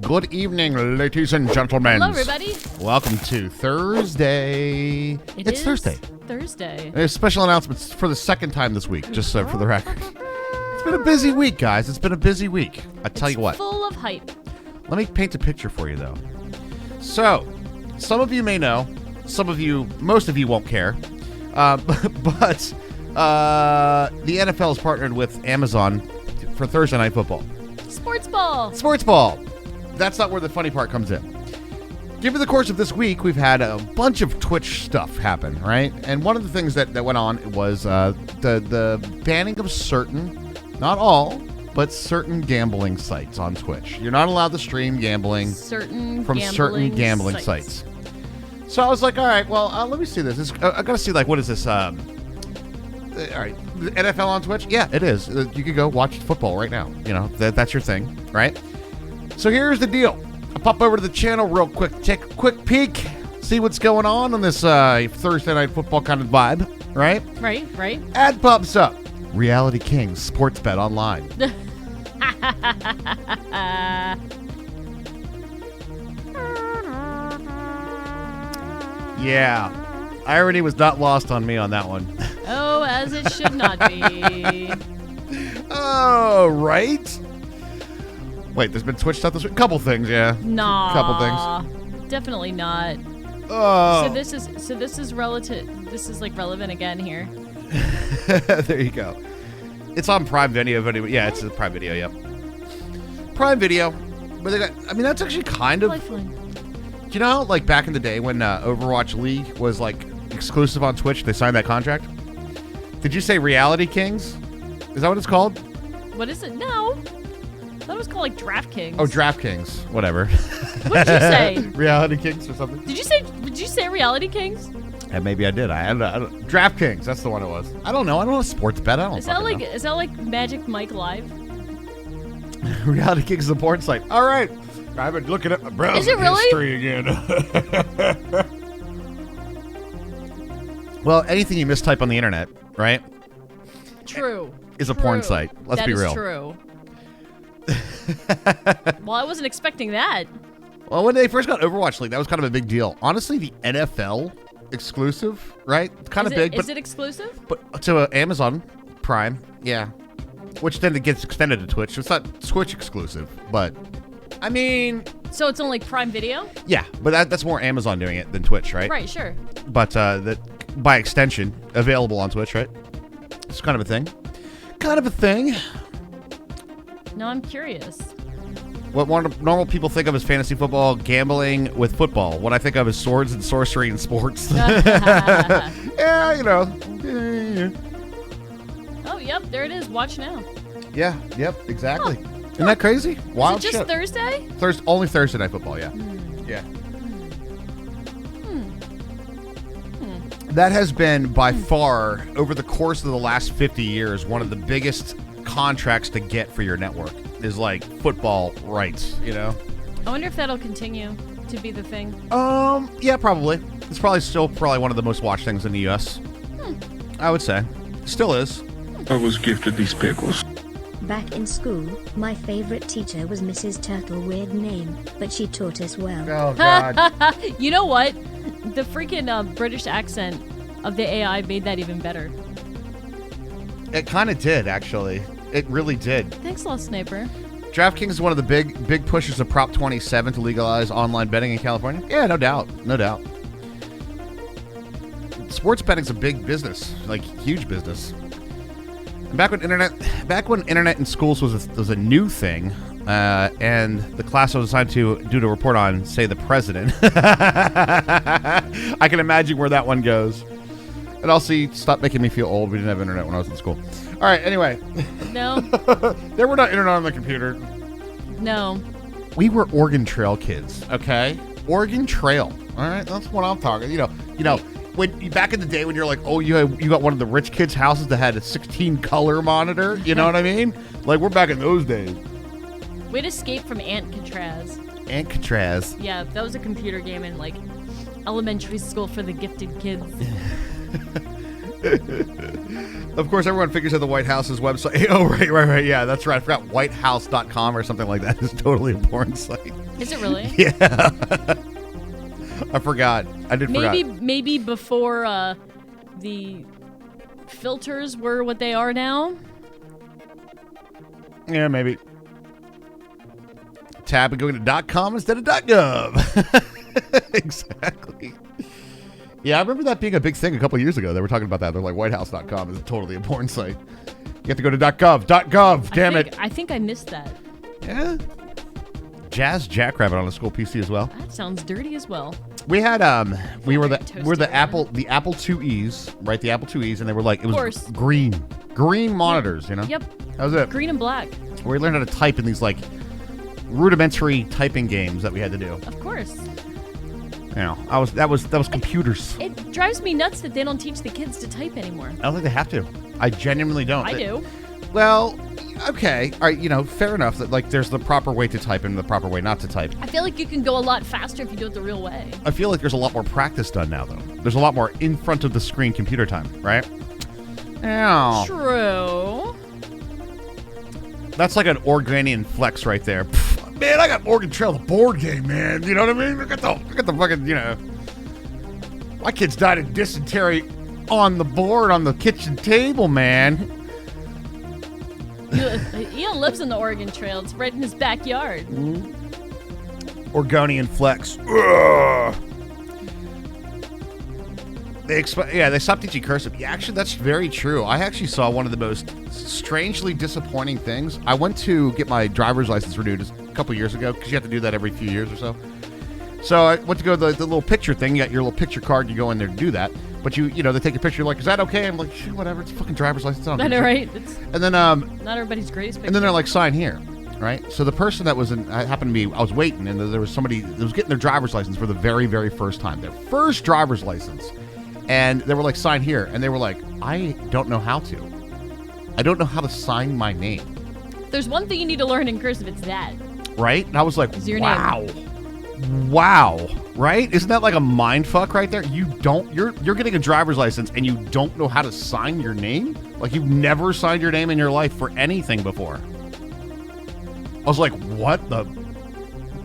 Good evening, ladies and gentlemen. Hello, everybody. Welcome to Thursday. It's Thursday. Thursday. There's special announcements for the second time this week, just for the record. It's been a busy week, guys. It's been a busy week. I tell you what. Full of hype. Let me paint a picture for you, though. So, some of you may know. Most of you won't care. But the NFL has partnered with Amazon for Thursday Night Football. Sports ball. Sports ball. That's not where the funny part comes in. Given the course of this week, we've had a bunch of Twitch stuff happen, right? And one of the things that went on was the banning of certain, not all, but certain gambling sites on Twitch. You're not allowed to stream gambling from certain gambling sites. So I was like, all right, well, let me see this. I got to see, like, what is this? All right, the NFL on Twitch? Yeah, it is. You could go watch football right now. You know, that's your thing, right? So here's the deal. I'll pop over to the channel real quick, take a quick peek, see what's going on this Thursday Night Football kind of vibe, right? Right. Ad pops up. Reality Kings Sports Bet Online. Yeah. Irony was not lost on me on that one. Oh, as it should not be. Oh, right? Wait, there's been Twitch stuff this week? Couple things, yeah. Nah. Couple things. Definitely not. Oh. So this is relative. This is like relevant again here. There you go. It's on Prime Video. Yeah, it's a Prime Video. Yep. Prime Video. But that's actually kind of. Lifeline. Do you know how, like, back in the day when Overwatch League was like exclusive on Twitch, they signed that contract? Did you say Reality Kings? Is that what it's called? What is it? No. I thought it was called like DraftKings. Oh, DraftKings. Whatever. What did you say? Reality Kings or something? Did you say Reality Kings? And maybe I did. I don't DraftKings. That's the one it was. I don't know. I don't know sports bet. I don't. Is that like Magic Mike Live? Reality Kings is a porn site. All right. I've been looking at my browser history again. Well, anything you mistype on the internet, right? True. Is a porn site. Let's be real. That is true. Well, I wasn't expecting that. Well, when they first got Overwatch League, that was kind of a big deal. Honestly, the NFL exclusive, right? Kind of big. Is it exclusive? But to Amazon Prime, yeah. Which then it gets extended to Twitch. So it's not Twitch exclusive, but I mean. So it's only Prime Video? Yeah, but that's more Amazon doing it than Twitch, right? Right, sure. But that by extension available on Twitch, right? It's kind of a thing. No, I'm curious. What normal people think of as fantasy football, gambling with football. What I think of as swords and sorcery and sports. Yeah, you know. Oh, yep, there it is. Watch now. Yeah, yep, exactly. Isn't that crazy? Wild Is it just shit. Thursday? Only Thursday Night Football, yeah. Yeah. That has been by far, over the course of the last 50 years, one of the biggest contracts to get for your network is like football rights, you know? I wonder if that'll continue to be the thing. Yeah, probably. It's probably one of the most watched things in the U.S. I would say. Still is. I was gifted these pickles. Back in school, my favorite teacher was Mrs. Turtle, weird name, but she taught us well. Oh, God. You know what? The freaking British accent of the AI made that even better. It kind of did, actually. It really did. Thanks a lot, Sniper. DraftKings is one of the big pushers of Prop 27 to legalize online betting in California. Yeah, no doubt. No doubt. Sports betting's a big business, like huge business. And back when internet in schools was a new thing, and the class I was assigned to do a report on, say, the president. I can imagine where that one goes. And also, stop making me feel old. We didn't have internet when I was in school. All right, anyway. No. There were not internet on the computer. No. We were Oregon Trail kids, okay? Oregon Trail. All right, that's what I'm talking. You know, when back in the day when you're like, oh, you got one of the rich kids' houses that had a 16-color monitor. You know what I mean? Like, we're back in those days. We'd escape from Alcatraz. Alcatraz. Yeah, that was a computer game in like elementary school for the gifted kids. Of course, everyone figures out the White House's website. Oh, right. Yeah, that's right. I forgot whitehouse.com or something like that is totally a porn site. Is it really? Yeah. I forgot. I did forget. Maybe before the filters were what they are now. Yeah, maybe. Tab and going to .com instead of .gov. Exactly. Yeah, I remember that being a big thing a couple of years ago. They were talking about that. They're like, whitehouse.com is totally a porn site. You have to go to .gov. Damn it. I think I missed that. Yeah. Jazz Jackrabbit on a school PC as well. That sounds dirty as well. We had we're the Apple IIe's, right? The Apple IIe's, and they were like, it was green monitors, you know. Yep. That was it. Green and black. We learned how to type in these like rudimentary typing games that we had to do. Of course. You know, that was computers. It drives me nuts that they don't teach the kids to type anymore. I don't think they have to. I genuinely don't. I do. Well, okay. All right, fair enough that like there's the proper way to type and the proper way not to type. I feel like you can go a lot faster if you do it the real way. I feel like there's a lot more practice done now, though. There's a lot more in front of the screen computer time, right? Yeah. True. That's like an Organian flex right there. Pfft, man, I got Oregon Trail, the board game, man. You know what I mean? Look at the fucking, my kids died of dysentery on the board on the kitchen table, man. Ian lives in the Oregon Trail. It's right in his backyard. Oregonian flex. Ugh. They stopped teaching cursive. Yeah, actually, that's very true. I actually saw one of the most strangely disappointing things. I went to get my driver's license renewed a couple years ago because you have to do that every few years or so. So I went to go to the little picture thing. You got your little picture card. You go in there to do that. But they take a picture. You're like, is that okay? I'm like, shoot, whatever. It's a fucking driver's license. I know, right? And then not everybody's greatest picture. And then they're like, sign here, right? So the person that was happened to be, I was waiting, and there was somebody that was getting their driver's license for the very, very first time, their first driver's license, and they were like, sign here, and they were like, I don't know how to. I don't know how to sign my name. There's one thing you need to learn in cursive. It's that. Right? And I was like, your wow. Name. Wow. Right? Isn't that like a mind fuck right there? You're getting a driver's license and you don't know how to sign your name? Like you've never signed your name in your life for anything before. I was like, what the?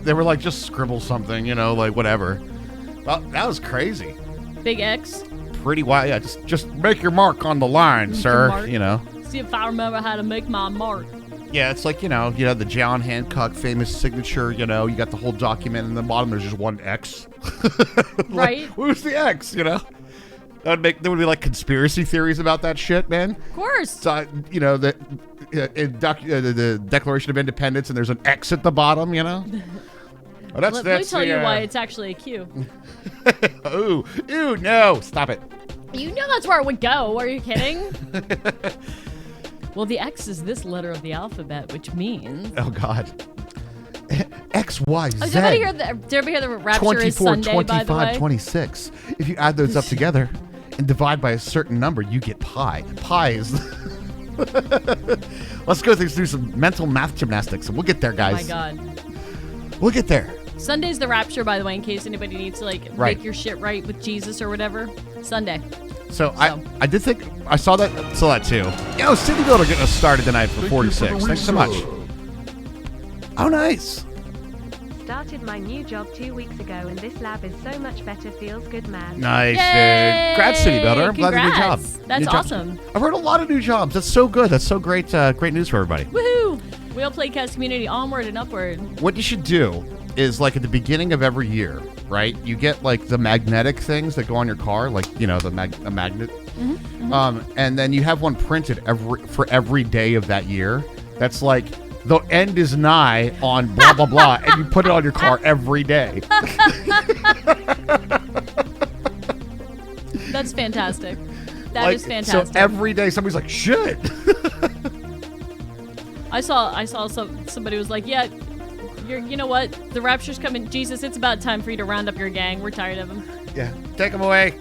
They were like, just scribble something, like whatever. Well, that was crazy. Big X. Pretty wild. Yeah, just make your mark on the line, sir. See if I remember how to make my mark. Yeah, it's like, the John Hancock famous signature, you got the whole document, and the bottom there's just one X. Right. Like, who's the X, there would be like conspiracy theories about that shit, man. Of course. So, the Declaration of Independence, and there's an X at the bottom, Well, Let me tell you why it's actually a Q. Ooh, no, stop it. You know that's where it would go. Are you kidding? Well, the X is this letter of the alphabet, which means... Oh, God. X, Y, Z. Did you ever hear the rapture 24, is Sunday, 25, by the way? 26. If you add those up together and divide by a certain number, you get pi. Pi is... Let's go through some mental math gymnastics, and we'll get there, guys. Oh, my God. We'll get there. Sunday's the rapture, by the way, in case anybody needs to, make your shit right with Jesus or whatever. Sunday. So. I did think I saw that too. City Builder getting us started tonight for 46. Thanks so much. Oh, nice. started my new job 2 weeks ago, and this lab is so much better. Feels good, man. Nice, Yay! dude. Congrats, City Builder. I'm glad you new job. Congrats. That's New job's awesome. good. I've heard a lot of new jobs. That's so good. That's so great. Great news for everybody. Woohoo! Wheel Playcast community onward and upward. What you should do is like at the beginning of every year, right? You get like the magnetic things that go on your car, like a magnet, and then you have one printed for every day of that year. That's like the end is nigh on blah blah blah, and you put it on your car every day. That's fantastic. That is fantastic. So every day somebody's like, shit. I saw somebody was like, yeah, you know what? The rapture's coming. Jesus, it's about time for you to round up your gang. We're tired of them. Yeah, take them away.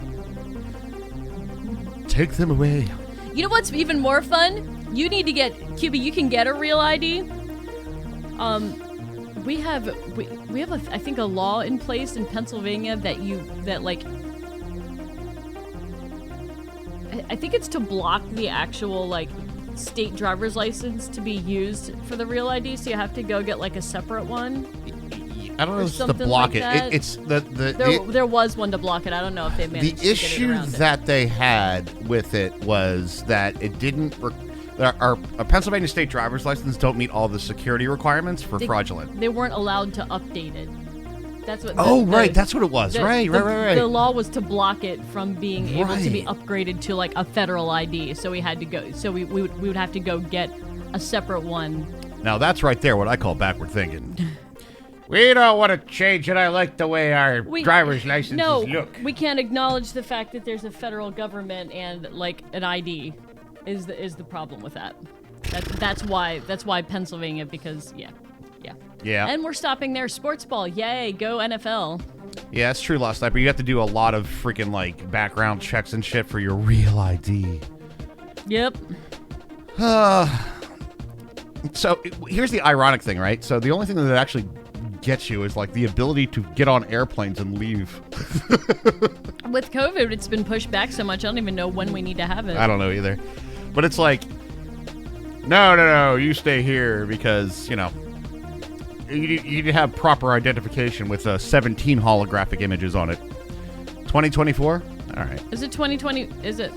Take them away. You know what's even more fun? You need to get QB. You can get a real ID. We have I think a law in place in Pennsylvania that I think it's to block the actual like state driver's license to be used for the real ID. So you have to go get like a separate one. I don't know if it's to something block like it. that. It's There was one to block it. I don't know if they managed the to issue get it around that they had with it was that it didn't. Our Pennsylvania state driver's license don't meet all the security requirements for fraudulent. They weren't allowed to update it. That's what. Right. That's what it was. Right. The law was to block it from being able to be Right. upgraded to like a federal ID. So we had to go. So we would have to go get a separate one. Now that's right there what I call backward thinking. We don't want to change it. I like the way our driver's licenses look. We can't acknowledge the fact that there's a federal government and like an ID is the problem with that. That's why Pennsylvania, because yeah. Yeah. And we're stopping their sports ball. Yay, go NFL. Yeah, that's true, Lost Sniper. You have to do a lot of freaking like background checks and shit for your real ID. Yep. So here's the ironic thing, right? So the only thing that actually gets you is like the ability to get on airplanes and leave. With COVID, it's been pushed back so much, I don't even know when we need to have it. I don't know either. But it's like, no, you stay here because, you need to have proper identification with 17 holographic images on it. 2024? All right. Is it 2020? Is it?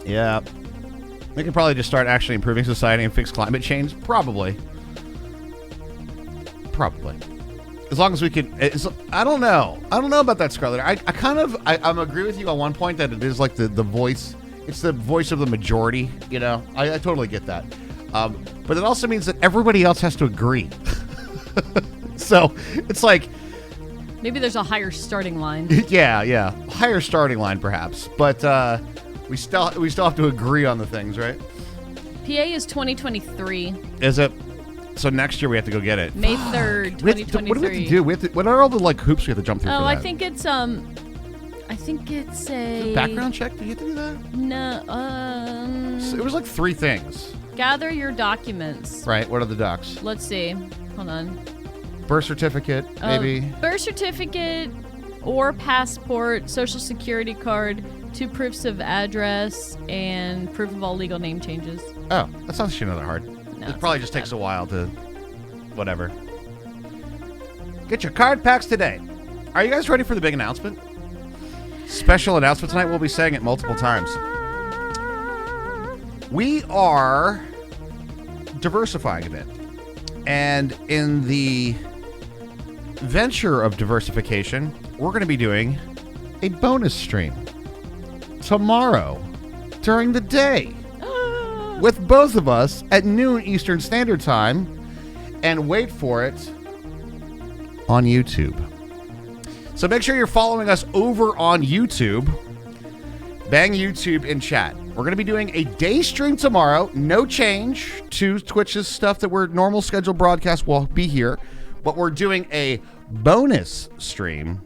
Yeah. They could probably just start actually improving society and fix climate change. Probably. As long as we can. I don't know. I don't know about that, Scarlett. I agree with you on one point that it is like the voice. It's the voice of the majority. I totally get that. But it also means that everybody else has to agree. So it's like Maybe there's a higher starting line. yeah, higher starting line perhaps. But we still have to agree on the things, right? PA is 2023. Is it? So next year we have to go get it. May 3rd, What do we have to do? What are all the like hoops we have to jump through? Oh, for I that? think it's a Background check? Do you have to do that? No. So it was like 3 things. Gather your documents. Right. What are the docs? Let's see. Hold on. Birth certificate, maybe. Birth certificate or passport, social security card, 2 proofs of address, and proof of all legal name changes. Oh, that's not actually not that hard. No, It probably just takes a while to whatever. Get your card packs today. Are you guys ready for the big announcement? Special announcement tonight. We'll be saying it multiple times. We are diversifying a bit. And in the venture of diversification, we're going to be doing a bonus stream tomorrow during the day with both of us at noon Eastern Standard Time, and wait for it, on YouTube. So make sure you're following us over on YouTube. Bang YouTube in chat. We're going to be doing a day stream tomorrow. No change to Twitch's stuff that we're normal scheduled broadcast will be here. But we're doing a bonus stream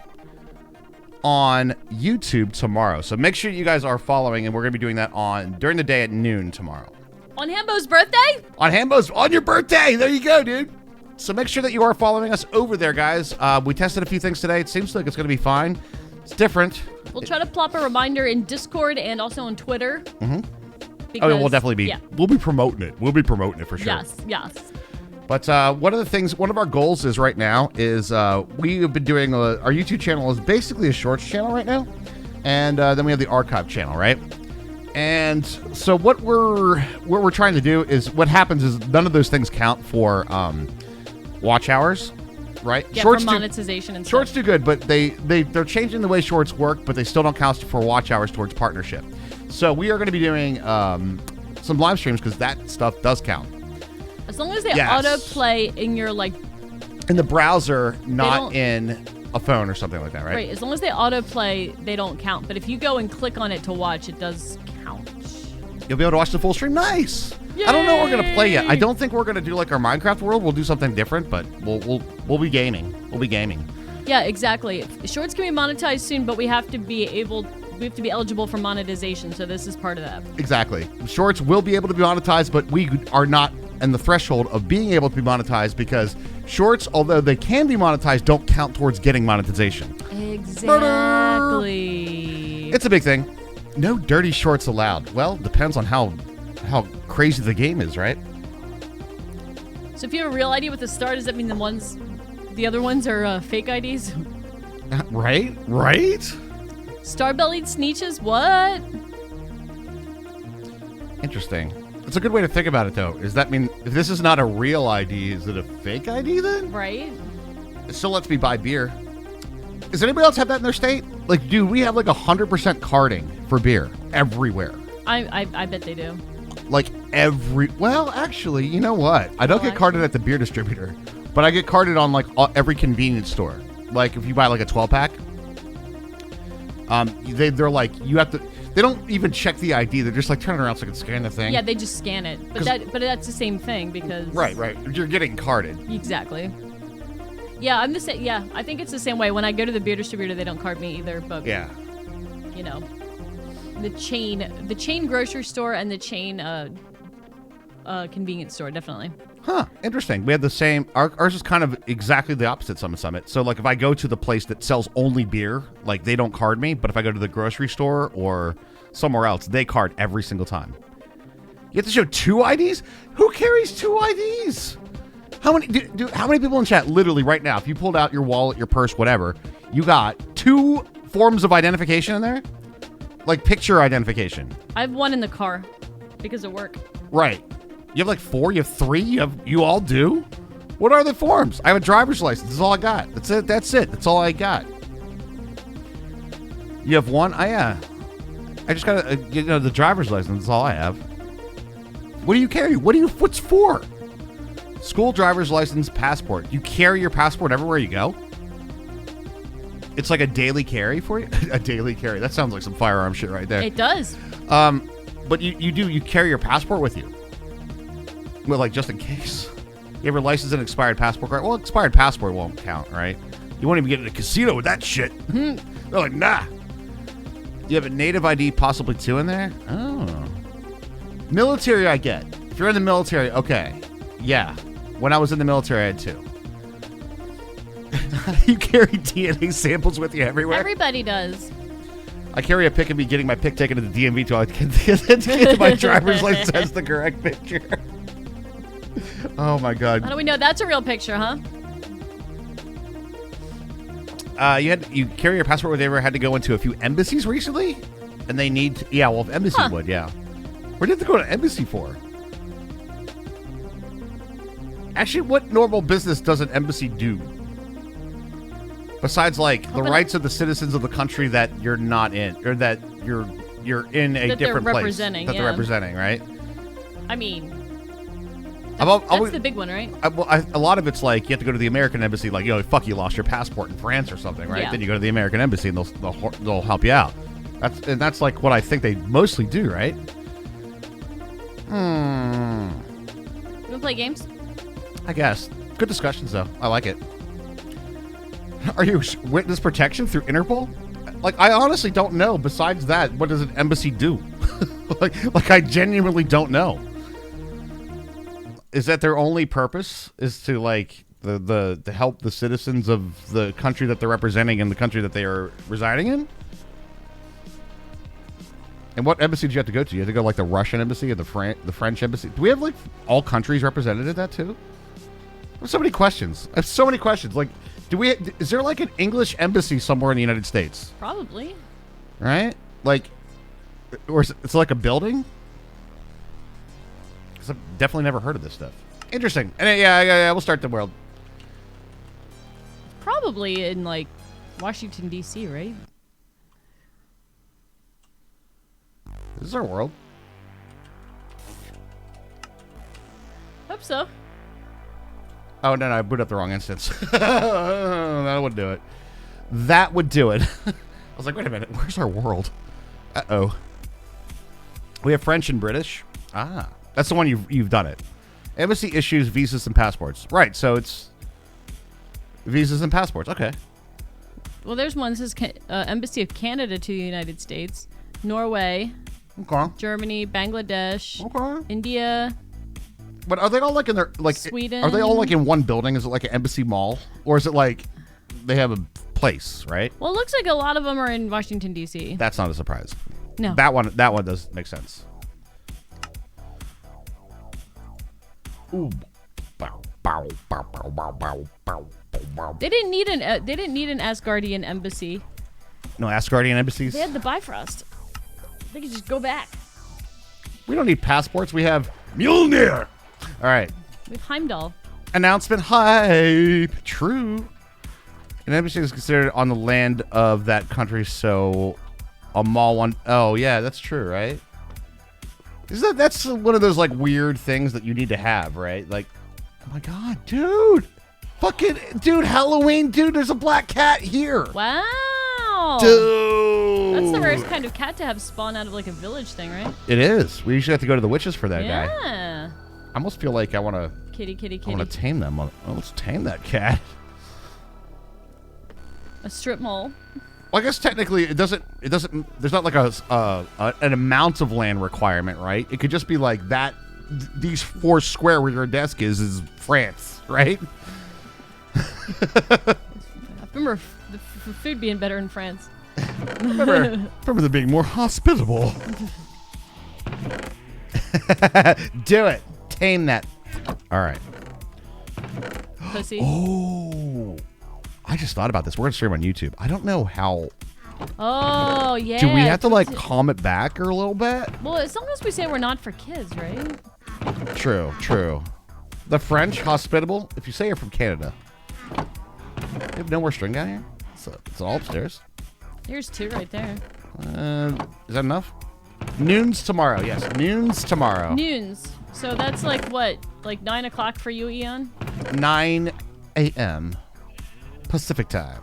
on YouTube tomorrow. So make sure you guys are following, and we're going to be doing that during the day at noon tomorrow. On Hambo's birthday? On your birthday. There you go, dude. So make sure that you are following us over there, guys. We tested a few things today. It seems like it's going to be fine. It's different. We'll try to plop a reminder in Discord and also on Twitter. Mm-hmm. We'll definitely be. Yeah. We'll be promoting it. We'll be promoting it for sure. Yes. But one of our goals is right now is we have been doing our YouTube channel is basically a shorts channel right now, and then we have the archive channel, right? And so what we're trying to do is what happens is none of those things count for watch hours, right? Yeah, Shorts for monetization and Shorts stuff. do good, but they're changing the way shorts work, but they still don't count for watch hours towards partnership. So we are going to be doing some live streams because that stuff does count. As long as they Yes. autoplay in your In the browser, not don't- in a phone or something like that, right? right. As long as they autoplay, they don't count. But if you go and click on it to watch, it does count. You'll be able to watch the full stream. Nice. I don't know what we're gonna play yet. I don't think we're gonna do like our Minecraft world. We'll do something different, but we'll be gaming. We'll be gaming. Yeah, exactly. Shorts can be monetized soon, but we have to be eligible for monetization. So this is part of that. Exactly. Shorts will be able to be monetized, but we are not in the threshold of being able to be monetized because shorts, although they can be monetized, don't count towards getting monetization. Exactly. It's a big thing. No dirty shorts allowed. Well, depends on how crazy the game is, right? So if you have a real ID with a star, does that mean the other ones are fake IDs? Right? Right? Star-bellied sneeches? What? Interesting. It's a good way to think about it, though. Does that mean if this is not a real ID, is it a fake ID then? Right? It still lets me buy beer. Does anybody else have that in their state? Like, dude, we have like 100% carding for beer everywhere. I bet they do. Like well, actually, you know what? I don't get carded at the beer distributor, but I get carded on like every convenience store. Like if you buy like a 12-pack, they're like you have to. They don't even check the ID. They're just like turning around so I can scan the thing. Yeah, they just scan it. But that's the same thing because Right. You're getting carded. Exactly. Yeah, I'm the same. Yeah, I think it's the same way. When I go to the beer distributor, they don't card me either. But Yeah. you know, the chain grocery store and the chain convenience store definitely. Huh. Interesting. We have the same. Ours is kind of exactly the opposite. Summit. So like if I go to the place that sells only beer, like they don't card me. But if I go to the grocery store or somewhere else, they card every single time. You have to show 2 IDs? Who carries 2 IDs? How many people in chat literally right now, if you pulled out your wallet, your purse, whatever, you got 2 forms of identification in there? Like picture identification. I have one in the car because of work. Right. You have like 4, you have 3, you all do? What are the forms? I have a driver's license. That's all I got. That's it. That's all I got. You have 1? Yeah. I just got the driver's license. That's all I have. What do you carry? What's for? School driver's license, passport. You carry your passport everywhere you go? It's like a daily carry for you? A daily carry. That sounds like some firearm shit right there. It does. But you carry your passport with you. Well, like just in case. You have your license and expired passport card. Well, expired passport won't count, right? You won't even get in a casino with that shit. They're like, nah. You have a native ID, possibly 2 in there? Oh. Military I get. If you're in the military, okay. Yeah. When I was in the military, I had 2. You carry DNA samples with you everywhere? Everybody does. I carry a pic of me getting my pic taken to the DMV till I can get my driver's license has the correct picture. Oh my god. How do we know that's a real picture, huh? You carry your passport with you. Ever had to go into a few embassies recently? And they need if embassy would, yeah. Where did they go to embassy for? Actually, what normal business does an embassy do? Besides, like, the rights of the citizens of the country that you're not in, or that you're in a different place that they're representing, right? I mean, that's the big one, right? A lot of it's like you have to go to the American embassy, like, fuck, you lost your passport in France or something, right? Yeah. Then you go to the American embassy and they'll help you out. That's like what I think they mostly do, right? You want to play games? I guess. Good discussions, though. I like it. Are you witness protection through Interpol? Like, I honestly don't know. Besides that, what does an embassy do? like I genuinely don't know. Is that their only purpose? Is to like to help the citizens of the country that they're representing and the country that they are residing in? And what embassy do you have to go to? You have to go like the Russian embassy or the French embassy? Do we have like all countries represented at that too? There's so many questions. I have so many questions. Like, is there like an English embassy somewhere in the United States? Probably. Right? Like, or it's like a building? Because I've definitely never heard of this stuff. Interesting. And yeah, we'll start the world. Probably in like Washington D.C., right? This is our world. Hope so. Oh, no, I booted up the wrong instance. That would do it. That would do it. I was like, wait a minute, where's our world? Uh-oh. We have French and British. Ah, that's the one you've done it. Embassy issues visas and passports. Right, so it's visas and passports. Okay. Well, there's one that says Embassy of Canada to the United States, Norway, Okay. Germany, Bangladesh, Okay. India. But are they all like in their like? Sweden. Are they all like in one building? Is it like an embassy mall, or is it like they have a place? Right. Well, it looks like a lot of them are in Washington D.C. That's not a surprise. No. That one does make sense. Ooh. Bow, bow, bow, bow, bow, bow, bow, bow. They didn't need an Asgardian embassy. No Asgardian embassies. They had the Bifrost. They could just go back. We don't need passports. We have Mjolnir. All right. We have Heimdall. Announcement hype. True. An embassy is considered on the land of that country, so a mall one. Oh yeah, that's true, right? That's one of those like weird things that you need to have, right? Like, oh my god, dude, fucking dude, Halloween, dude, there's a black cat here, Wow. dude. That's the rarest kind of cat to have spawn out of like a village thing, right? It is. We usually have to go to the witches for that guy. Yeah. I almost feel like I want to. Kitty, kitty, I kitty. want to tame them. Oh, let's tame that cat. A strip mall. Well, I guess technically it doesn't. There's not like an amount of land requirement, right? It could just be like that. These 4 square where your desk is France, right? I remember the food being better in France. remember them being more hospitable. Do it. Tame that. All right. Pussy. Oh, I just thought about this. We're gonna stream on YouTube. I don't know how. Oh, yeah. Do we have to like calm it back or a little bit? Well, as long as we say we're not for kids, right? True, true. The French, hospitable. If you say you're from Canada, you have no more string down here? It's all upstairs. Here's 2 right there. Is that enough? Noons tomorrow. Yes, noons tomorrow. Noons. So that's like what? Like 9 o'clock for you, Eon? 9 a.m. Pacific time.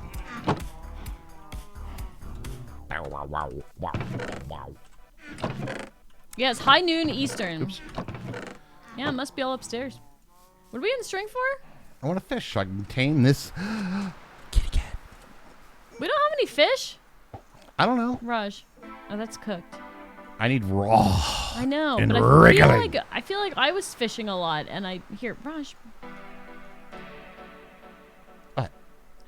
Yes, high noon Eastern. Oops. Yeah, it must be all upstairs. What are we in the string for? I want to fish so I can tame this kitty cat. We don't have any fish. I don't know. Raj. Oh, that's cooked. I need raw. I know, And but wriggling. I feel like I was fishing a lot, and Raj. What?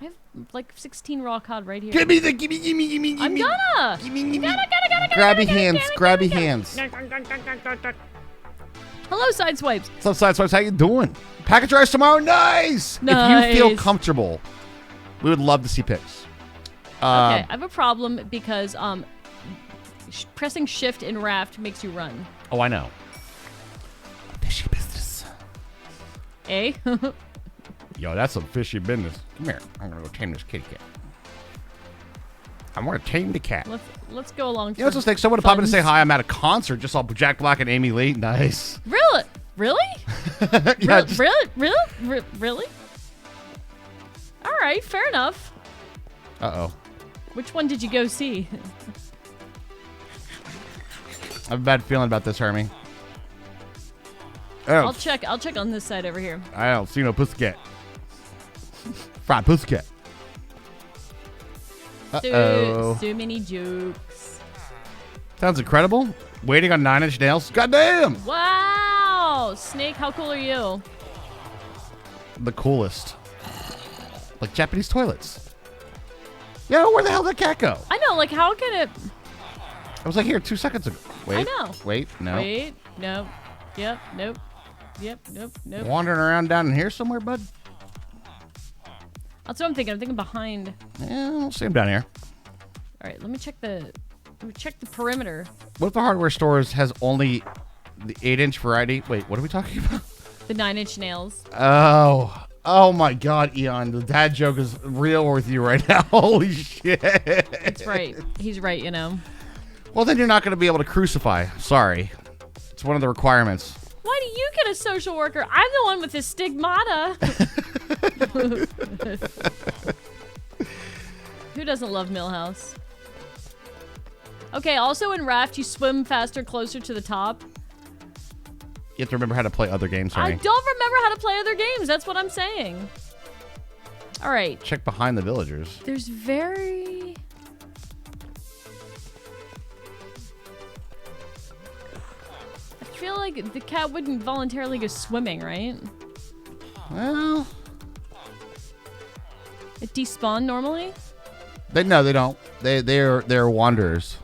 I have like 16 raw cod right here. Gimme. I'm gonna. Gimme. Gotta. Grabby hands. Hello, sideswipes. What's up, Sideswipes? How you doing? Package rise tomorrow. Nice. If you Nice. feel comfortable, we would love to see pics. Okay, I have a problem because pressing shift in raft makes you run. Oh, I know. Fishy business. Eh? Yo, that's some fishy business. Come here. I'm gonna go tame this kitty cat. I'm gonna tame the cat. Let's go along. You know, it's just like someone to pop in and say hi. I'm at a concert. Just saw Jack Black and Amy Lee. Nice. Really? Yeah. Really? All right, fair enough. Uh-oh. Which one did you go see? I have a bad feeling about this, Hermie. I'll check on this side over here. I don't see no pussycat. Fried pussycat. Uh-oh. So many jokes. Sounds incredible. Waiting on 9 Inch Nails. Goddamn. Wow! Snake, how cool are you? The coolest. Like Japanese toilets. Yo, where the hell did that cat go? I know, like, how can it... I was like here 2 seconds ago. Wait. I know. Wait. No. Wait, no. Yep, nope. Yep, nope. Wandering around down in here somewhere, bud? That's what I'm thinking. I'm thinking behind. Yeah, we'll see him down here. All right, let me check the perimeter. What if the hardware stores has only the 8-inch variety? Wait, what are we talking about? The 9-inch nails. Oh my God, Eon, the dad joke is real with you right now. Holy shit. That's right. He's right, you know. Well, then you're not going to be able to crucify. Sorry. It's one of the requirements. Why do you get a social worker? I'm the one with the stigmata. Who doesn't love Millhouse? Okay, also in Raft, you swim faster closer to the top. You have to remember how to play other games, I honey. don't remember how to play other games. That's what I'm saying. All right. Check behind the villagers. There's very... I feel like the cat wouldn't voluntarily go swimming, right? Well, It despawn normally? they don't. They're wanderers.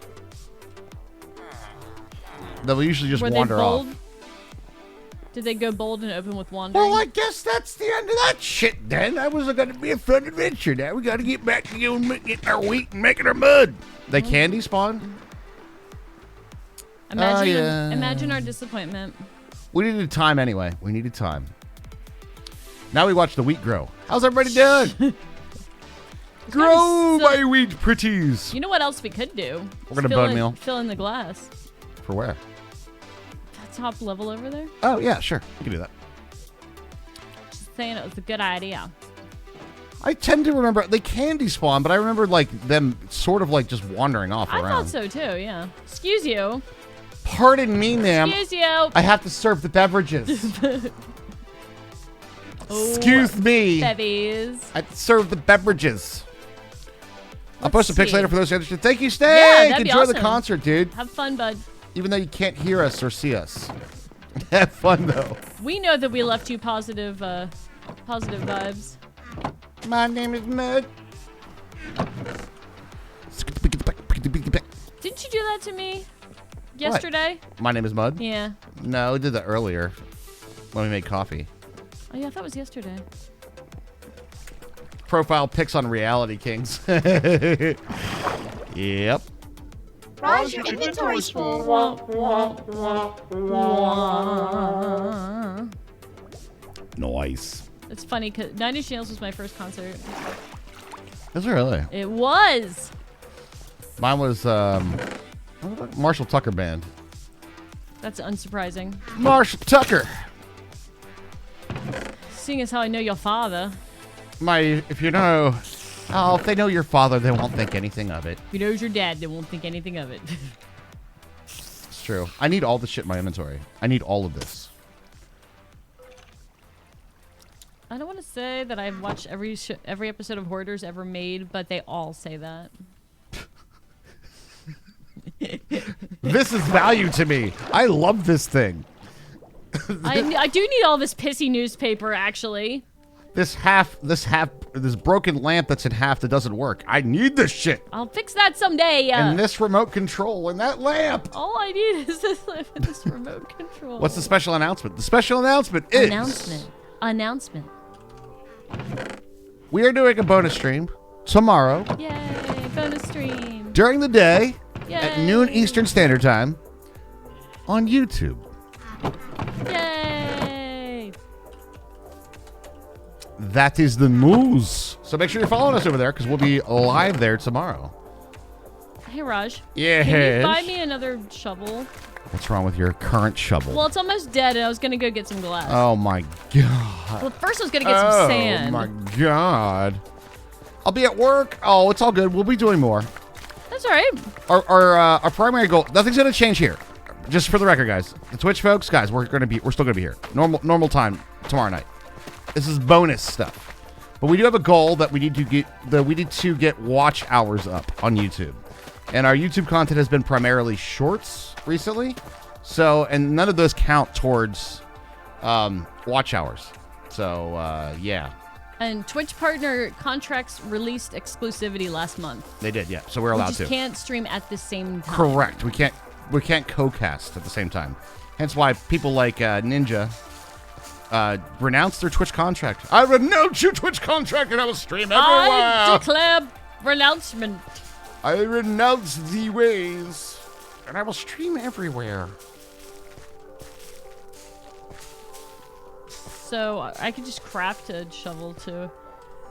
They'll usually just Were wander they bold? off. Did they go bold and open with wandering? Well, I guess that's the end of that shit then. That was going to be a fun adventure. Now we got to get back to getting our wheat and making our mud. They can despawn? Imagine our disappointment. We needed time anyway. We needed time. Now we watch the wheat grow. How's everybody doing? Grow so- my wheat pretties. You know what else we could do? We're gonna Fill bone in- meal. Fill in the glass. For where? Top level over there. Oh, yeah, sure. You can do that. Just saying it was a good idea. I tend to remember, they can despawn, but I remember, like, them sort of, like, just wandering off I around. thought so too, yeah. Excuse you. Pardon me, ma'am. Excuse you. I have to serve the beverages. Excuse me. Bevies. I have to serve the beverages. I'll post some pics see. later for those who are interested. Thank you, Steak. Yeah, that'd be Enjoy the awesome. concert, dude. Have fun, bud. Even though you can't hear us or see us. Have fun, though. We know that we left you positive vibes. My name is Mud. Didn't you do that to me yesterday? My name is Mud? Yeah. No, we did that earlier when we made coffee. Oh yeah, I thought it was yesterday. Profile pics on Reality Kings. Yep. Raj, your inventory's full. Nice. It's funny because Nine Inch Nails was my first concert. Is it really? It was. Mine was Marshall Tucker Band. That's unsurprising. Marshall Tucker. Seeing as how I know your father. If you know, if they know your father, they won't think anything of it. If he knows your dad, they won't think anything of it. It's true. I need all the shit in my inventory. I need all of this. I don't want to say that I've watched every episode of Hoarders ever made, but they all say that. This is value to me. I love this thing. I do need all this pissy newspaper, actually. This broken lamp that's in half that doesn't work. I need this shit. I'll fix that someday. And this remote control and that lamp. All I need is this remote control. What's the special announcement? The special announcement is... Announcement. We are doing a bonus stream tomorrow Yay, bonus stream. during the day Yay. at noon Eastern Standard Time on YouTube. Yay. That is the news. So make sure you're following us over there because we'll be live there tomorrow. Hey, Raj. Yes. Can you buy me another shovel? What's wrong with your current shovel? Well, it's almost dead, and I was going to go get some glass. Oh, my God. Well, first I was going to get some sand. Oh, my God. I'll be at work. Oh, it's all good. We'll be doing more. That's all right. Our primary goal, nothing's going to change here. Just for the record, guys. The Twitch folks, guys, we're still going to be here. Normal time tomorrow night. This is bonus stuff. But we do have a goal that we need to get watch hours up on YouTube. And our YouTube content has been primarily shorts recently. So, and none of those count towards watch hours. So, yeah. And Twitch partner contracts released exclusivity last month. They did, yeah. So we're allowed We just to. can't stream at the same time. Correct. We can't co-cast at the same time. Hence why people like Ninja renounced their Twitch contract. I renounce your Twitch contract, and I will stream everywhere. I declare renouncement. I renounce the ways, and I will stream everywhere. So I could just craft a shovel too,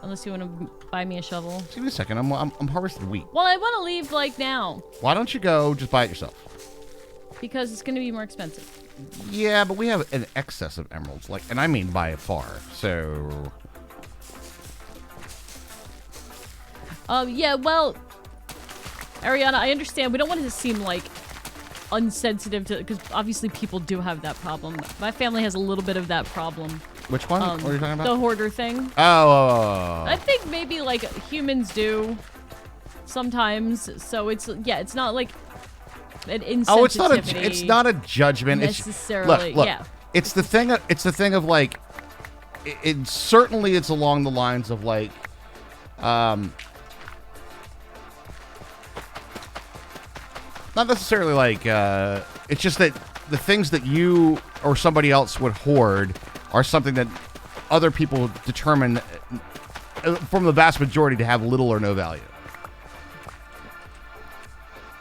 unless you want to buy me a shovel. Just give me a second. I'm harvesting wheat. Well, I want to leave like now Why don't you go just buy it yourself? because it's going to be more expensive. Yeah, but we have an excess of emeralds, like, and I mean by far. So, Yeah. Well, Ariana, I understand. We don't want it to seem like unsensitive to, because obviously people do have that problem. My family has a little bit of that problem. which one? What are you talking The about? hoarder thing. Oh. I think maybe like humans do sometimes. So it's not like an insensitivity. Oh, it's not a judgment. Necessarily, Look, yeah. It's the thing. It's the thing of like, it certainly it's along the lines of like, not necessarily like, it's just that the things that you or somebody else would hoard are something that other people determine from the vast majority to have little or no value.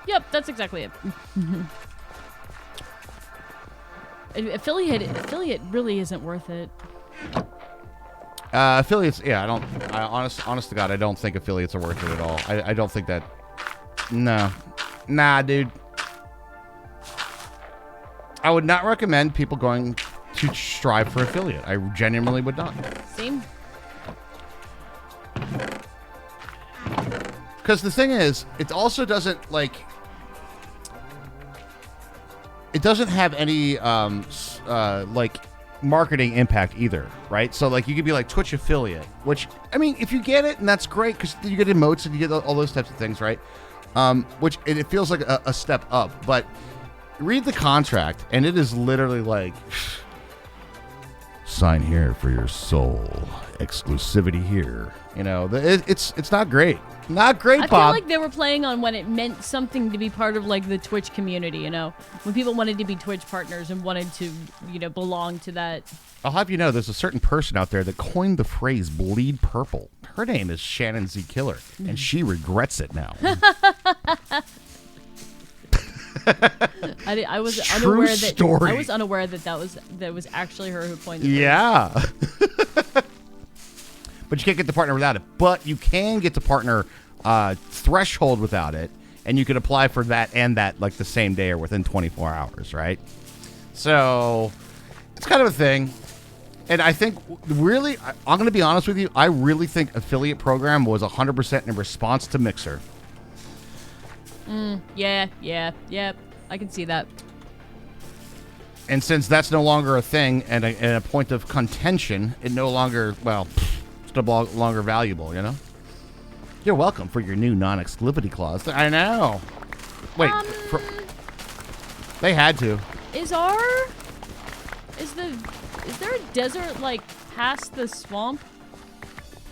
Yep, that's exactly it. Affiliate really isn't worth it. Affiliates, yeah, honest to God, I don't think affiliates are worth it at all. I don't think that. No. Nah, dude. I would not recommend people going to strive for affiliate. I genuinely would not. Same. Because the thing is, it also doesn't, like... It doesn't have any, like, marketing impact either, right? So, like, you could be like Twitch affiliate, which, I mean, if you get it, and that's great, because you get emotes and you get all those types of things, right? Which, it feels like a step up, but read the contract, and it is literally like... Sign here for your soul. Exclusivity here. You know, it's not great. Not great, I Bob. feel like they were playing on when it meant something to be part of like the Twitch community, you know? When people wanted to be Twitch partners and wanted to, you know, belong to that. I'll have you know, there's a certain person out there that coined the phrase bleed purple. Her name is Shannon Z. Killer, and she regrets it now. I was True unaware that story. I was unaware that was actually her who coined it. Yeah. But you can't get to partner without it. But you can get to partner threshold without it, and you can apply for that and that like the same day or within 24 hours, right? So it's kind of a thing. And I think really, I'm going to be honest with you, I really think affiliate program was 100% in response to Mixer. Yeah. I can see that. And since that's no longer a thing and a point of contention, it no longer, well, it's no longer valuable, you know? You're welcome for your new non-exclusivity clause. I know. Wait, they had to. Is there a desert like past the swamp?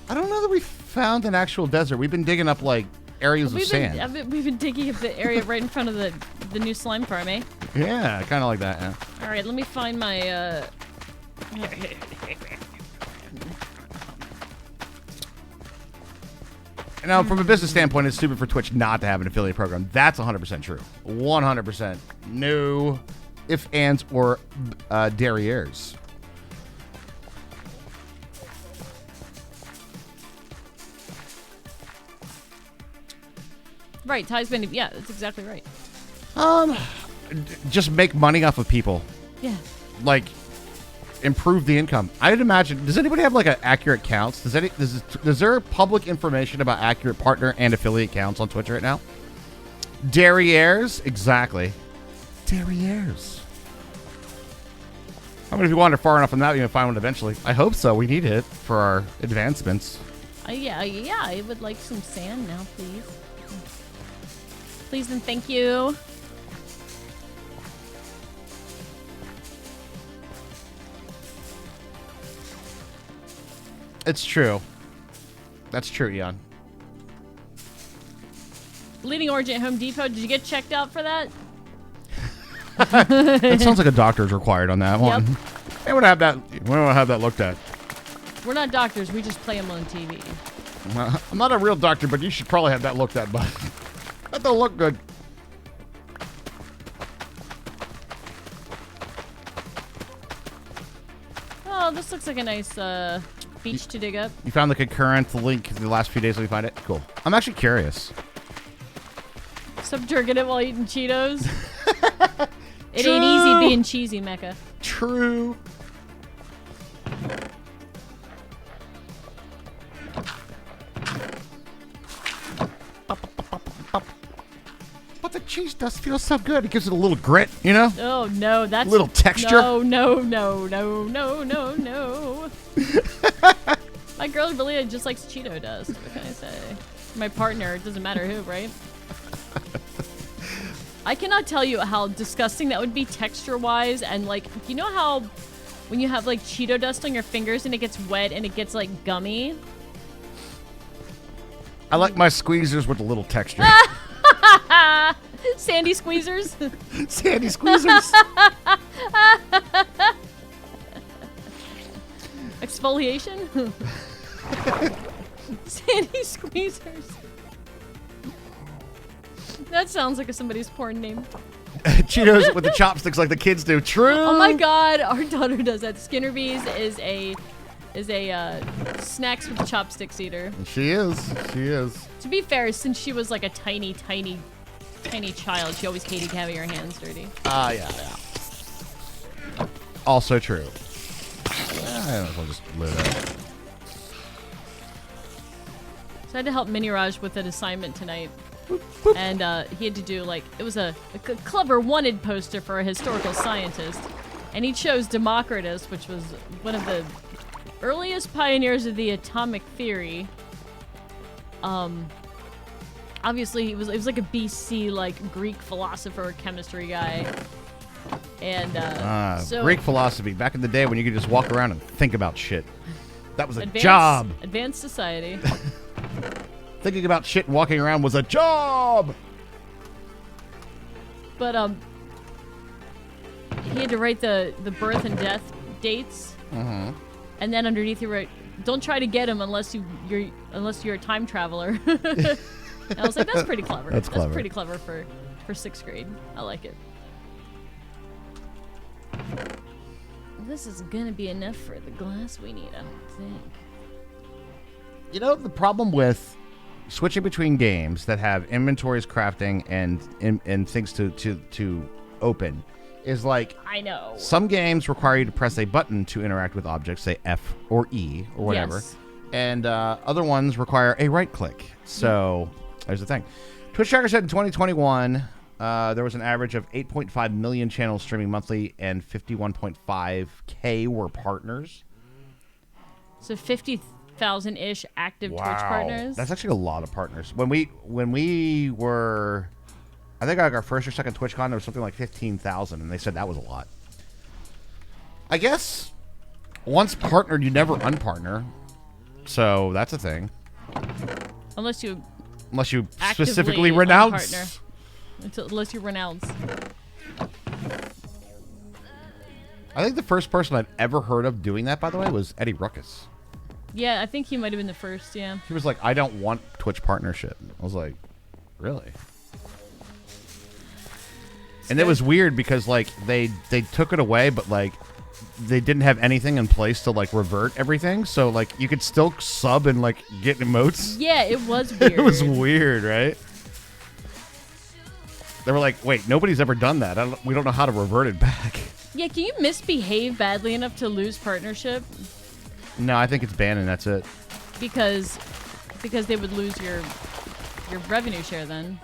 I don't know that we found an actual desert. We've been digging up like areas of sand. We've been digging up the area right in front of the new slime farm, eh? Yeah, kind of like that. Yeah. All right, let me find my. Now, from a business standpoint, it's stupid for Twitch not to have an affiliate program. That's 100% true. 100%. No ifs, ands, or derrieres. Right, Ty's been. Yeah, that's exactly right. Just make money off of people. Yeah. Like, improve the income. I'd imagine. Does anybody have like an accurate counts? Is there public information about accurate partner and affiliate counts on Twitch right now? Derrieres, exactly. Derrieres. I mean, if you wander far enough from that, you can find one eventually. I hope so. We need it for our advancements. Yeah. I would like some sand now, please. Please and thank you. It's true. That's true, Ian. Bleeding Orange at Home Depot. Did you get checked out for that? It sounds like a doctor's required on that one. They want to have that. We want to have that looked at. We're not doctors. We just play them on TV. I'm not a real doctor, but you should probably have that looked at, bud. That don't look good. Oh, this looks like a nice beach to dig up. You found the concurrent link the last few days. Let me find it. Cool. I'm actually curious. Stop jerking it while eating Cheetos. It ain't easy being cheesy, Mecca. True. But the cheese does feel so good. It gives it a little grit, you know? Oh no, that's Little texture? No. My girl really just likes Cheeto dust. What can I say? My partner, it doesn't matter who, right? I cannot tell you how disgusting that would be texture-wise, and like, you know how when you have like Cheeto dust on your fingers and it gets wet and it gets like gummy? I like my squeezers with a little texture. Sandy squeezers. Sandy squeezers. Exfoliation. Sandy squeezers. That sounds like somebody's porn name. Cheetos with the chopsticks like the kids do. True. Oh my god, our daughter does that. Skinner Bees is a snacks with chopsticks eater. She is. She is. To be fair, since she was like a tiny child, she always hated having her hands dirty. Yeah. Also true. I might as well just live it. So I had to help Mini Raj with an assignment tonight. And he had to do, like, it was a clever wanted poster for a historical scientist. And he chose Democritus, which was one of the earliest pioneers of the atomic theory. Obviously, it was like a BC, like, Greek philosopher, chemistry guy. And, so... Greek philosophy, back in the day when you could just walk around and think about shit. That was a advanced, job. Advanced society. Thinking about shit and walking around was a job! But, he had to write the birth and death dates. Mm-hmm. And then underneath he wrote, "Don't try to get him unless you're a time traveler." And I was like, that's pretty clever. That's clever. Pretty clever for 6th grade. I like it. This is gonna be enough for the glass we need, I don't think. You know, the problem with switching between games that have inventories, crafting, and things to open is like, I know. some games require you to press a button to interact with objects, say F or E or whatever. Yes. And other ones require a right click. So there's the thing. Twitch Tracker said in 2021, there was an average of 8.5 million channels streaming monthly, and 51.5K were partners. So 50,000-ish active Twitch partners. That's actually a lot of partners. When we were, I think like our first or second TwitchCon, there was something like 15,000, and they said that was a lot. I guess once partnered, you never unpartner. So that's a thing. Unless you specifically renounce. unpartner. Unless you renounce. I think the first person I'd ever heard of doing that, by the way, was Eddie Ruckus. Yeah, I think he might have been the first, yeah. He was like, I don't want Twitch partnership. I was like, really? And it was weird because like they took it away, but like they didn't have anything in place to like revert everything. So like you could still sub and like get emotes. Yeah, it was weird. It was weird, right? They were like, wait, nobody's ever done that. We don't know how to revert it back. Yeah, can you misbehave badly enough to lose partnership? No, I think it's banned and that's it. Because they would lose your revenue share then.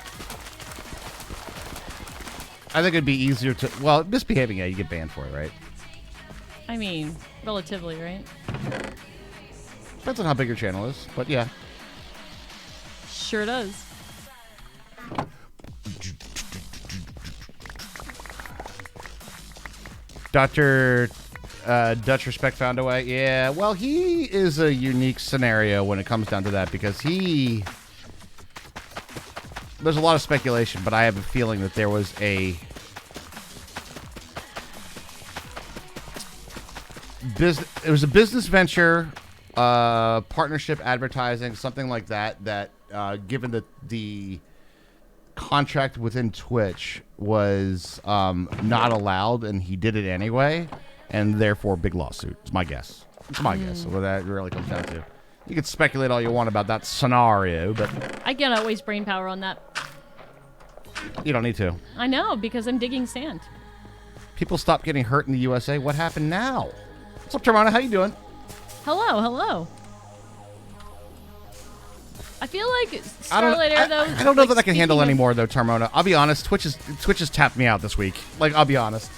I think it'd be easier to... Well, misbehaving, yeah, you get banned for it, right? I mean, relatively, right? Depends on how big your channel is, but yeah. Sure does. Dr. Dutch Respect found a way. Yeah, well, he is a unique scenario when it comes down to that because he... There's a lot of speculation, but I have a feeling that there was a... it was a business venture, partnership, advertising, something like that. That given the contract within Twitch was not allowed, and he did it anyway, and therefore big lawsuit. It's my guess. It's my guess. What that really comes down to. You can speculate all you want about that scenario, but I cannot waste brain power on that. you don't need to. I know, because I'm digging sand. People stopped getting hurt in the USA. What happened now? What's up, Termana? How you doing? Hello, hello. I feel like Starlight Air, though... I don't know like, that I can handle speaking anymore, though, Termona. I'll be honest. Twitch has tapped me out this week. Like, I'll be honest.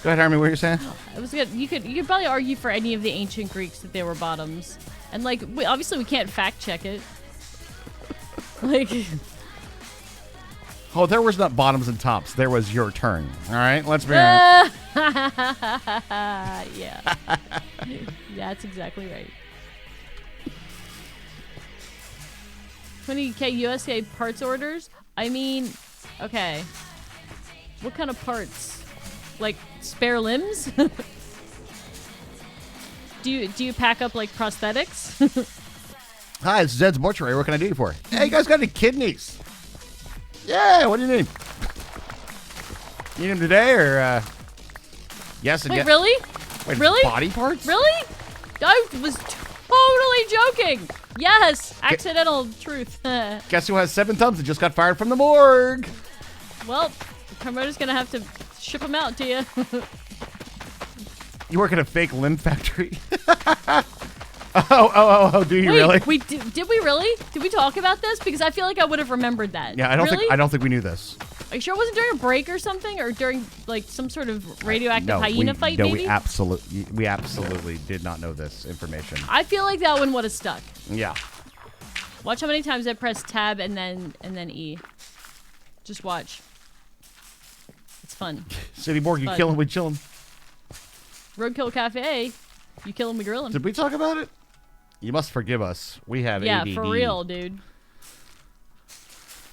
Go ahead, Harmony. What you're saying? It was good. You could probably argue for any of the ancient Greeks that they were bottoms. And, like, obviously we can't fact-check it. Like... Oh, there was not bottoms and tops. There was your turn. All right? Let's be honest. Yeah. That's exactly right. 20K USA parts orders? I mean, okay. What kind of parts? Like spare limbs? Do you pack up like prosthetics? Hi, it's Zed's Mortuary. What can I do you for? Hey, you guys got any kidneys? Yeah, what do you need? Need them today or yes and Wait, yes? really? Wait, Really? body parts? Really? I was totally joking. Yes, accidental truth. Guess who has 7 thumbs and just got fired from the morgue? Well, Carmona's gonna have to ship them out to you. You work at a fake limb factory? Oh, do you really? Did we really? Did we talk about this? Because I feel like I would have remembered that. Yeah, I don't think we knew this. Are you sure it wasn't during a break or something? Or during, like, some sort of radioactive hyena fight, maybe? we absolutely did not know this information. I feel like that one would have stuck. Yeah. Watch how many times I press tab and then E. Just watch. It's fun. City Morgue, you Fun. kill him, we chill him. Roadkill Cafe, you kill him, we grill him. Did we talk about it? You must forgive us. We have Yeah, ADD. for real, dude.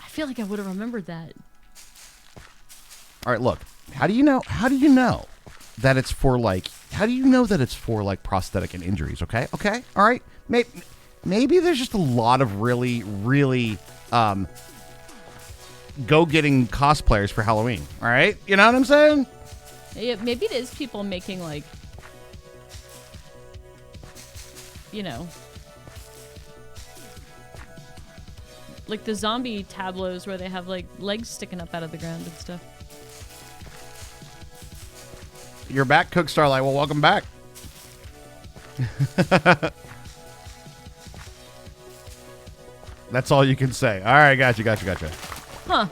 I feel like I would have remembered that. All right, look. How do you know that it's for like? How do you know that it's for like prosthetic and injuries? Okay. All right. Maybe there's just a lot of really go-getting cosplayers for Halloween. All right. You know what I'm saying? Yeah, maybe it is people making, like, you know, like the zombie tableaus where they have, like, legs sticking up out of the ground and stuff. You're back, Cook Starlight. Well, welcome back. That's all you can say. All right, gotcha. Huh.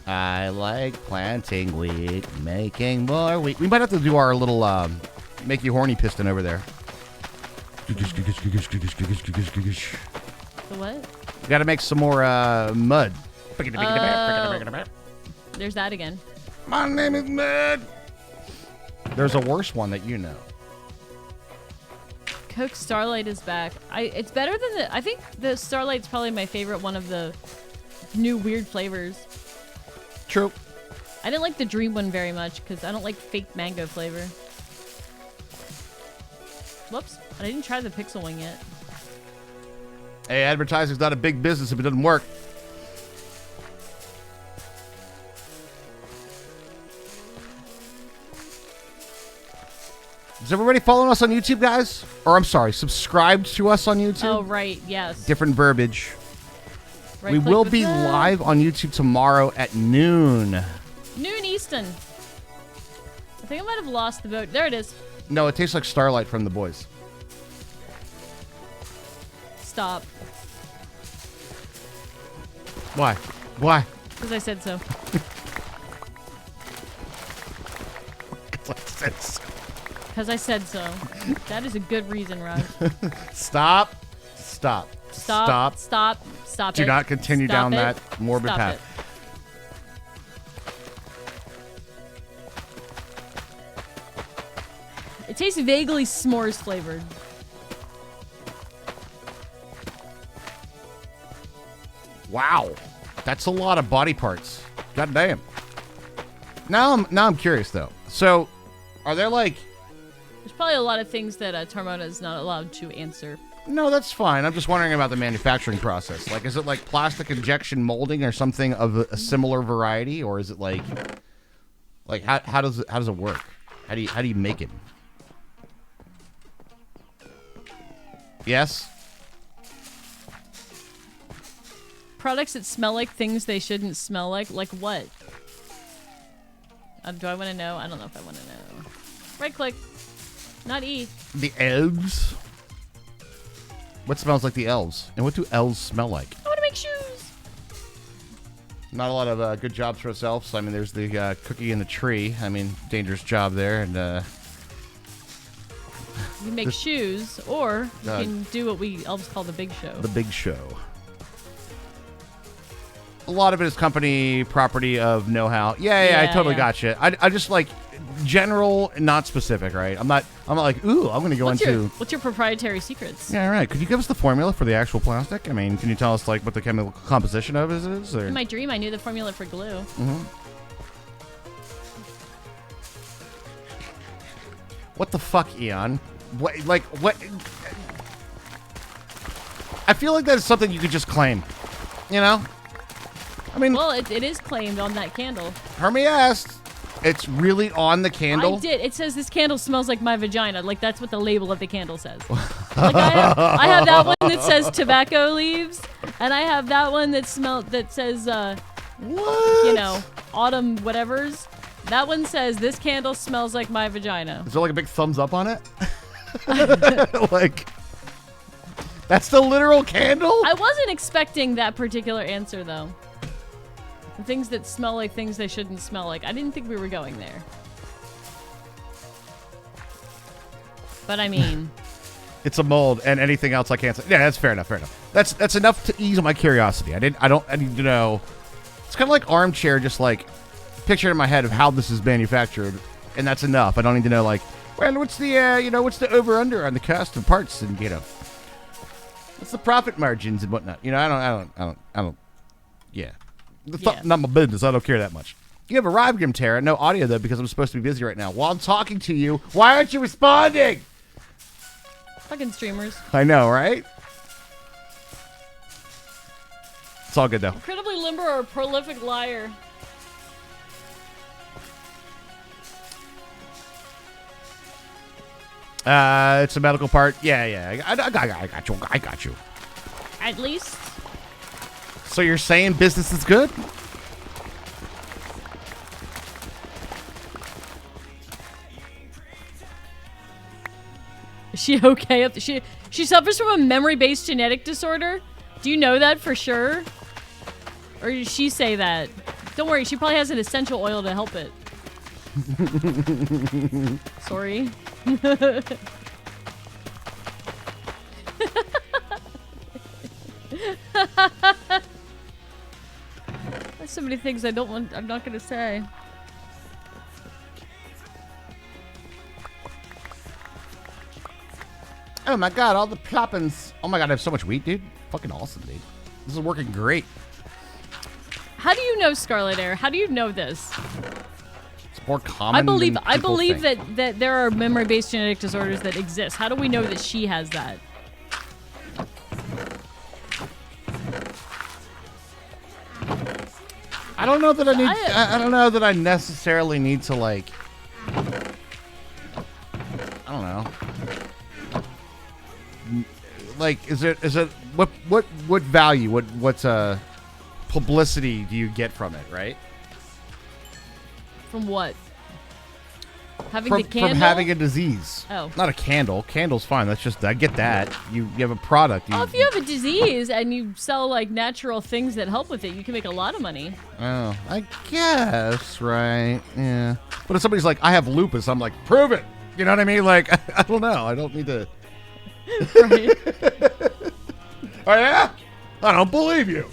I like planting wheat, making more wheat. We might have to do our little make you horny piston over there. The what? We got to make some more mud. There's that again. My name is Mud. There's a worse one that you know. Coke Starlight is back. It's better than I think the Starlight's probably my favorite one of the new weird flavors. True. I didn't like the Dream one very much because I don't like fake mango flavor. Whoops. I didn't try the Pixel Wing yet. Hey, advertising's not a big business if it doesn't work. Is everybody following us on YouTube, guys? Or I'm sorry, subscribed to us on YouTube? Oh, right. Yes. Different verbiage. Right We click will with be that. live on YouTube tomorrow at noon. Noon Easton. I think I might have lost the boat. There it is. No, it tastes like Starlight from The Boys. Stop. Why? Why? Because I said so. Because I said so. That is a good reason, Raj. Stop. Stop. Do it. not continue Stop down it. that morbid Stop path. It tastes vaguely s'mores flavored. Wow. That's a lot of body parts. God damn. Now I'm curious though. So, are there like? There's probably a lot of things that Tarmona is not allowed to answer. No, that's fine. I'm just wondering about the manufacturing process. Like, is it like plastic injection molding or something of a similar variety, or is it like how does it work? How do you make it? Yes. Products that smell like things they shouldn't smell like. Like what? Do I want to know? I don't know if I want to know. Right click. Not E. The elves. What smells like the elves? And what do elves smell like? I want to make shoes. Not a lot of good jobs for ourselves. I mean, there's the cookie in the tree. I mean, dangerous job there. And you make shoes, or you can do what we elves call the big show. The big show. A lot of it is company property of know-how. Yeah, I totally got you. I just like general, not specific, right? I'm not like, ooh, I'm gonna go into. What's your proprietary secrets? Yeah, right. Could you give us the formula for the actual plastic? I mean, can you tell us like what the chemical composition of it is? Or? In my dream, I knew the formula for glue. Mm-hmm. What the fuck, Eon? What? I feel like that is something you could just claim. You know? I mean, well, it is claimed on that candle. Hermie asked. It's really on the candle? I did. It says this candle smells like my vagina. Like, that's what the label of the candle says. Like, I have that one that says tobacco leaves, and I have that one that says, what? You know, autumn whatevers. That one says, this candle smells like my vagina. Is there like a big thumbs up on it? Like, that's the literal candle? I wasn't expecting that particular answer, though. The things that smell like things they shouldn't smell like. I didn't think we were going there. But I mean... It's a mold, and anything else I can't say. Yeah, that's fair enough, That's enough to ease my curiosity. I need to know. It's kind of like Armchair, just like picture in my head of how this is manufactured, and that's enough. I don't need to know like, well, what's the what's the over under on the cost of parts, and what's the profit margins and whatnot. I don't. Yeah. Not my business. I don't care that much. You have arrived, Grimterra. No audio, though, because I'm supposed to be busy right now. While I'm talking to you, why aren't you responding? Fucking streamers. I know, right? It's all good, though. Incredibly limber or a prolific liar. It's a medical part. Yeah. I got you. At least. So you're saying business is good? Is she okay? She suffers from a memory-based genetic disorder? Do you know that for sure? Or did she say that? Don't worry, she probably has an essential oil to help it. Sorry. There's so many things I'm not gonna say. Oh my god, all the ploppins. Oh my god, I have so much wheat, dude. Fucking awesome, dude. This is working great. How do you know Scarlet Air? How do you know this? It's more common. I believe that there are memory-based genetic disorders that exist. How do we know that she has that? I don't know that I don't know that I necessarily need to like. I don't know. Like, is it what value, what publicity do you get from it, right? From what? Having the candle? From having a disease. Oh. Not a candle. Candle's fine. That's just, I get that. You have a product. Oh, if you have a disease and you sell like natural things that help with it, you can make a lot of money. Oh, I guess, right? Yeah. But if somebody's like, I have lupus, I'm like, prove it. You know what I mean? Like, I don't know. I don't need to. Right. Oh yeah? I don't believe you.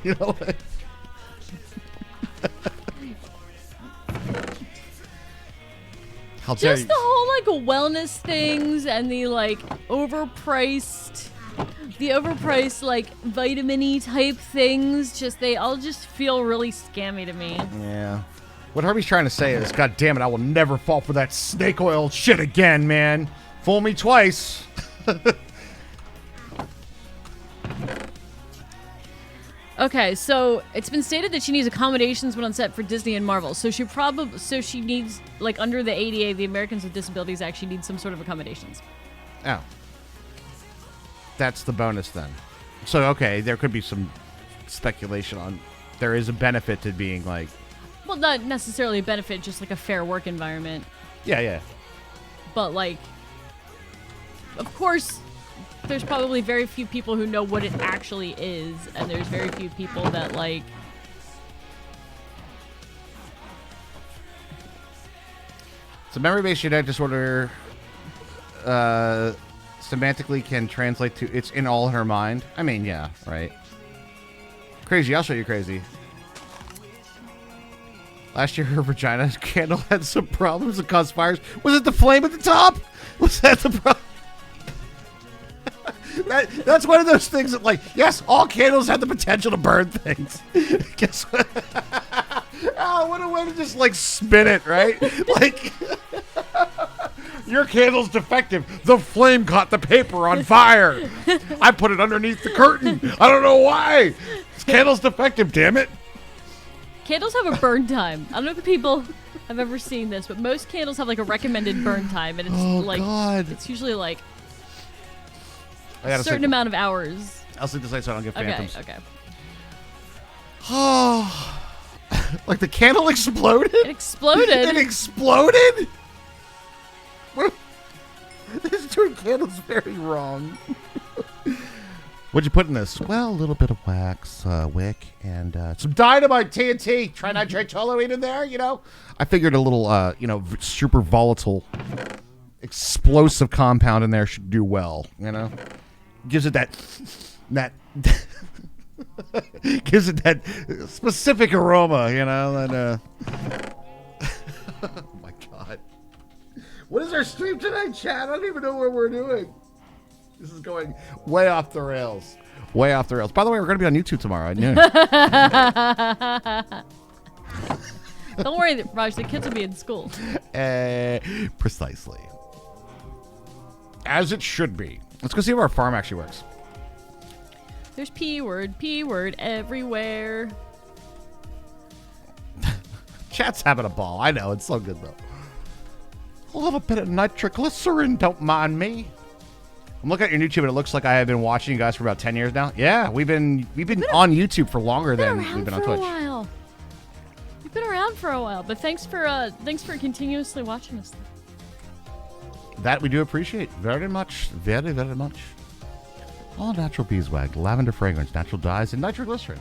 You know. Like... Just the whole like wellness things and the like overpriced the overpriced, like, vitamin-y type things, they all just feel really scammy to me. Yeah. What Herbie's trying to say is, God damn it, I will never fall for that snake oil shit again, man. Fool me twice. Okay, so it's been stated that she needs accommodations when on set for Disney and Marvel. So she needs, like, under the ADA, the Americans with Disabilities Act, she needs some sort of accommodations. Oh. That's the bonus then. So, okay, there could be some speculation on there is a benefit to being, like... Well, not necessarily a benefit, just, like, a fair work environment. Yeah. But, like, of course... There's probably very few people who know what it actually is, and there's very few people that, like... So memory-based genetic disorder semantically can translate to it's in all her mind. I mean, yeah, right. Crazy, I'll show you crazy. Last year, her vagina candle had some problems and caused fires. Was it the flame at the top? Was that the problem? That's one of those things that, like, yes, all candles have the potential to burn things. Guess what? Oh, what a way to just, like, spin it, right? Like, your candle's defective. The flame caught the paper on fire. I put it underneath the curtain. I don't know why. This candle's defective, damn it. Candles have a burn time. I don't know if people have ever seen this, but most candles have, like, a recommended burn time, and it's, God. It's usually, like... I gotta a certain amount of hours. I'll sleep this night so I don't get phantoms. Okay. Oh, like the candle exploded? It exploded. It exploded? What? This is doing candles very wrong. What'd you put in this? Well, a little bit of wax, wick, and some dynamite, TNT, trinitrate toluene in there, you know? I figured a little, super volatile, explosive compound in there should do well, you know? Gives it that gives it that specific aroma, you know, and oh my God. What is our stream tonight, chat? I don't even know what we're doing. This is going way off the rails. Way off the rails. By the way, we're going to be on YouTube tomorrow at noon. Don't worry, Raj, the kids will be in school. Precisely. As it should be. Let's go see if our farm actually works. There's P word everywhere. Chat's having a ball. I know, it's so good though. A little bit of nitroglycerin, don't mind me. I'm looking at your YouTube and it looks like I have been watching you guys for about 10 years now. Yeah, we've been on YouTube for longer than we've been on Twitch. We've been around for a while, but thanks for continuously watching us. That we do appreciate very much, very, very much. All natural beeswax, lavender fragrance, natural dyes, and nitroglycerin.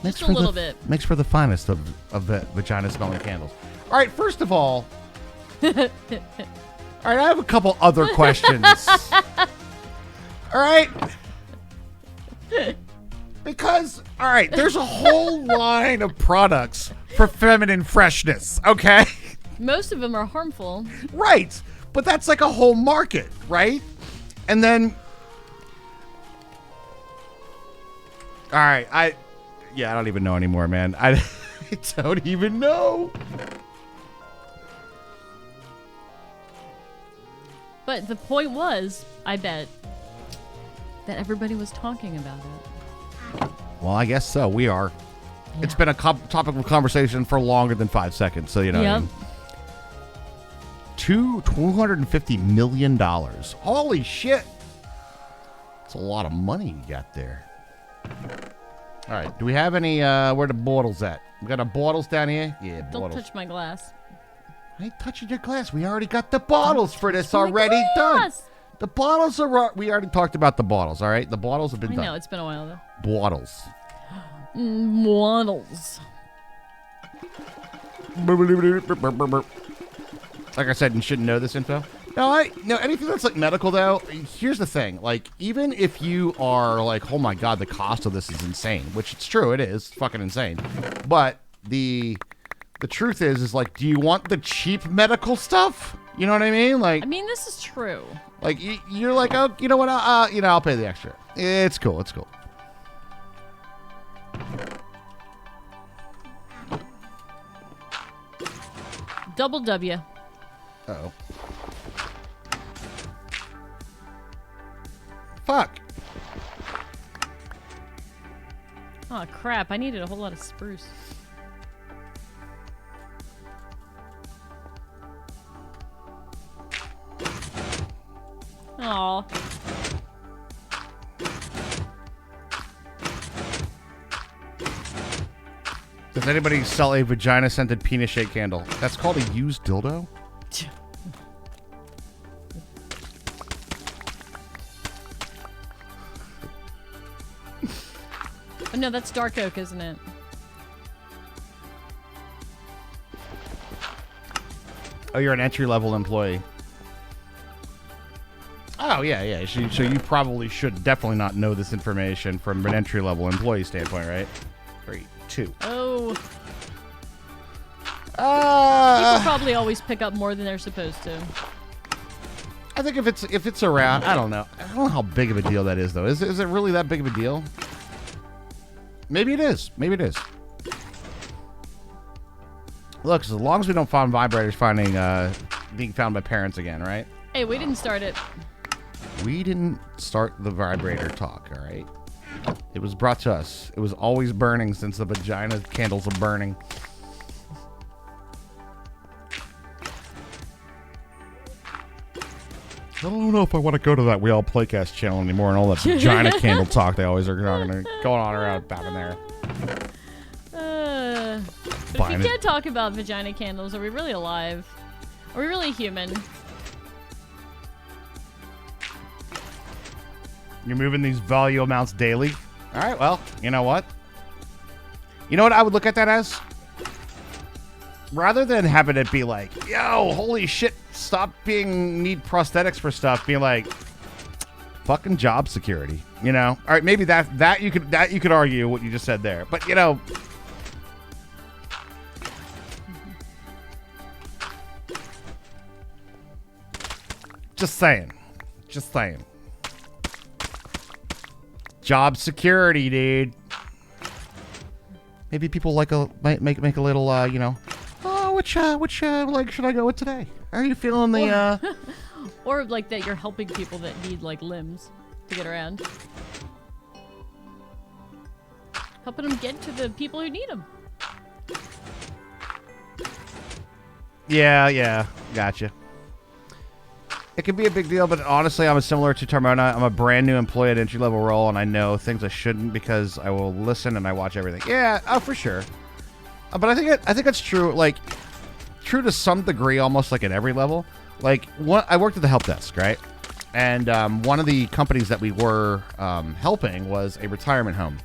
Just a little bit. Makes for the finest of the vagina-smelling candles. All right, first of all... all right, I have a couple other questions. All right? Because, all right, there's a whole line of products for feminine freshness, okay? Most of them are harmful. Right. But that's like a whole market, right? And then... All right, I don't even know anymore, man. I don't even know. But the point was, I bet, that everybody was talking about it. Well, I guess so. We are. Yeah. It's been a topic of conversation for longer than 5 seconds, so you know. Yep. I mean, $250 million. Holy shit. That's a lot of money you got there. All right. Do we have any, where the bottles at? We got our bottles down here? Yeah, Don't bottles. touch my glass. I ain't touching your glass. We already got the bottles for this already done. The bottles are, we already talked about the bottles, all right? The bottles have been done. I know, it's been a while though. Bottles. Bottles. Like I said, you shouldn't know this info. No, anything that's like medical though, here's the thing. Like, even if you are like, oh my God, the cost of this is insane, which it's true, it is fucking insane. But the The truth is like, do you want the cheap medical stuff? You know what I mean? Like, I mean, this is true. like you're like, oh, you know what? I'll pay the extra. It's cool. It's cool. Double W. Uh-oh. Fuck. Oh crap! I needed a whole lot of spruce. Aw. Does anybody sell a vagina-scented penis shake candle? That's called a used dildo? Oh, no, that's dark oak, isn't it? Oh, you're an entry-level employee. Oh, yeah. So you probably should definitely not know this information from an entry-level employee standpoint, right? 3, 2. Oh. People probably always pick up more than they're supposed to. I think if it's around, I don't know. I don't know how big of a deal that is, though. Is it really that big of a deal? Maybe it is. Maybe it is. Look, as long as we don't find vibrators being found by parents again, right? Hey, we didn't start it. We didn't start the vibrator talk, all right? It was brought to us. It was always burning since the vagina candles are burning. I don't know if I want to go to that We All Playcast channel anymore and all that vagina candle talk they always are going on around back in there. But if we can't talk about vagina candles, are we really alive? Are we really human? You're moving these value amounts daily? All right, well, you know what? You know what I would look at that as? Rather than having it be like, yo, holy shit, stop need prosthetics for stuff, being like, fucking job security, you know? All right, maybe that you could argue what you just said there, but you know, just saying. Job security, dude. Maybe people might make a little, you know. Oh, which leg should I go with today? Are you feeling the Or like that you're helping people that need like limbs to get around. Helping them get to the people who need them. Yeah, gotcha. It can be a big deal, but honestly, I'm similar to Tarmona. I'm a brand new employee at entry-level role, and I know things I shouldn't because I will listen and I watch everything. Yeah, oh, for sure. But I think it's true, like, true to some degree, almost like at every level. Like, I worked at the help desk, right? And one of the companies that we were helping was a retirement home.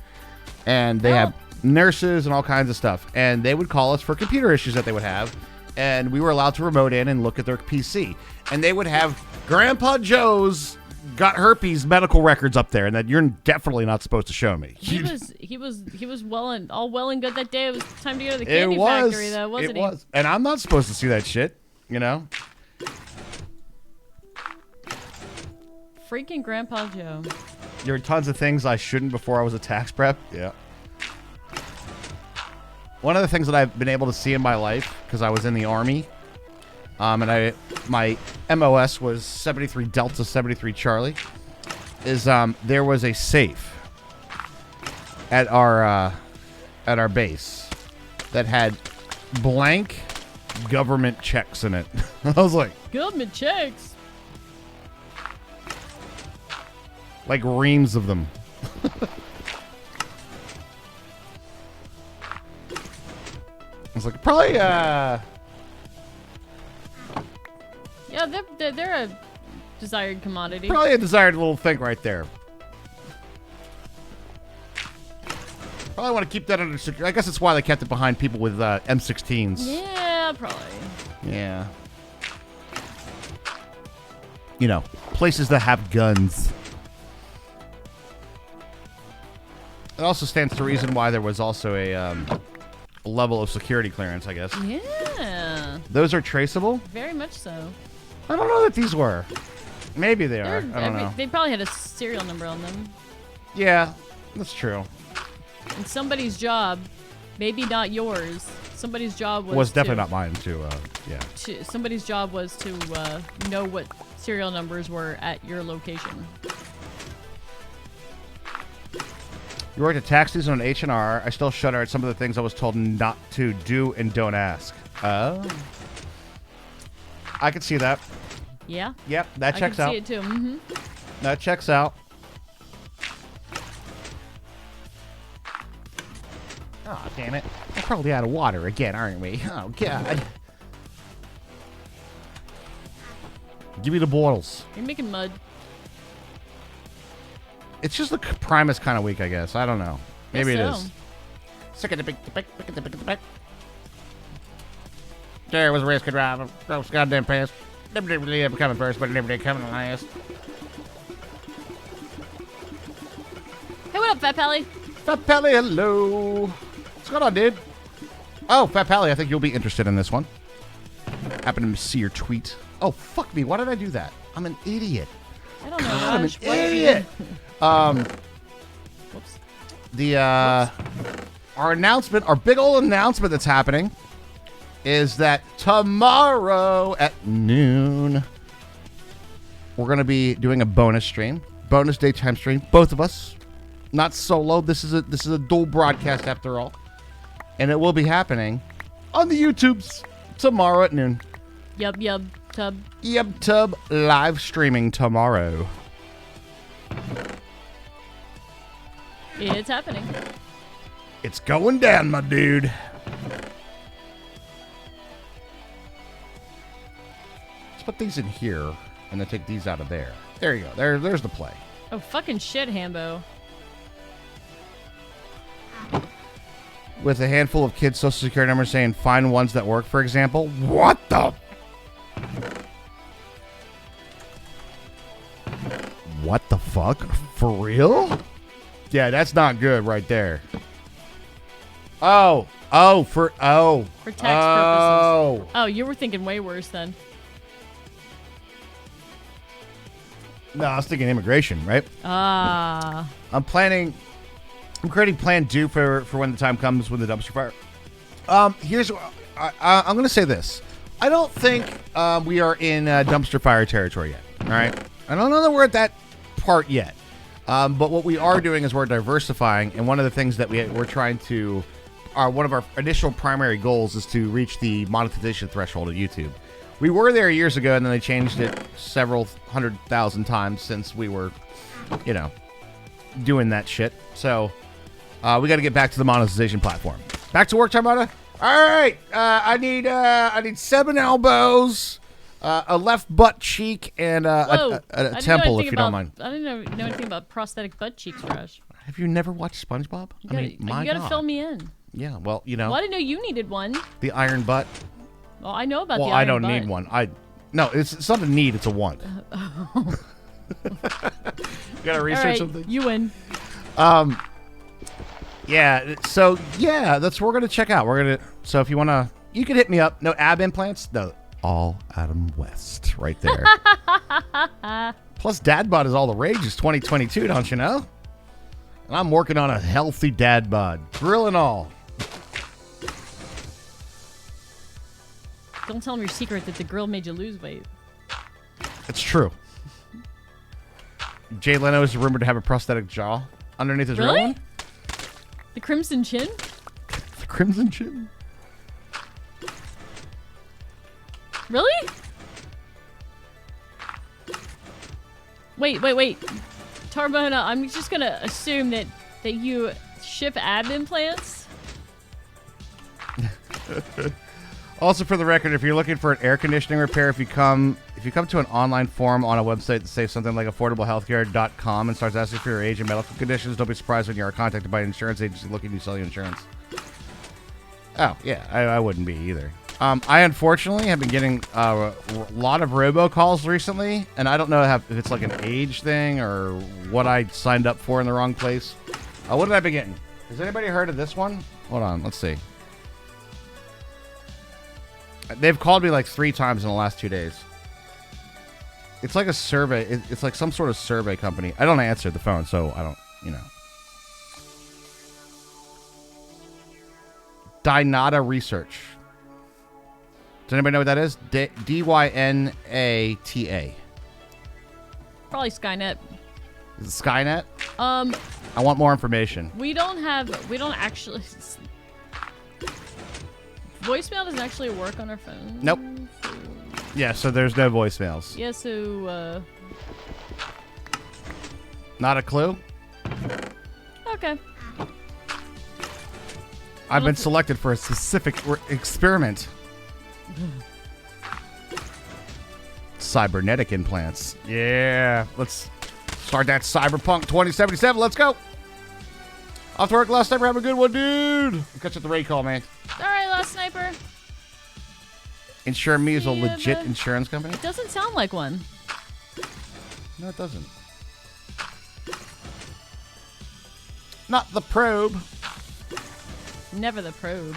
And they had nurses and all kinds of stuff. And they would call us for computer issues that they would have. And we were allowed to remote in and look at their PC. And they would have Grandpa Joe's got herpes medical records up there, and that you're definitely not supposed to show me. He was well and good that day. It was time to go to the candy factory, though, wasn't he? It was, and I'm not supposed to see that shit. You know. Freaking Grandpa Joe. There are tons of things I shouldn't before I was a tax prep. Yeah. One of the things that I've been able to see in my life, because I was in the Army, and my MOS was 73 Delta 73 Charlie, is there was a safe at our base that had blank government checks in it. I was like, government checks? Like reams of them. I was like, probably, yeah, they're a desired commodity. Probably a desired little thing right there. Probably want to keep that under security. I guess that's why they kept it behind people with M16s. Yeah, probably. Yeah. You know, places that have guns. It also stands to reason why there was also a level of security clearance, I guess. Yeah, Those are traceable? very much so. I don't know that these were. Maybe they are. I don't know. They probably had a serial number on them. Yeah, that's true. And somebody's job, maybe not yours. Somebody's job was Definitely not mine, too. Yeah. Somebody's job was to know what serial numbers were at your location. You worked at tax season on H&R. I still shudder at some of the things I was told not to do and don't ask. Oh. I could see that. Yeah. Yep, that checks out. I can see it too. Mm-hmm. That checks out. Oh, damn it. We're probably out of water again, aren't we? Oh, God. Give me the bottles. You're making mud. It's just the Primus kind of week, I guess. I don't know. Maybe it Guess is. Sick of the big. There was a risk of driving. Those goddamn pants. Never did really ever coming first, but never did coming last. Hey, what up, Fat Pally? Fat Pally, hello. What's going on, dude? Oh, Fat Pally, I think you'll be interested in this one. Happened to see your tweet. Oh, fuck me. Why did I do that? I'm an idiot. I don't know. God, I'm an Raj. What- idiot. Whoops. Our announcement, our big old announcement that's happening is that tomorrow at noon, we're going to be doing a bonus stream, bonus daytime stream, both of us, not solo. This is a dual broadcast after all, and it will be happening on the YouTubes tomorrow at noon. Yub tub. YubTub live streaming tomorrow. It's happening. It's going down, my dude. Let's put these in here and then take these out of there. There you go. There's the play. Oh, fucking shit, Hambo. With a handful of kids' social security numbers saying find ones that work, for example. What the? What the fuck? For real? Yeah, that's not good right there. For For tax purposes. Oh, you were thinking way worse then. No, I was thinking immigration, right? Ah. I'm creating Plan Do for when the time comes with the dumpster fire. Here's I'm going to say this. I don't think we are in dumpster fire territory yet. All right, I don't know that we're at that part yet. But what we are doing is we're diversifying, and one of the things that we're trying to, one of our initial primary goals is to reach the monetization threshold of YouTube. We were there years ago, and then they changed it several 100,000 times since we were, doing that shit. So we got to get back to the monetization platform. Back to work, Tarmada. All right, I need 7 elbows, a left butt cheek, and a temple, if you don't mind. I didn't know anything about prosthetic butt cheeks, Raj. Have you never watched SpongeBob? You gotta fill me in. Yeah, well, Well, I didn't know you needed one. the iron butt. Well, I know about Well, the iron I don't butt. need one. No, it's not a need. It's a want. You gotta All research right, something. you win. Yeah. So yeah, that's what we're gonna check out. So if you wanna, you can hit me up. No ab implants. No, all Adam West right there. Plus, dad bod is all the rage. It's 2022, don't you know? And I'm working on a healthy dad bod, grill and all. Don't tell him your secret that the grill made you lose weight. It's true. Jay Leno is rumored to have a prosthetic jaw underneath his real Really? one. The crimson chin? The crimson chin. Really? Wait. Tarbona, I'm just gonna assume that you ship ab implants? Also, for the record, if you're looking for an air conditioning repair, if you come to an online forum on a website that says something like affordablehealthcare.com and starts asking for your age and medical conditions, don't be surprised when you are contacted by an insurance agency looking to sell you insurance. Oh, yeah, I wouldn't be either. I unfortunately have been getting a lot of robocalls recently, and I don't know if it's like an age thing or what I signed up for in the wrong place. What have I been getting? Has anybody heard of this one? Hold on, let's see. They've called me like 3 times in the last 2 days. It's like a survey. It's like some sort of survey company. I don't answer the phone, so I don't, Dynata Research. Does anybody know what that is? Dynata. Probably Skynet. Is it Skynet? I want more information. We don't actually. Voicemail doesn't actually work on our phone. Nope. Yeah, so there's no voicemails. Yeah, so, Not a clue? Okay. I've been selected for a specific experiment. Cybernetic implants. Yeah. Let's start that Cyberpunk 2077. Let's go. Off to work, Last Sniper. Have a good one, dude. I'll catch you at the raid call, man. All right, Last Sniper. Insure Me is a Yeah, legit but insurance company? It doesn't sound like one. No, it doesn't. Not the probe. Never the probe.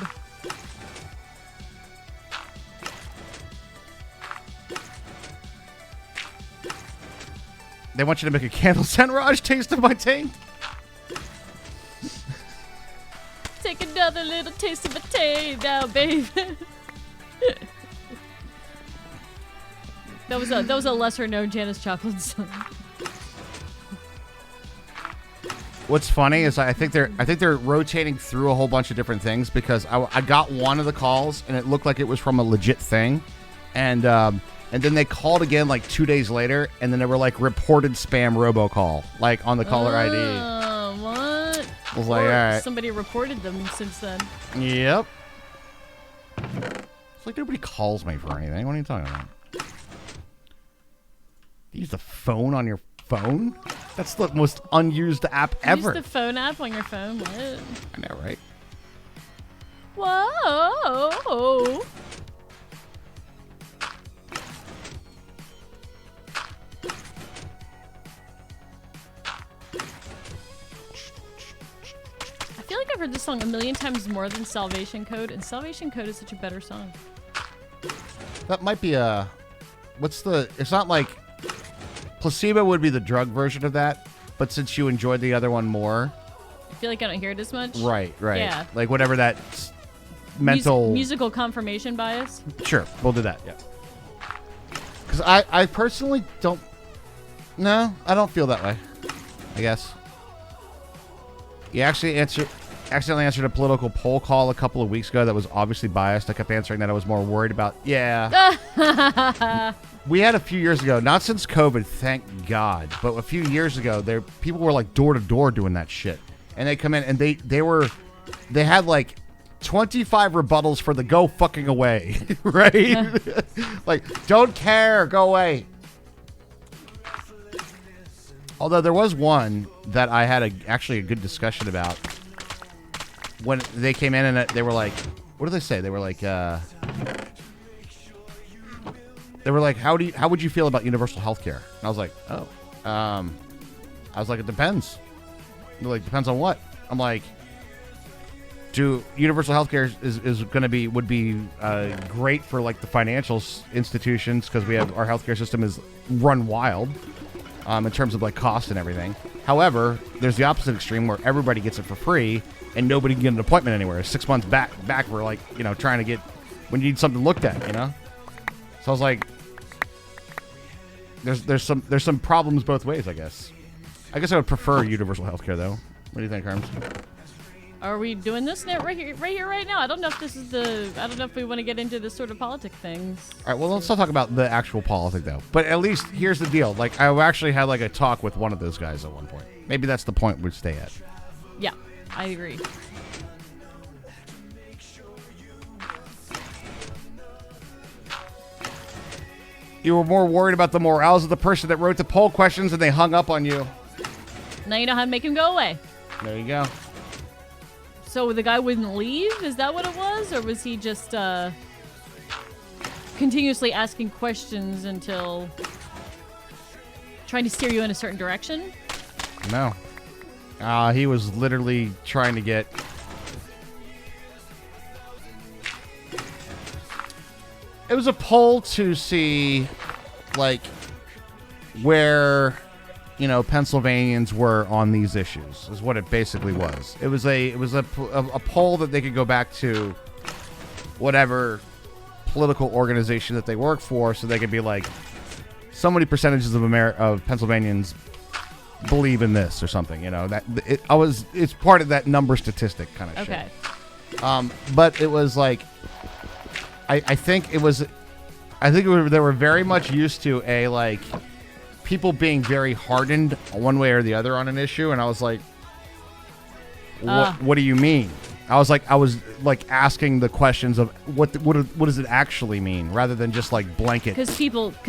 They want you to make a candle scent, Raj. Taste of my taint. Take another little taste of a taste now, baby. That was a lesser known Janis Joplin song. What's funny is I think they're rotating through a whole bunch of different things because I got one of the calls and it looked like it was from a legit thing, and then they called again like 2 days later, and then they were like reported spam robocall like on the caller ID. What? I was like, all right. Somebody reported them since then. Yep. It's like nobody calls me for anything. What are you talking about? You use the phone on your phone? That's the most unused app ever. Use the phone app on your phone. What? I know, right? Whoa. I feel like I've heard this song a million times more than Salvation Code, and Salvation Code is such a better song. That might be a... It's not like... Placebo would be the drug version of that, but since you enjoyed the other one more... I feel like I don't hear it as much. Right. Yeah. Like whatever that mental... Musical confirmation bias. Sure, we'll do that, yeah. Because I personally don't... No, I don't feel that way, I guess. You accidentally answered a political poll call a couple of weeks ago that was obviously biased. I kept answering that I was more worried about... Yeah. We had a few years ago, not since COVID, thank God, but a few years ago, people were like door to door doing that shit. And they come in and they had like 25 rebuttals for the go fucking away, right? Like, don't care, go away. Although there was one that I had actually a good discussion about when they came in and they were like, what did they say? They were like, how would you feel about universal health care? And I was like, it depends. They're like, depends on what? I'm like, universal health care would be great for like the financial institutions because our healthcare system is run wild in terms of like cost and everything. However, there's the opposite extreme where everybody gets it for free and nobody can get an appointment anywhere. 6 months back for like, trying to get when you need something looked at, So I was like, there's some problems both ways, I guess. I guess I would prefer universal healthcare though. What do you think, Herms? Are we doing this right here, right now? I don't know if I don't know if we want to get into this sort of politic things. All right, well, let's not talk about the actual politic though. But at least here's the deal. Like, I actually had like a talk with one of those guys at one point. Maybe that's the point we'd stay at. Yeah, I agree. You were more worried about the morals of the person that wrote the poll questions and they hung up on you. Now you know how to make him go away. There you go. So the guy wouldn't leave? Is that what it was? Or was he just continuously asking questions until trying to steer you in a certain direction? No. He was literally trying to get... It was a poll to see, like, where, you know, Pennsylvanians were on these issues. Is what it basically was. It was a poll that they could go back to whatever political organization that they work for, so they could be like, so many percentages of Pennsylvanians believe in this or something. You know, that it's part of that number statistic kind of Okay. shit. But it was like, I think they were very much used to like people being very hardened one way or the other on an issue, and I was like, what do you mean? I was like asking the questions of what does it actually mean, rather than just like blanket. Because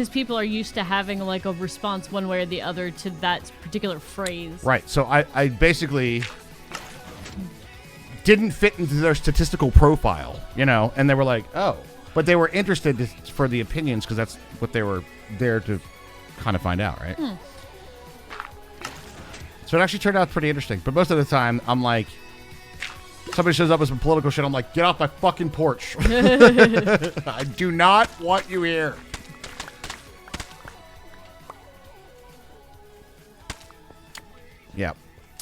people are used to having like a response one way or the other to that particular phrase. Right. So I basically didn't fit into their statistical profile, you know, and they were like, oh, but they were interested for the opinions because that's what they were there to kind of find out, right? So it actually turned out pretty interesting. But most of the time, I'm like, somebody shows up with some political shit, I'm like, get off my fucking porch. I do not want you here. Yeah.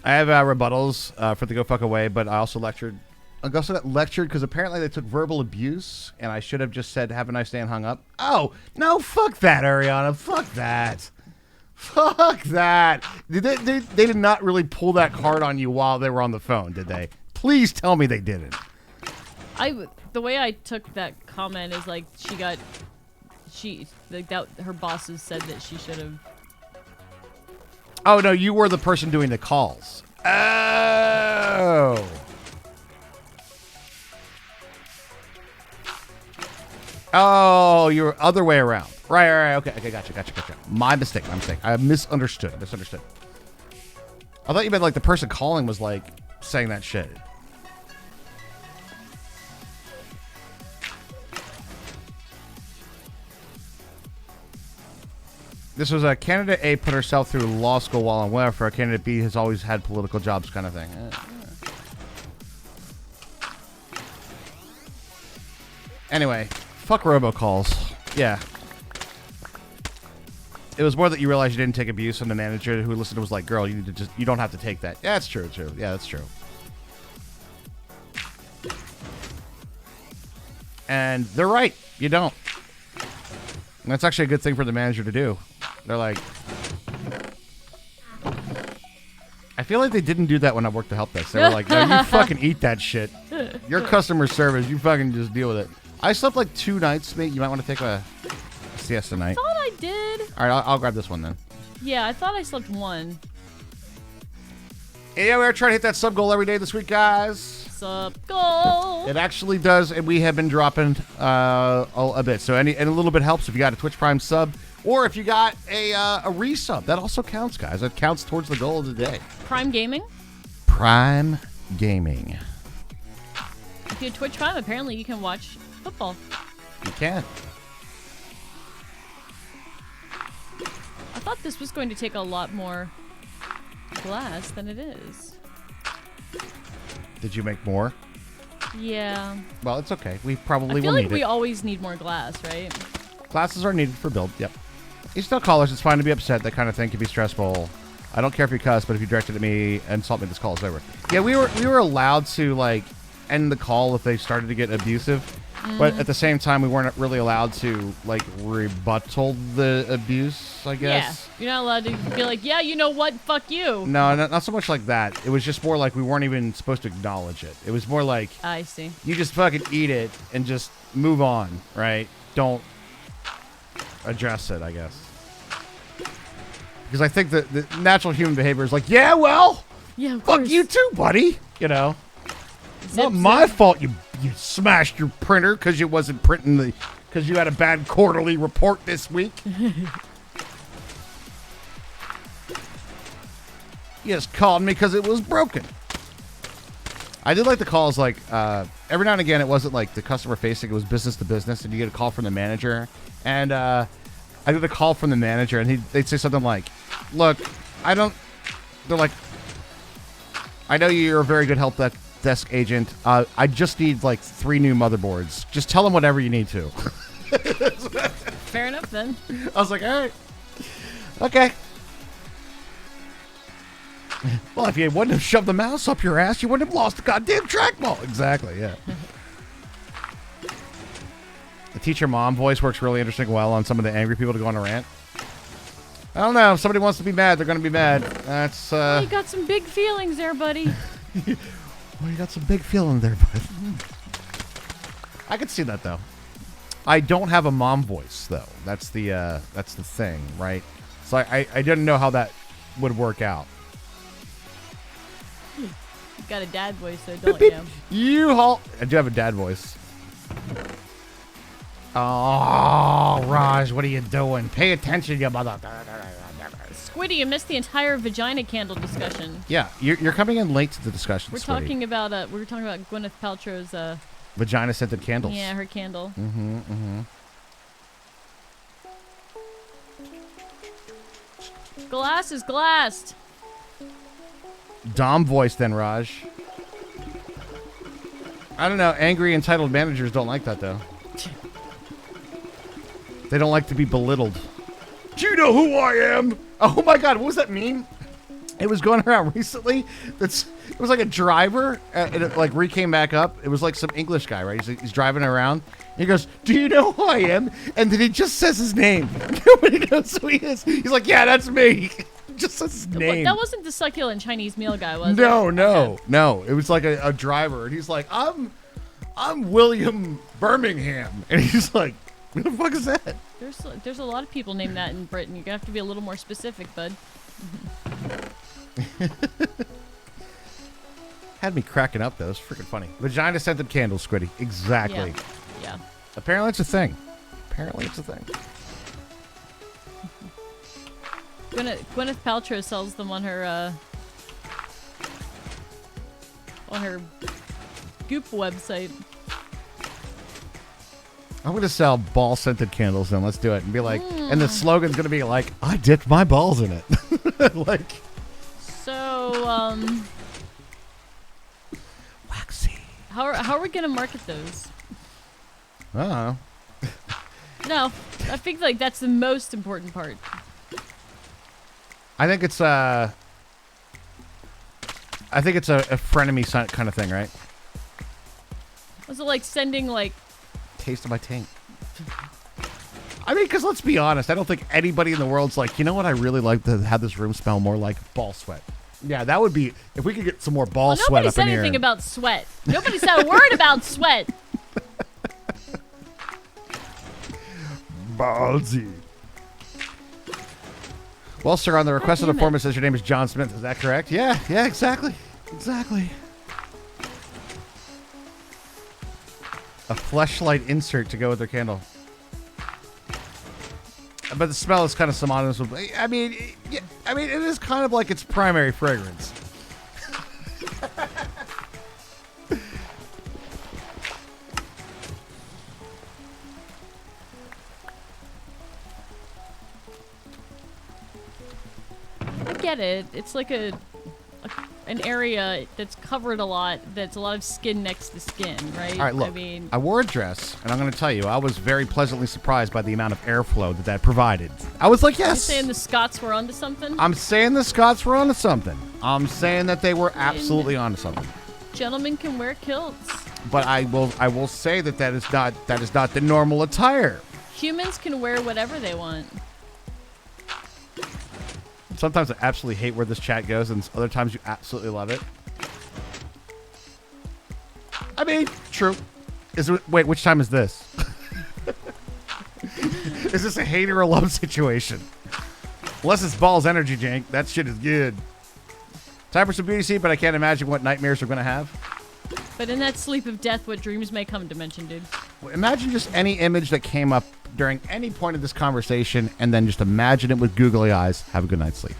I have rebuttals for the Go Fuck Away, but I also lectured. I also got lectured because apparently they took verbal abuse, and I should have just said, have a nice day and hung up. Oh, no, fuck that, Ariana. Fuck that. Fuck that. They did not really pull that card on you while they were on the phone, did they? Please tell me they didn't. The way I took that comment is like her bosses said that she should have. Oh, no, you were the person doing the calls. Oh. Oh, you were other way around. Right. Okay, gotcha. My mistake. I misunderstood. I thought you meant like the person calling was like saying that shit. This was a candidate A put herself through law school while on welfare. Candidate B has always had political jobs, kind of thing. Anyway, fuck robocalls. Yeah. It was more that you realized you didn't take abuse, and the manager who listened was like, "Girl, you don't have to take that." Yeah, that's true. Yeah, that's true. And they're right. You don't. And that's actually a good thing for the manager to do. They're like, I feel like they didn't do that when I worked the help desk. They were like, no, you fucking eat that shit. Your customer service, you fucking just deal with it. I slept like 2 nights, mate. You might want to take a siesta night. I thought I did. All right, I'll grab this one then. Yeah, I thought I slept 1. Yeah, we're trying to hit that sub goal every day this week, guys. Sub goal. It actually does, and we have been dropping a bit. So and a little bit helps if you got a Twitch Prime sub, or if you got a resub. That also counts, guys. That counts towards the goal of the day. Prime Gaming? Prime Gaming. If you have Twitch Prime, apparently you can watch football. You can. I thought this was going to take a lot more glass than it is. Did you make more? Yeah. Well, it's okay. We probably I feel will like need we it. always need more glass, right? Glasses are needed for build. Yep. You still call us. It's fine to be upset. That kind of thing can be stressful. I don't care if you cuss, but if you direct it at me and insult me, this call is over. Yeah, we were allowed to like end the call if they started to get abusive, but at the same time, we weren't really allowed to like rebuttal the abuse. I guess. Yeah. You're not allowed to be like, yeah, you know what? Fuck you. No, not so much like that. It was just more like we weren't even supposed to acknowledge it. It was more like I see. you just fucking eat it and just move on, right? Don't address it, I guess. Because I think that the natural human behavior is like, yeah, well, Yeah, of fuck course. you too, buddy. You know, it's Zip, not my zip. fault you smashed your printer because it wasn't printing because you had a bad quarterly report this week. You just called me because it was broken. I did like the calls, like, every now and again, it wasn't like the customer facing, it was business to business, and you get a call from the manager. And I did a call from the manager, and they'd say something like, look, they're like, I know you're a very good help desk agent. I just need like 3 new motherboards. Just tell them whatever you need to. Fair enough then. I was like, all right. Okay. Well, if you wouldn't have shoved the mouse up your ass, you wouldn't have lost the goddamn trackball. Exactly, yeah. The teacher mom voice works really interesting well on some of the angry people to go on a rant. I don't know. If somebody wants to be mad, they're going to be mad. That's, You got some big feelings there, buddy. Well, you got some big feeling there, bud. I could see that, though. I don't have a mom voice, though. That's the thing, right? So I didn't know how that would work out. You got a dad voice, though, don't you? You I do have a dad voice. Oh, Raj, what are you doing? Pay attention, you mother. Squiddy, you missed the entire vagina candle discussion. Yeah, you're coming in late to the discussion. We're Squiddy. talking about Gwyneth Paltrow's Vagina scented candles. yeah, her candle. Glass is glassed. Dom voice then, Raj. I don't know. Angry, entitled managers don't like that, though. They don't like to be belittled. Do you know who I am? Oh my God, what was that meme? It was going around recently. It was like a driver, and it like came back up. It was like some English guy, right? He's driving around. He goes, "Do you know who I am?" And then he just says his name. Nobody knows who he is. He's like, "Yeah, that's me." Just says his name. That wasn't the succulent Chinese meal guy, was it? No. Okay. It was like a driver, and he's like, "I'm William Birmingham," and he's like, "Who the fuck is that?" There's a lot of people named that in Britain. You're gonna have to be a little more specific, bud. Had me cracking up, though. It was freaking funny. Vagina scented candles, Squiddy. Exactly. Yeah. Apparently it's a thing. Gwyneth Paltrow sells them on her Goop website. I'm going to sell ball scented candles then. Let's do it. And be like, and the slogan's going to be like, I dipped my balls in it. Like. So, Waxy. how are we going to market those? I don't know. No, I think like that's the most important part. I think it's a frenemy kind of thing, right? Was it like sending like Taste of my taint. I mean, because let's be honest, I don't think anybody in the world's like, you know what, I really like to have this room smell more like ball sweat. Yeah, that would be, if we could get some more ball sweat nobody up said in here. anything about sweat. Nobody said a word about sweat. Ballsy. Well, sir, on the request of the foreman says your name is John Smith. Is that correct? Yeah, exactly. A fleshlight insert to go with their candle. But the smell is kind of synonymous with, I mean, it is kind of like its primary fragrance. I get it. It's like an area that's covered a lot. That's a lot of skin next to skin, right? All right, look. I mean, I wore a dress, and I'm going to tell you, I was very pleasantly surprised by the amount of airflow that provided. I was like, yes. you're saying the Scots were onto something? I'm saying the Scots were onto something. I'm saying that they were absolutely onto something. Gentlemen can wear kilts. But I will say that is not the normal attire. Humans can wear whatever they want. Sometimes I absolutely hate where this chat goes, and other times you absolutely love it. I mean, true. Wait, which time is this? Is this a hate or a love situation? Unless it's Balls Energy Drink, that shit is good. Time for some beauty sleep, but I can't imagine what nightmares we're going to have. But in that sleep of death, what dreams may come to mention, dude. Well, imagine just any image that came up during any point of this conversation, and then just imagine it with googly eyes. Have a good night's sleep.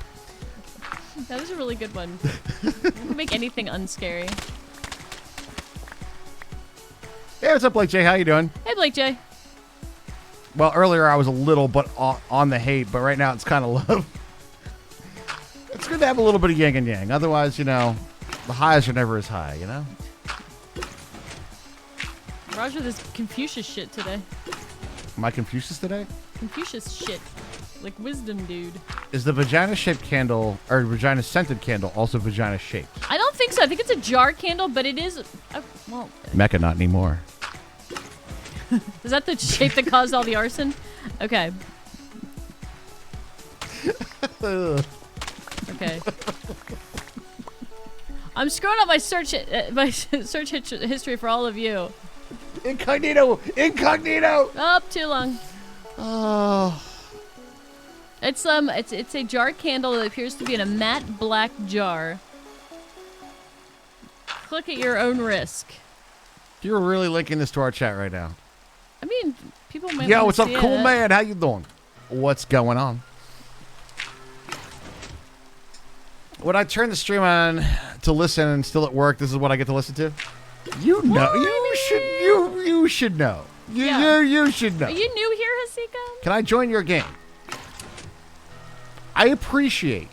That was a really good one. You can make anything unscary. Hey, what's up, Blake J? How you doing? Hey, Blake J. Well, earlier I was a little but on the hate, but right now it's kind of love. It's good to have a little bit of yin and yang. Otherwise, the highs are never as high, you know? Roger, this Confucius shit today. Am I Confucius today? Confucius shit. Like wisdom, dude. Is the vagina-shaped candle, or vagina-scented candle, also vagina-shaped? I don't think so. I think it's a jar candle, but it is... well, Mecca, not anymore. is that the shape that caused all the arson? Okay. Okay. I'm screwing up my search history for all of you. Incognito! Incognito! Up too long. Oh. It's a jar candle that appears to be in a matte black jar. Click at your own risk. You're really linking this to our chat right now. I mean, people might. Yo, wanna what's up, see cool it. man? How you doing? What's going on? When I turn the stream on to listen and still at work, this is what I get to listen to. You know, you should know. You should know. Are you new here, Hasika? Can I join your game? I appreciate.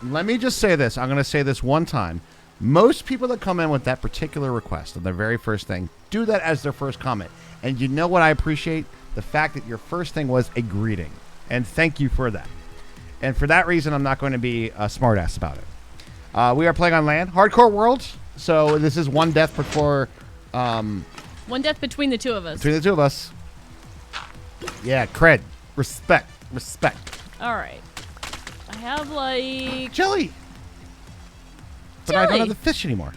Let me just say this. I'm going to say this one time. Most people that come in with that particular request on their very first thing do that as their first comment. And you know what I appreciate? The fact that your first thing was a greeting. And thank you for that. And for that reason, I'm not going to be a smartass about it. We are playing on land. Hardcore world. So this is one death before... One death between the two of us. between the two of us. Yeah, cred. Respect. All right. I have like... Jelly. But I don't Jelly. have the fish anymore.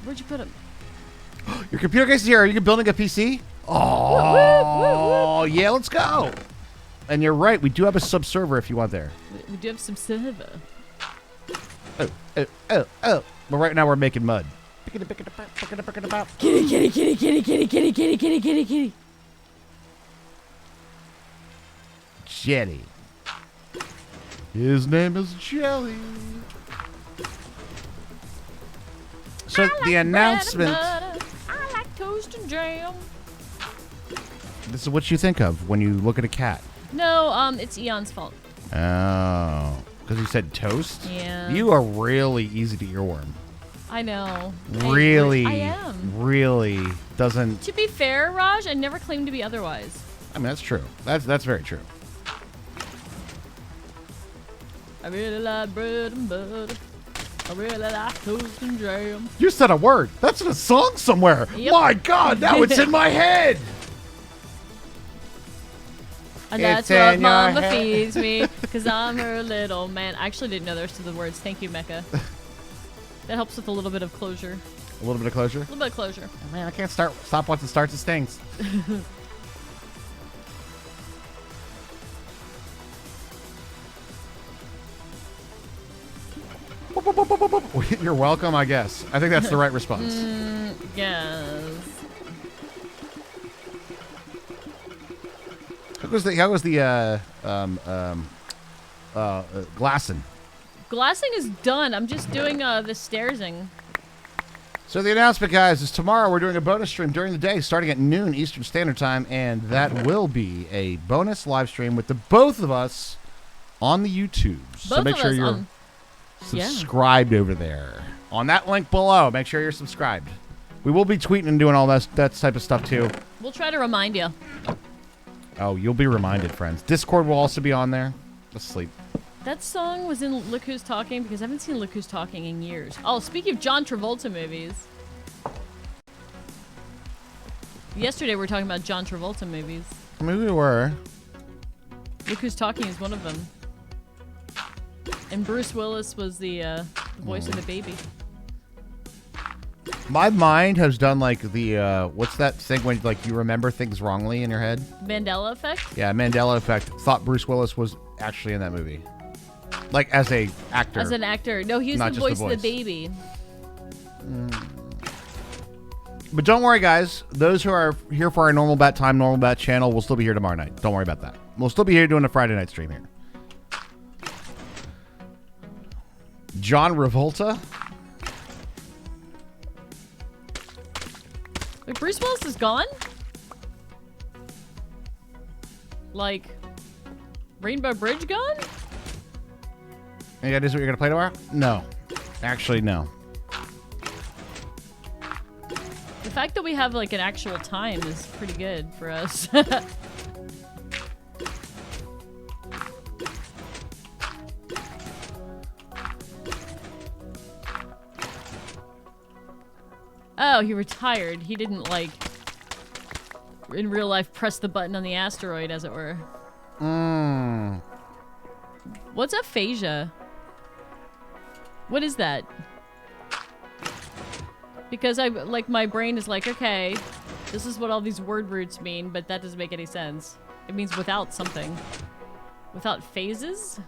Where'd you put him? Your computer case is here. Are you building a PC? Oh, yeah, let's go. And you're right. We do have a sub server if you want there. We do have some silver. Oh. But right now we're making mud. Kitty, kitty, kitty, kitty, kitty, kitty, kitty, kitty, kitty, kitty. Jelly. His name is Jelly. So the announcement. I like toast and jam. This is what you think of when you look at a cat. No, it's Eon's fault. Oh. Because you said toast? Yeah. You are really easy to earworm. I know. Really, I am. really doesn't. To be fair, Raj, I never claimed to be otherwise. I mean, that's true. That's very true. I really like bread and butter. I really like toast and jam. You said a word. That's in a song somewhere. Yep. My God, now it's in my head. And It's that's what in your Mama head. feeds me, because I'm her little man. I actually didn't know the rest of the words. Thank you, Mecca. That helps with a little bit of closure. A little bit of closure. A little bit of closure. Oh, man, I can't stop once it starts. It stings. You're welcome, I guess. I think that's the right response. Yes. How goes the glassing? Glassing is done. I'm just doing the stairsing. So the announcement, guys, is tomorrow we're doing a bonus stream during the day starting at noon Eastern Standard Time, and that will be a bonus live stream with the both of us on the YouTube. So Both make of sure us you're on- Yeah. subscribed over there. On that link below, make sure you're subscribed. We will be tweeting and doing all that type of stuff too. We'll try to remind you. Oh, you'll be reminded, friends. Discord will also be on there. Let's sleep. That song was in Look Who's Talking because I haven't seen Look Who's Talking in years. Oh, speaking of John Travolta movies. Yesterday we were talking about John Travolta movies. Maybe we were. Look Who's Talking is one of them. And Bruce Willis was the voice of the baby. My mind has done like the what's that thing when like you remember things wrongly in your head? Mandela effect? Yeah, Mandela effect. Thought Bruce Willis was actually in that movie, like as a actor. As an actor. No, he was Not the just the voice of the voice. baby. But don't worry, guys. Those who are here for our normal bat time, normal bat channel will still be here tomorrow night. Don't worry about that. We'll still be here doing a Friday night stream here. John Travolta. Wait, Bruce Willis is gone? Like, Rainbow Bridge gone? Any ideas what you're gonna play tomorrow? No, actually no. The fact that we have like an actual time is pretty good for us. Oh, he retired. He didn't, like, in real life, press the button on the asteroid, as it were. What's aphasia? What is that? Because my brain is like, okay, this is what all these word roots mean, but that doesn't make any sense. It means without something. Without phases?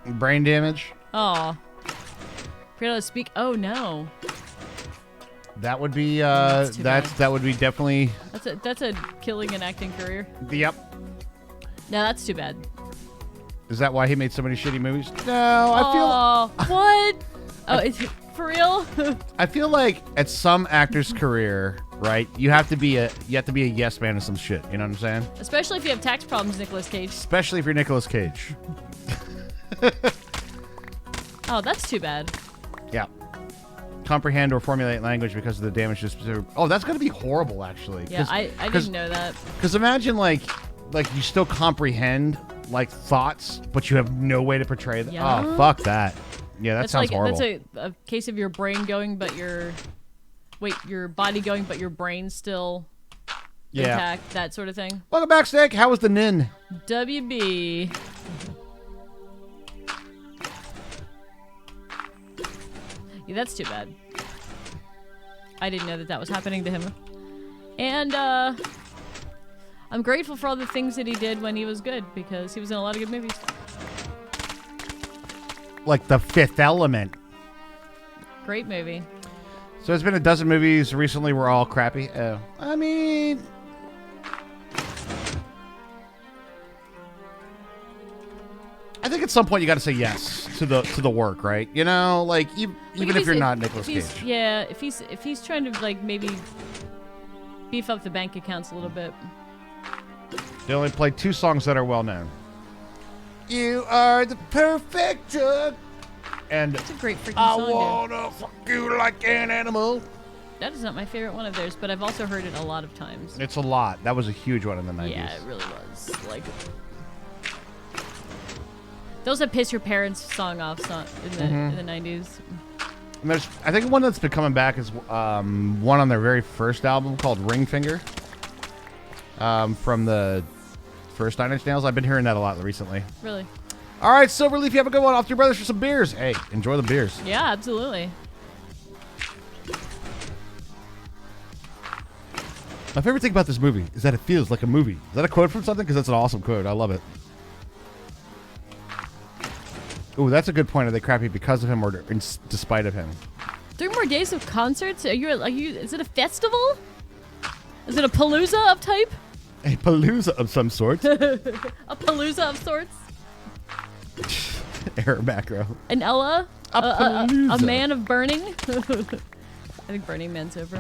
Brain damage. Oh. Forgot how to speak. Oh, no. That would be That's too bad. that would be definitely. That's a killing an acting career. Yep. No, that's too bad. Is that why he made so many shitty movies? No, I feel. Oh, what? Oh, it's for real? I feel like at some actor's career, right? You have to be a yes man in some shit. You know what I'm saying? Especially if you have tax problems, Nicolas Cage. Especially if you're Nicolas Cage. Oh, that's too bad. Yeah. Comprehend or formulate language because of the damage to specific. Oh, that's gonna be horrible, actually. Yeah, I didn't know that. Because imagine like you still comprehend like thoughts, but you have no way to portray them. Yeah. Oh, fuck that. Yeah, that That's sounds like horrible. that's a case of your brain going, but your body going, but your brain's still intact. That sort of thing. Welcome back, Snake. How was the Nin? WB. Yeah, that's too bad. I didn't know that was happening to him. And I'm grateful for all the things that he did when he was good, because he was in a lot of good movies. Like The Fifth Element. Great movie. So there's been a dozen movies recently were all crappy. I mean, I think at some point you got to say yes to the work, right? You know, like even if you're not Nicolas Cage. Yeah, if he's trying to like maybe beef up the bank accounts a little bit. They only played 2 songs that are well known. You are the perfect drug, and It's a great freaking I song. Dude. wanna fuck you like an animal. That is not my favorite one of theirs, but I've also heard it a lot of times. It's a lot. That was a huge one in the 90s. Yeah, it really was. Like, those that piss your parents' song off in the 90s. And there's, I think one that's been coming back is one on their very first album called Ring Finger. From the first 9 Inch Nails. I've been hearing that a lot recently. Really? All right, Silverleaf, you have a good one. Off to your brothers for some beers. Hey, enjoy the beers. Yeah, absolutely. My favorite thing about this movie is that it feels like a movie. Is that a quote from something? Because that's an awesome quote. I love it. Ooh, that's a good point. Are they crappy because of him or in despite of him? 3 more days of concerts? Are you? Is it a festival? Is it a palooza of type? A palooza of some sort. A palooza of sorts? Error macro. An Ella? A palooza. A man of burning? I think Burning Man's over.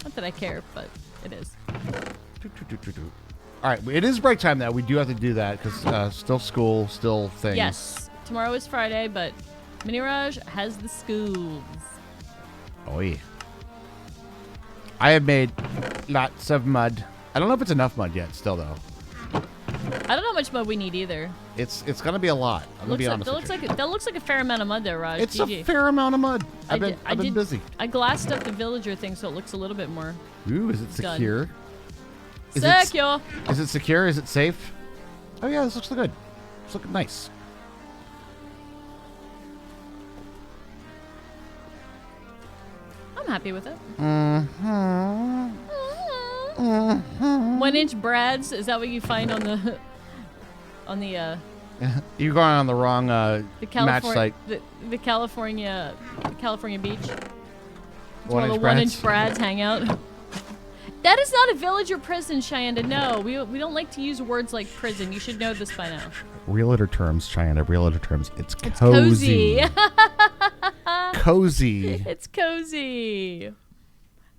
Not that I care, but it is. All right, it is break time now. We do have to do that because still school, still things. Yes. Tomorrow is Friday, but Miniraj has the schools. Oh yeah. I have made lots of mud. I don't know if it's enough mud yet. Still though, I don't know how much mud we need either. it's gonna be a lot. I'm gonna be honest. That looks like a fair amount of mud there, Raj. It's GG. a fair amount of mud. I've been busy. I glassed up the villager thing so it looks a little bit more Ooh, is it done. secure? secure. Is it secure? Is it safe? Oh yeah, this looks good. It's looking nice. I'm happy with it. Mm-hmm. 1 inch Brads, is that what you find on the You're going on the wrong the match California site. the California beach? It's 1 where the inch 1 Brads? inch Brads hang out. That is not a village or prison, Cheyenne. No, we don't like to use words like prison. You should know this by now. Realtor terms, Cheyenne. Realtor terms. It's Cozy. Cozy. It's cozy.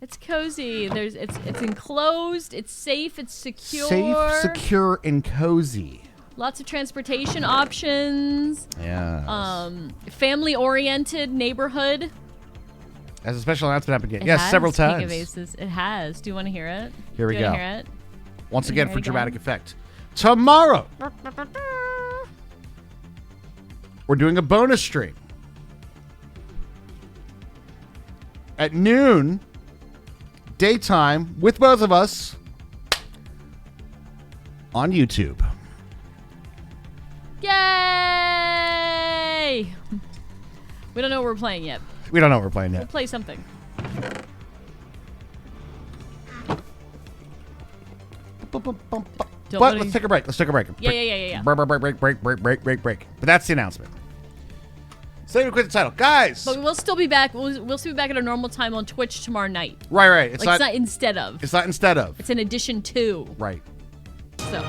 It's cozy. It's enclosed. It's safe. It's secure. Safe, secure, and cozy. Lots of transportation options. Yeah. Family-oriented neighborhood. Has a special announcement happened yet? It Yes, has, several King times. of Aces. It has. Do you want to hear it? Here we Do you wanna go. Hear it? Once Can again, you for hear it dramatic again? effect. Tomorrow, we're doing a bonus stream at noon, daytime, with both of us on YouTube. Yay! We don't know what we're playing yet. We don't know what we're playing We'll yet. play something. Don't But wanna- let's take a break. Let's take a break. Yeah. Break. But that's the announcement. Say we quit the title. Guys! But we'll still be back. We'll still be back at our normal time on Twitch tomorrow night. Right. It's Like, not it's not instead of. It's not instead of. It's in addition to. Right. So.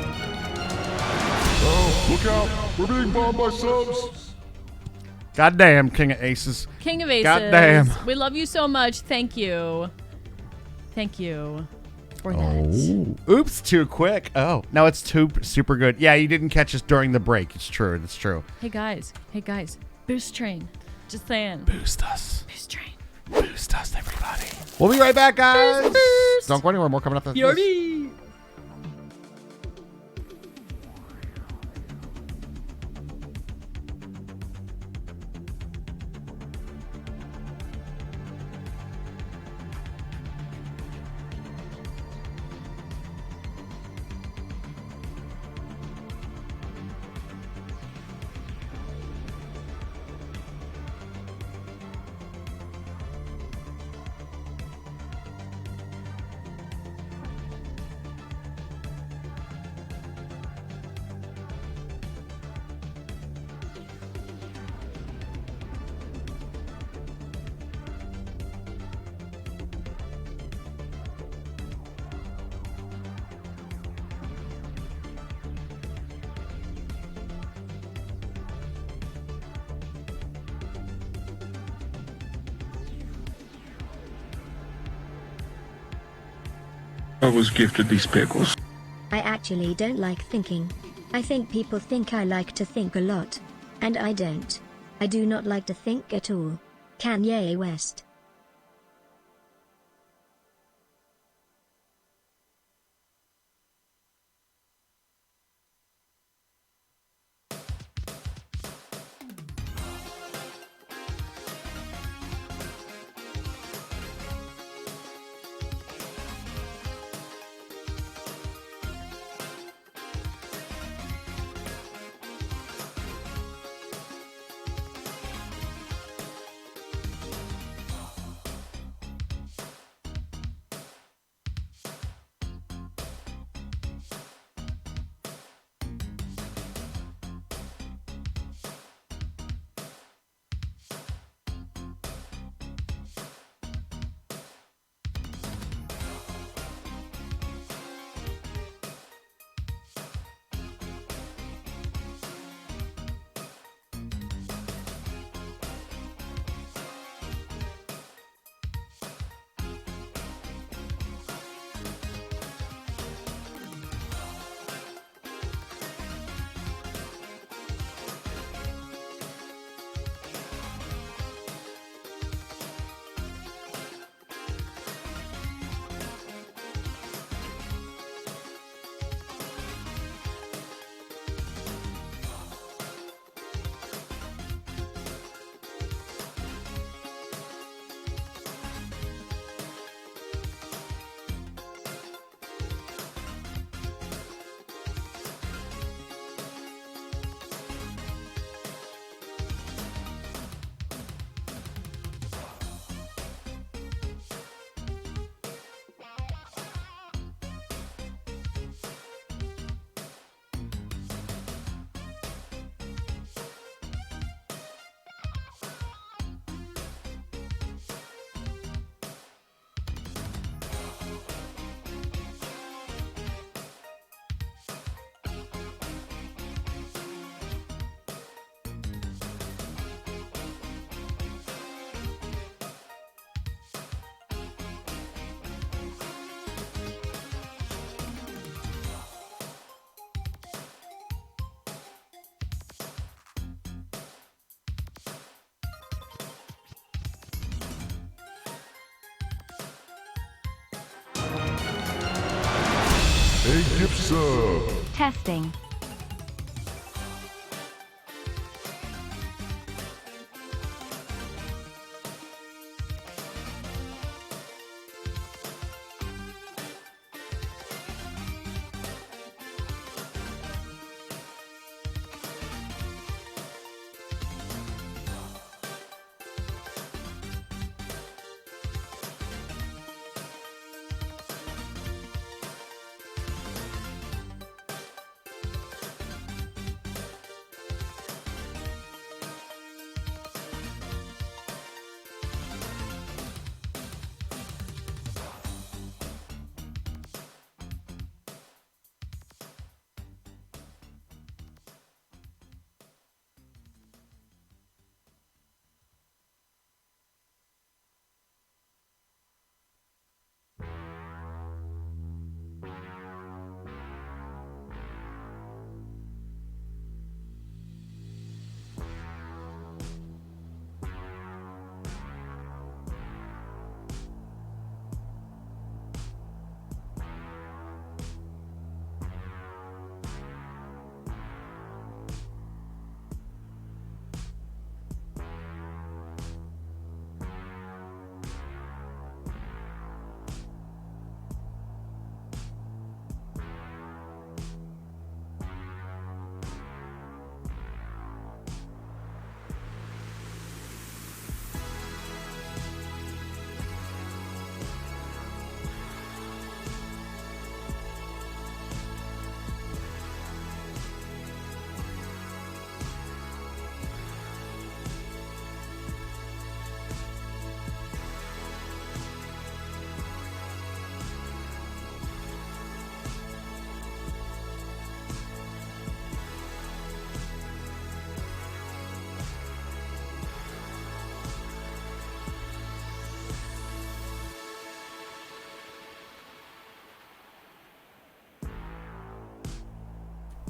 Oh, look out. We're being bombed by subs. Goddamn, King of Aces. King of Aces. Goddamn. We love you so much. Thank you. Thank you for that. Oops, too quick. Oh, no, it's too super good. Yeah, you didn't catch us during the break. It's true. That's true. Hey guys. Boost train. Just saying. Boost us. Boost train. Boost us, everybody. We'll be right back, guys. Boost. Don't go anywhere. More coming up. BRB. I was gifted these pickles. I actually don't like thinking. I think people think I like to think a lot. And I don't. I do not like to think at all. Kanye West. A gift sub. Testing.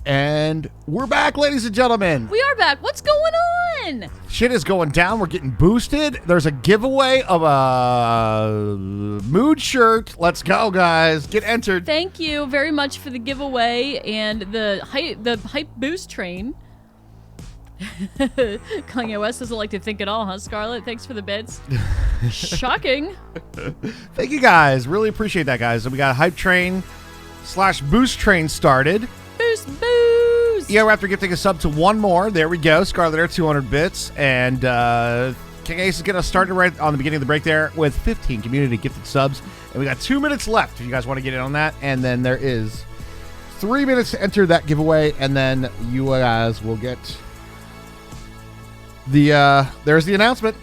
And we're back, ladies and gentlemen. We are back. What's going on? Shit is going down. We're getting boosted. There's a giveaway of a mood shirt. Let's go, guys. Get entered. Thank you very much for the giveaway and the hype boost train. Kanye West doesn't like to think at all, huh, Scarlett? Thanks for the bits. Shocking. Thank you, guys. Really appreciate that, guys. So we got a hype train / boost train started. Boost. Yeah, we're after gifting a sub to one more. There we go. Scarlet Air, 200 bits. And King Ace is getting us started right on the beginning of the break there with 15 community gifted subs. And we got 2 minutes left if you guys want to get in on that. And then there is 3 minutes to enter that giveaway. And then you guys will get there's the announcement.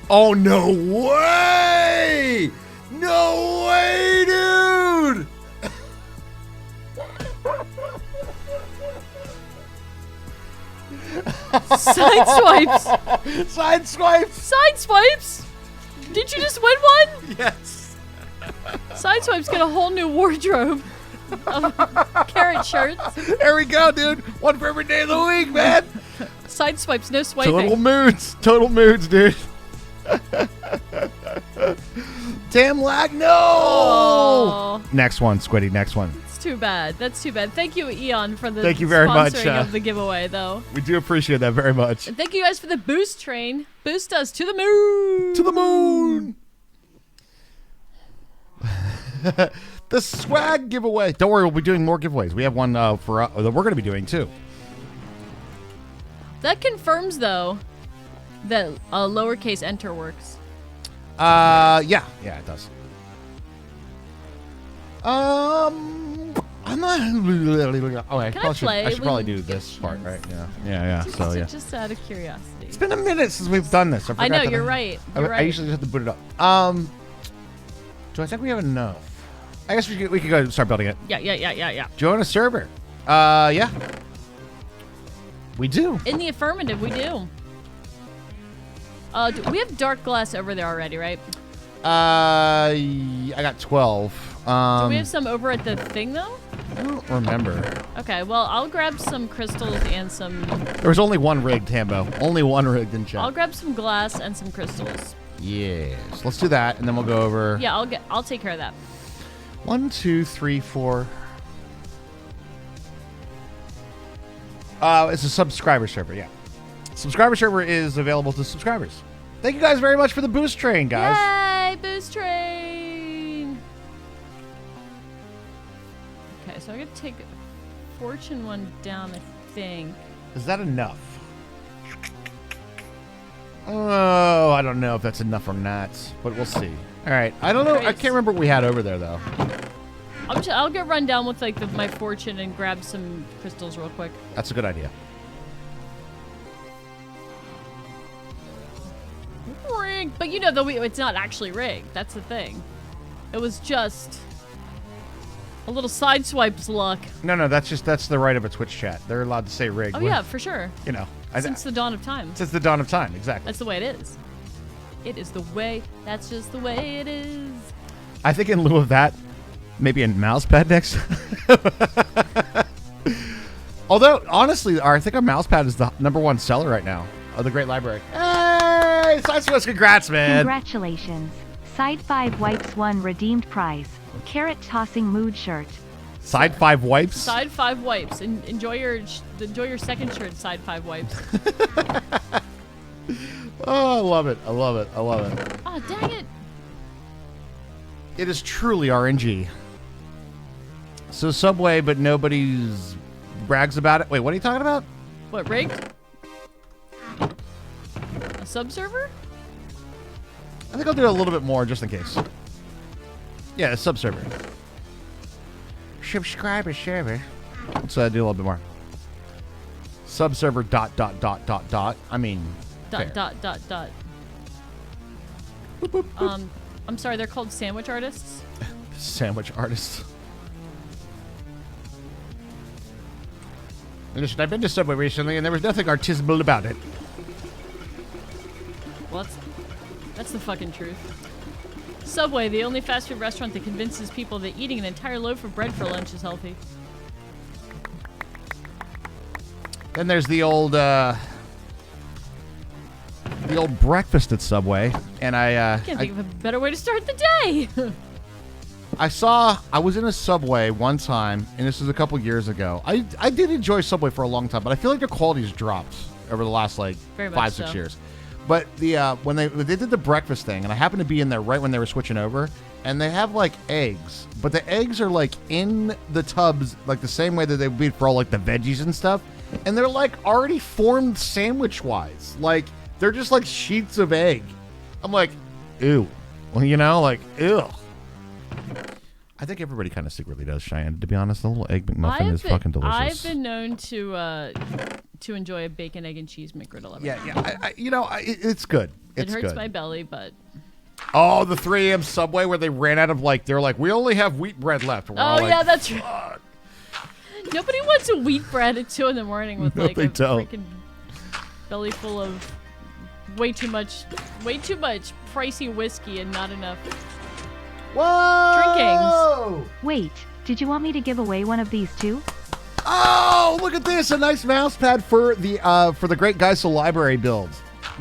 Oh, no way! No way, dude! Side swipes. Side swipes. Side swipes. Did you just win one? Yes. Side swipes get a whole new wardrobe of carrot shirts. There we go, dude. One for every day of the week, man. Side swipes, no swiping. Total moods, dude. Damn lag, no. Oh. Next one, Squiddy. Next one. It's too bad. That's too bad. Thank you, Eon, for the Thank you very much, sponsoring of the giveaway, though. We do appreciate that very much. And thank you guys for the boost train. Boost us to the moon. To the moon. The swag giveaway. Don't worry, we'll be doing more giveaways. We have one that we're going to be doing too. That confirms, though, that lowercase enter works. Yeah, it does. I'm not. Oh, I should probably do this part, right? Yeah. So yeah. Just out of curiosity. It's been a minute since we've done this. I know, you're right. I usually just have to boot it up. Do I think we have enough? I guess we could go and start building it. Yeah. Join a server. Yeah. We do. In the affirmative, we do. We have dark glass over there already, right? I got 12. Do we have some over at the thing, though? I don't remember. Okay, well, I'll grab some crystals and some... There was only one rigged, Tambo. Only one rigged in chat. I'll grab some glass and some crystals. Yes. Let's do that, and then we'll go over... Yeah, I'll take care of that. 1, 2, 3, 4... It's a subscriber server, yeah. Subscriber server is available to subscribers. Thank you guys very much for the boost train, guys. Yay, boost train! Okay, so I'm gonna take Fortune one down, I think. Is that enough? Oh, I don't know if that's enough or not, but we'll see. All right, I don't know. I can't remember what we had over there, though. I'll get run down with like my Fortune and grab some crystals real quick. That's a good idea. Rigged, but you know it's not actually rigged. That's the thing. It was just a little sideswipe's luck. No, that's the right of a Twitch chat. They're allowed to say rig. Oh yeah, for sure. You know, Since the dawn of time. Since the dawn of time, exactly. That's the way it is. It is the way. That's just the way it is. I think in lieu of that, maybe a mouse pad next. Although, honestly, I think our mouse pad is the #1 seller right now of the Great Library. Hey, Sideswipe, congrats, man. Congratulations. Side 5 Wipes won redeemed prize. Carrot tossing mood shirt. Side 5 wipes. Side 5 wipes. Enjoy your second shirt. Side 5 wipes. Oh, I love it. I love it. I love it. Oh, dang it. It is truly RNG. So Subway, but nobody's brags about it. Wait, what are you talking about? What, rigged? A sub-server? I think I'll do a little bit more just in case. Yeah, a sub-server. Subscriber server. Let's do a little bit more. Sub-server ... I mean, fair. Dot. I'm sorry, they're called sandwich artists? Sandwich artists. Listen, I've been to Subway recently, and there was nothing artisanal about it. Well, that's the fucking truth. Subway, the only fast food restaurant that convinces people that eating an entire loaf of bread for lunch is healthy. Then there's the old breakfast at Subway, and I can't think of a better way to start the day. I was in a Subway one time, and this was a couple years ago. I did enjoy Subway for a long time, but I feel like their quality's dropped over the last like Very 5-6 so. years. But the when they did the breakfast thing, and I happened to be in there right when they were switching over, and they have like eggs, but the eggs are like in the tubs like the same way that they would be for all like the veggies and stuff, and they're like already formed sandwich wise, like they're just like sheets of egg. I'm like, ew. Well, you know, like ew. I think everybody kind of secretly does, Cheyenne. To be honest, the little egg McMuffin is fucking delicious. I've been known to enjoy a bacon, egg, and cheese McGriddle. Yeah. It's good. It hurts good. my belly, but Oh, the 3 a.m. Subway where they ran out of they're like, we only have wheat bread left. We're all yeah, like, that's right. Nobody wants a wheat bread at 2 in the morning with No, like they a don't. freaking belly full of way too much pricey whiskey and not enough. Whoa! Wait, did you want me to give away one of these too? Oh, look at this! A nice mouse pad for the Great Geisel Library builds.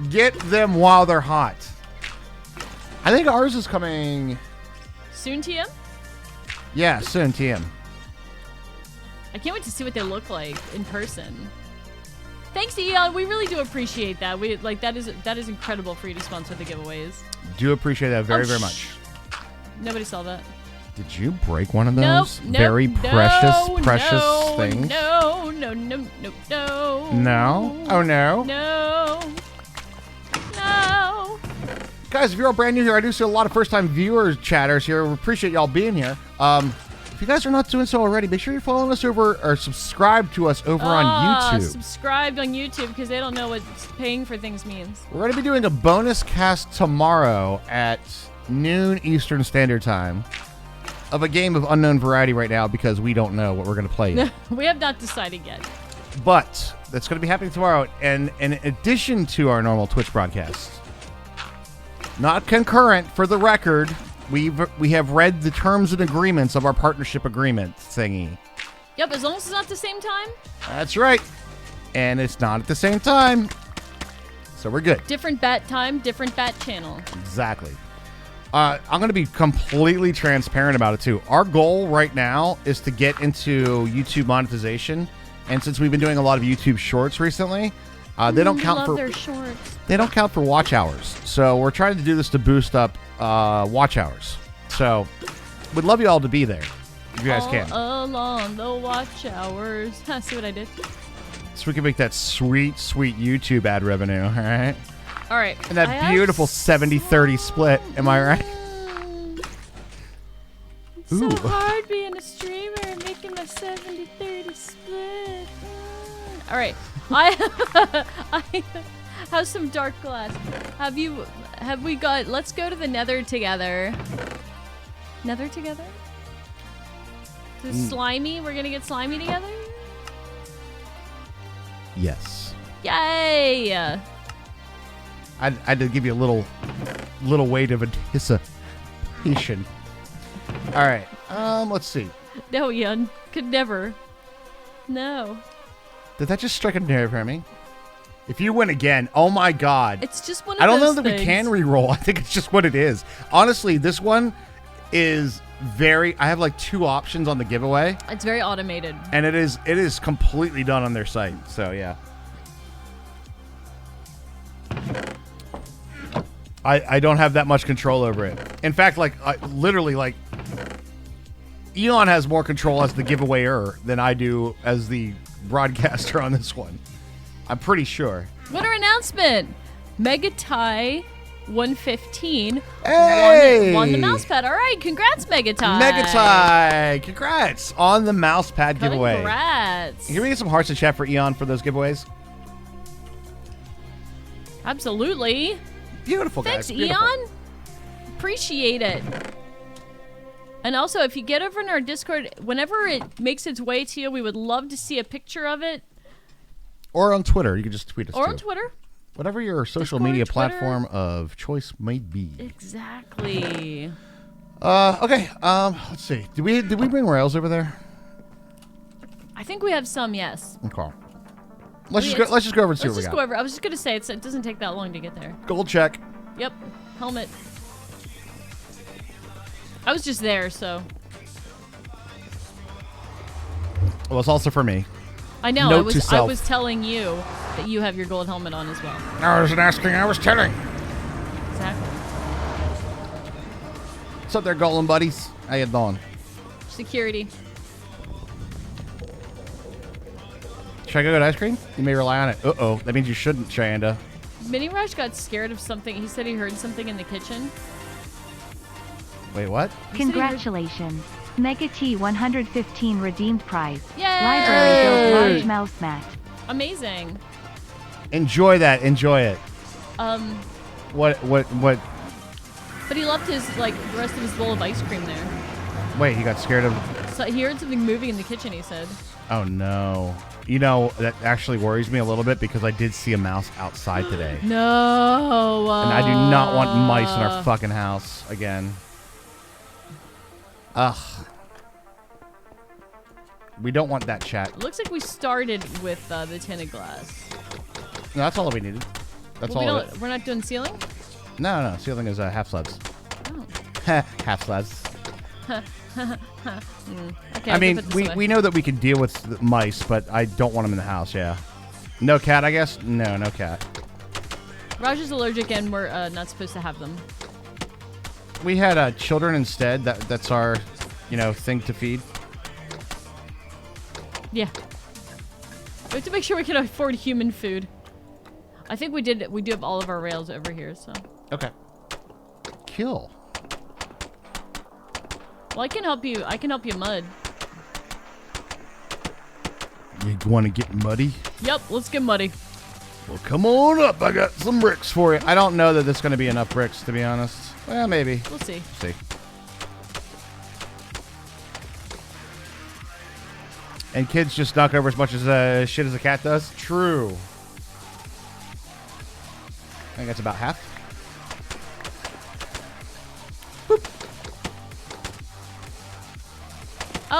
Get them while they're hot. I think ours is coming. Soon, TM? Yeah, soon, TM. I can't wait to see what they look like in person. Thanks, Eon. We really do appreciate that. That is incredible for you to sponsor the giveaways. Do appreciate that very much. Nobody saw that. Did you break one of those Nope, very precious things? No. No? Oh, no? No. Guys, if you're all brand new here, I do see a lot of first-time viewers, chatters here. We appreciate y'all being here. If you guys are not doing so already, make sure you're following us over or subscribe to us over on YouTube. Subscribed on YouTube because they don't know what paying for things means. We're going to be doing a bonus cast tomorrow at noon Eastern Standard Time of a game of unknown variety right now because we don't know what we're going to play yet. We have not decided yet. But that's going to be happening tomorrow, and in addition to our normal Twitch broadcast, not concurrent for the record, we have read the terms and agreements of our partnership agreement thingy. Yep, as long as it's not the same time. That's right. And it's not at the same time. So we're good. Different bat time, different bat channel. Exactly. I'm going to be completely transparent about it, too. Our goal right now is to get into YouTube monetization And since we've been doing a lot of YouTube Shorts recently, they don't count love for their shorts. they don't count for watch hours. So we're trying to do this to boost up watch hours. So we'd love you all to be there if you guys can. Along the watch hours. See what I did? So we can make that sweet, sweet YouTube ad revenue, all right? All right. And that beautiful 70-30 split, am I right? It's so Ooh. hard being a streamer and making my 70-30 split. All right. I have some dark glass. Have we got, let's go to the nether together. Nether together? The slimy, we're gonna get slimy together? Yes. Yay! I had to give you a little weight of anticipation. All right. Let's see. No, Yun. Could never. No. Did that just strike a nerve for me? If you win again, oh my god. It's just one of I don't those know that things. we can re-roll. I think it's just what it is. Honestly, this one is very... I have like 2 options on the giveaway. It's very automated. And it is completely done on their site. So, yeah. I don't have that much control over it. In fact, like, literally, like, Eon has more control as the giveawayer than I do as the broadcaster on this one. I'm pretty sure. Winner announcement! Megatai 115 Hey! won the mouse pad. All right, congrats, Megatai. Megatai! Congrats on the mouse pad giveaway. Congrats. Can we get some hearts in chat for Eon for those giveaways? Absolutely. Beautiful, guys. Thanks, Beautiful. Eon. Appreciate it. And also, if you get over in our Discord, whenever it makes its way to you, we would love to see a picture of it. Or on Twitter. You can just tweet us, Or too. on Twitter. Whatever your social Discord, media Twitter. platform of choice might be. Exactly. Okay. Let's see. Did we bring rails over there? I think we have some, yes. Okay. Let's just go over and see Let's what we just got. go over. I was just going to say, it doesn't take that long to get there. Gold check. Yep. Helmet. I was just there, so. Well, it's also for me. I know. Note to I self. was telling you that you have your gold helmet on as well. I wasn't asking, I was telling. Exactly. What's up there, Golem buddies? How you doing? Security. Should I go get ice cream? You may rely on it. Uh-oh. That means you shouldn't, Shanda. Mini Rush got scared of something. He said he heard something in the kitchen. Wait, what? Congratulations. Mega T 115 redeemed prize. Yay! Library built large mouse mat. Amazing. Enjoy that. Enjoy it. What? But he left his, like, the rest of his bowl of ice cream there. Wait, he got scared of... So he heard something moving in the kitchen, he said. Oh, no. You know, that actually worries me a little bit because I did see a mouse outside today. No. And I do not want mice in our fucking house again. Ugh. We don't want that, chat. It looks like we started with the tinted glass. No, that's all that we needed. That's Well, all of it. we're not doing ceiling? No. Ceiling is half slabs. Oh. Half slabs. Okay, I mean, put this away. we know that we can deal with the mice, but I don't want them in the house, yeah. No cat, I guess? No cat. Raj is allergic and we're not supposed to have them. We had children instead. That's our, thing to feed. Yeah. We have to make sure we can afford human food. I think we do have all of our rails over here, so. Okay. Kill. Well, I can help you mud. You want to get muddy? Yep, let's get muddy. Well, come on up. I got some bricks for you. I don't know that there's going to be enough bricks, to be honest. Well, maybe. We'll see. See. And kids just knock over as much as shit as a cat does? True. I think that's about half.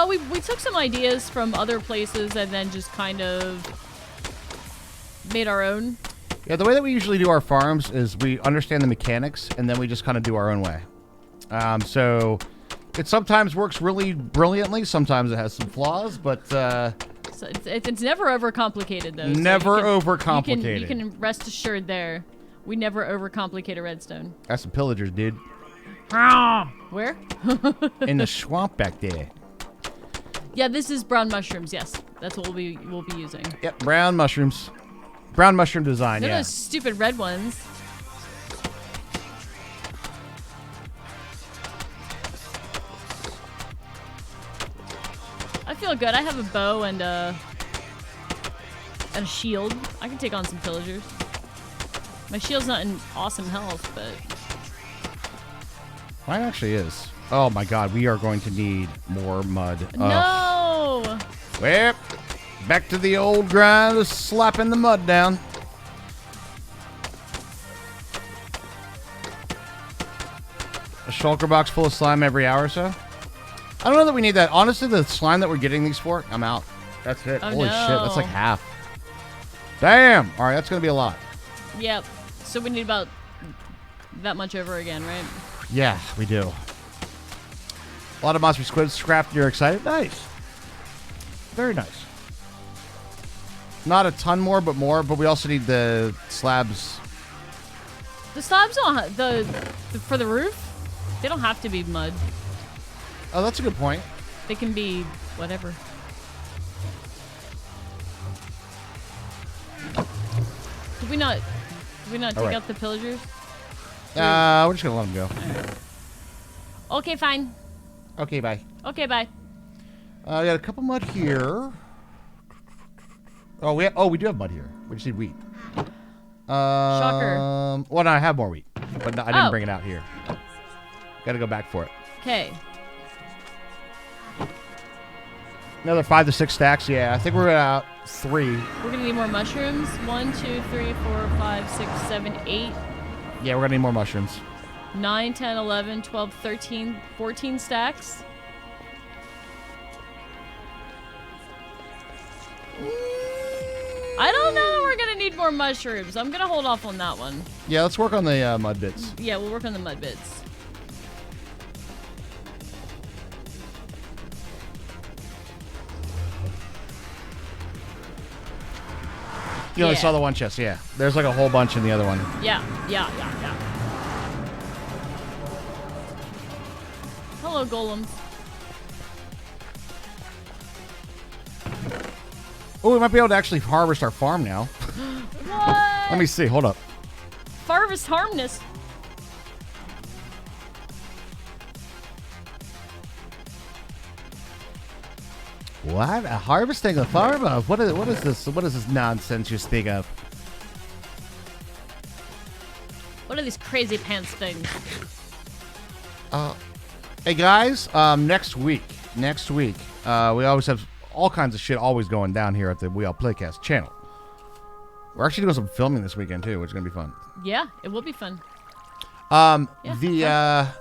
We took some ideas from other places and then just kind of made our own. Yeah, the way that we usually do our farms is we understand the mechanics and then we just kind of do our own way. So it sometimes works really brilliantly. Sometimes it has some flaws, but So it's never overcomplicated though. Never so overcomplicated. You can rest assured there. We never overcomplicate a redstone. That's some pillagers, dude. Where? In the swamp back there. Yeah, this is brown mushrooms. Yes, that's what we'll be using. Yep, brown mushrooms. Brown mushroom design, They're yeah. those stupid red ones. I feel good. I have a bow and a shield. I can take on some pillagers. My shield's not in awesome health, but Mine actually is. Oh my god, we are going to need more mud. no. Well, back to the old grind of slapping the mud down. A shulker box full of slime every hour or so. I don't know that we need that. Honestly, the slime that we're getting these for, I'm out. That's it. Oh, Holy shit, no. that's like half. Damn. All right, that's going to be a lot. Yep. So we need about that much over again, right? Yeah, we do. A lot of monster squid scrapped. You're excited? Nice. Very nice. Not a ton more, but more. But we also need the slabs. The slabs don't for the roof. They don't have to be mud. Oh, that's a good point. They can be whatever. Did we not take right. out the pillagers? We're just gonna let them go. Okay, fine. Okay, bye. Okay, bye. We got a couple mud here. Oh, we do have mud here. We just need wheat. Shocker. Well, no, I have more wheat, but no, I didn't Oh. bring it out here. Got to go back for it. Okay. Another 5 to 6 stacks. Yeah, I think we're at 3. We're gonna need more mushrooms. 1, 2, 3, 4, 5, 6, 7, 8, Yeah, we're gonna need more mushrooms. 9, 10, 11, 12, 13, 14 stacks. I don't know. We're gonna need more mushrooms. I'm gonna hold off on that one. Yeah, let's work on the mud bits. Yeah, we'll work on the mud bits. You only Yeah. saw the one chest. Yeah, there's like a whole bunch in the other one. Yeah. Hello, golems. Oh, we might be able to actually harvest our farm now. What? Let me see. Hold up. Farvest harmness. What? Harvesting a farm? What is this? What is this nonsense you speak of? What are these crazy pants things? Hey guys, next week, we always have all kinds of shit always going down here at the We All Playcast channel. We're actually doing some filming this weekend too, which is gonna be fun. Yeah, it will be fun. Fun. Fun. Yeah.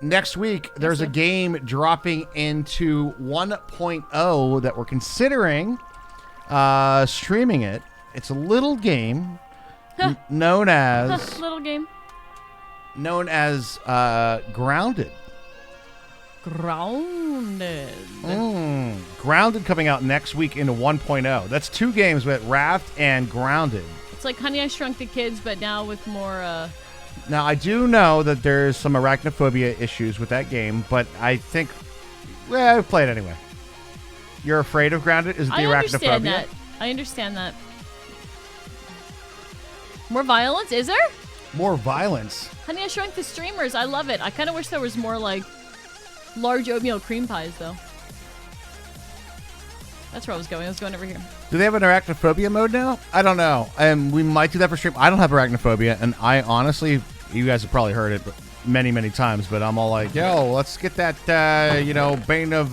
Next week there's a sir. game dropping into 1.0 that we're considering streaming it. It's a little game known as Little game. Grounded. Grounded. Grounded coming out next week into 1.0. That's 2 games with Raft and Grounded. It's like Honey, I Shrunk the Kids, but now with more, Now, I do know that there's some arachnophobia issues with that game, but I think, I would play it anyway. You're afraid of Grounded? Is it the I arachnophobia? understand that. I understand that. More violence? Is there? More violence. Honey, I Shrunk the Streamers. I love it. I kind of wish there was more, like, large oatmeal cream pies, though. That's where I was going. I was going over here. Do they have an arachnophobia mode now? I don't know. We might do that for stream. I don't have arachnophobia, and I honestly, you guys have probably heard it many, many times, but I'm all like, yo, let's get that, Bane of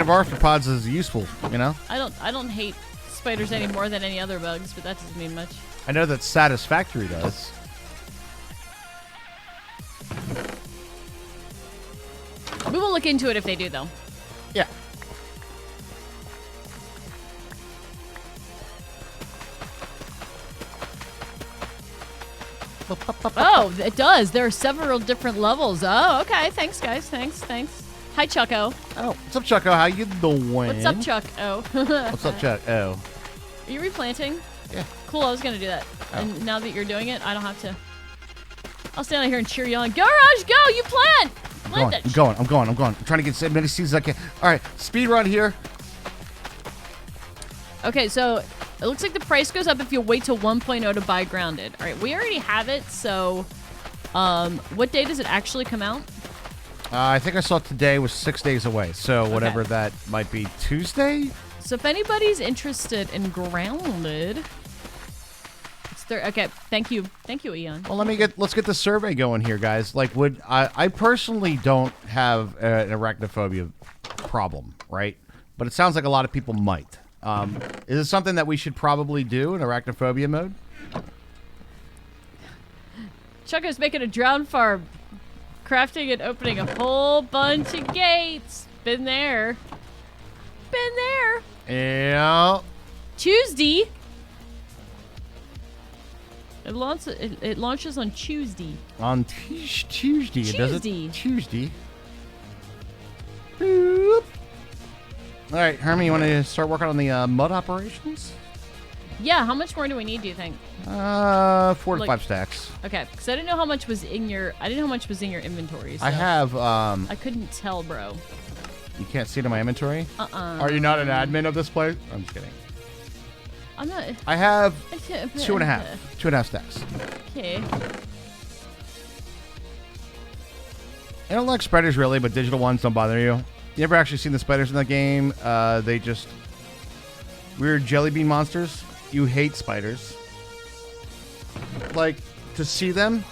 arthropods is useful, you know? I don't hate spiders any more than any other bugs, but that doesn't mean much. I know that Satisfactory does. We will look into it if they do, though. Yeah. Oh, it does. There are several different levels. Oh, okay. Thanks, guys. Thanks. Hi, Chucko. Oh, what's up, Chucko? How you doing? What's up, Chuck? Oh. What's up, Chuck? Oh. Are you replanting? Yeah. Cool, I was going to do that. Oh. And now that you're doing it, I don't have to. I'll stand out here and cheer you on. Go, Raj, go! You plant! I'm going. I'm trying to get as many seeds as I can. All right, speed run here. Okay, so it looks like the price goes up if you wait till 1.0 to buy Grounded. All right, we already have it, so what day does it actually come out? I think I saw today was 6 days away, so whatever that might be, Tuesday? So if anybody's interested in Grounded, it's there. Okay, thank you, Eon. Well, let's get the survey going here, guys. Like, I personally don't have an arachnophobia problem, right? But it sounds like a lot of people might. Is it something that we should probably do in arachnophobia mode? Chucko's making a drown farm, crafting and opening a whole bunch of gates. Been there. Yeah. Tuesday. It launches on Tuesday. On Tuesday. It does Tuesday. it? Tuesday. Boop. All right, Hermie, you want to start working on the mud operations? Yeah, how much more do we need, do you think? 4 to 5 stacks. Okay, because I didn't know how much was in your inventory. So I have I couldn't tell, bro. You can't see it in my inventory? Are you not an admin of this place? I'm just kidding. I'm not. I have 2.5 stacks. Okay. I don't like spiders really, but digital ones don't bother you. You ever actually seen the spiders in the game? They just weird jelly bean monsters. You hate spiders. Like, to see them.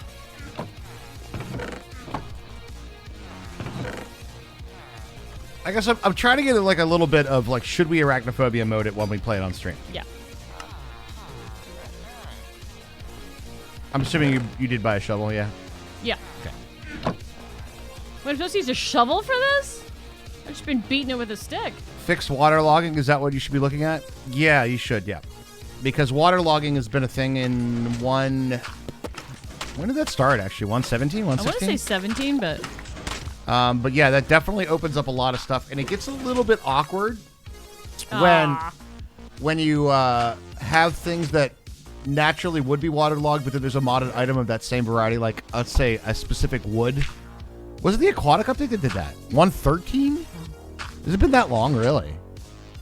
I guess I'm trying to get like a little bit of like, should we arachnophobia mode it when we play it on stream? Yeah. I'm assuming you did buy a shovel, yeah? Yeah. Okay. Wait, I'm supposed to use a shovel for this? I've just been beating it with a stick. Fixed waterlogging, is that what you should be looking at? Yeah, you should, yeah. Because waterlogging has been a thing in when did that start, actually? 117, 116? I want to say 17, but... But yeah, that definitely opens up a lot of stuff, and it gets a little bit awkward when you have things that naturally would be waterlogged, but then there's a modded item of that same variety, like, let's say, a specific wood. Was it the aquatic update that did that? 113? Has it been that long, really?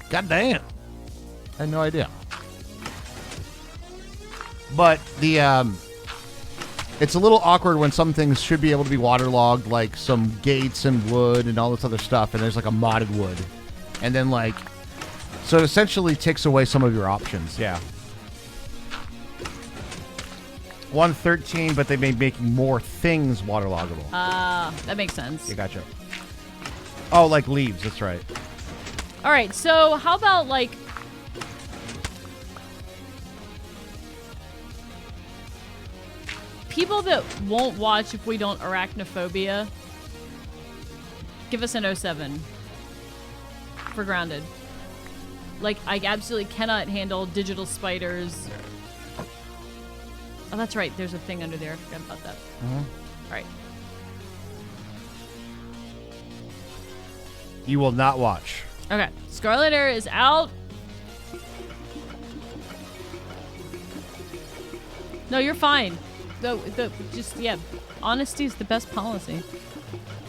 God damn. I had no idea. But the it's a little awkward when some things should be able to be waterlogged, like some gates and wood and all this other stuff, and there's like a modded wood. And then like, so it essentially takes away some of your options, yeah. 113, but they may be making more things waterloggable. That makes sense. You gotcha. Oh, like leaves, that's right. All right, so how about like... people that won't watch if we don't arachnophobia, give us an 07 for Grounded. Like, I absolutely cannot handle digital spiders. Oh, that's right. There's a thing under there. I forgot about that. All right. You will not watch. Okay. Scarlet Air is out. No, you're fine. Honesty is the best policy.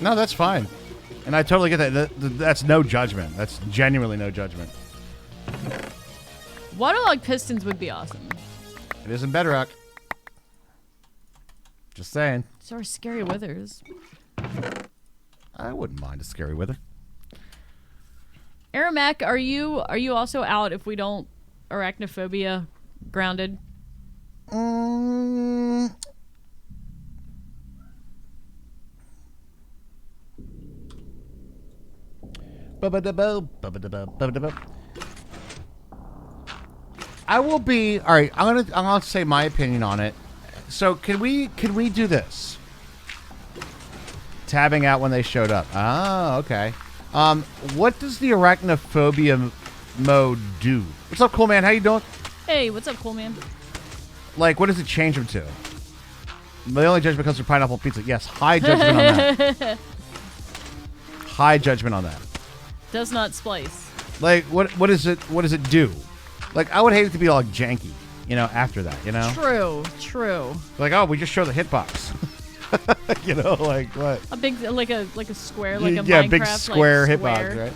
No, that's fine. And I totally get that. That's no judgment. That's genuinely no judgment. Waterlogged pistons would be awesome. It isn't Bedrock. Just saying. So are Scary Withers. I wouldn't mind a Scary Wither. Aramac, are you also out if we don't arachnophobia Grounded? I will be all right. I'm gonna say my opinion on it. So can we do this? Tabbing out when they showed up. Oh, okay. What does the arachnophobia mode do? What's up, cool man? How you doing? Hey, what's up, cool man? Like, what does it change them to? The only judgment comes from pineapple pizza. Yes, high judgment on that. high judgment on that. Does not splice. Like, what does it do? Like, I would hate it to be all janky, you know, after that, you know? True. Like, oh, we just show the hitbox. You know, like what? A big, like a square, like a yeah, Minecraft, big square like, hitbox, right?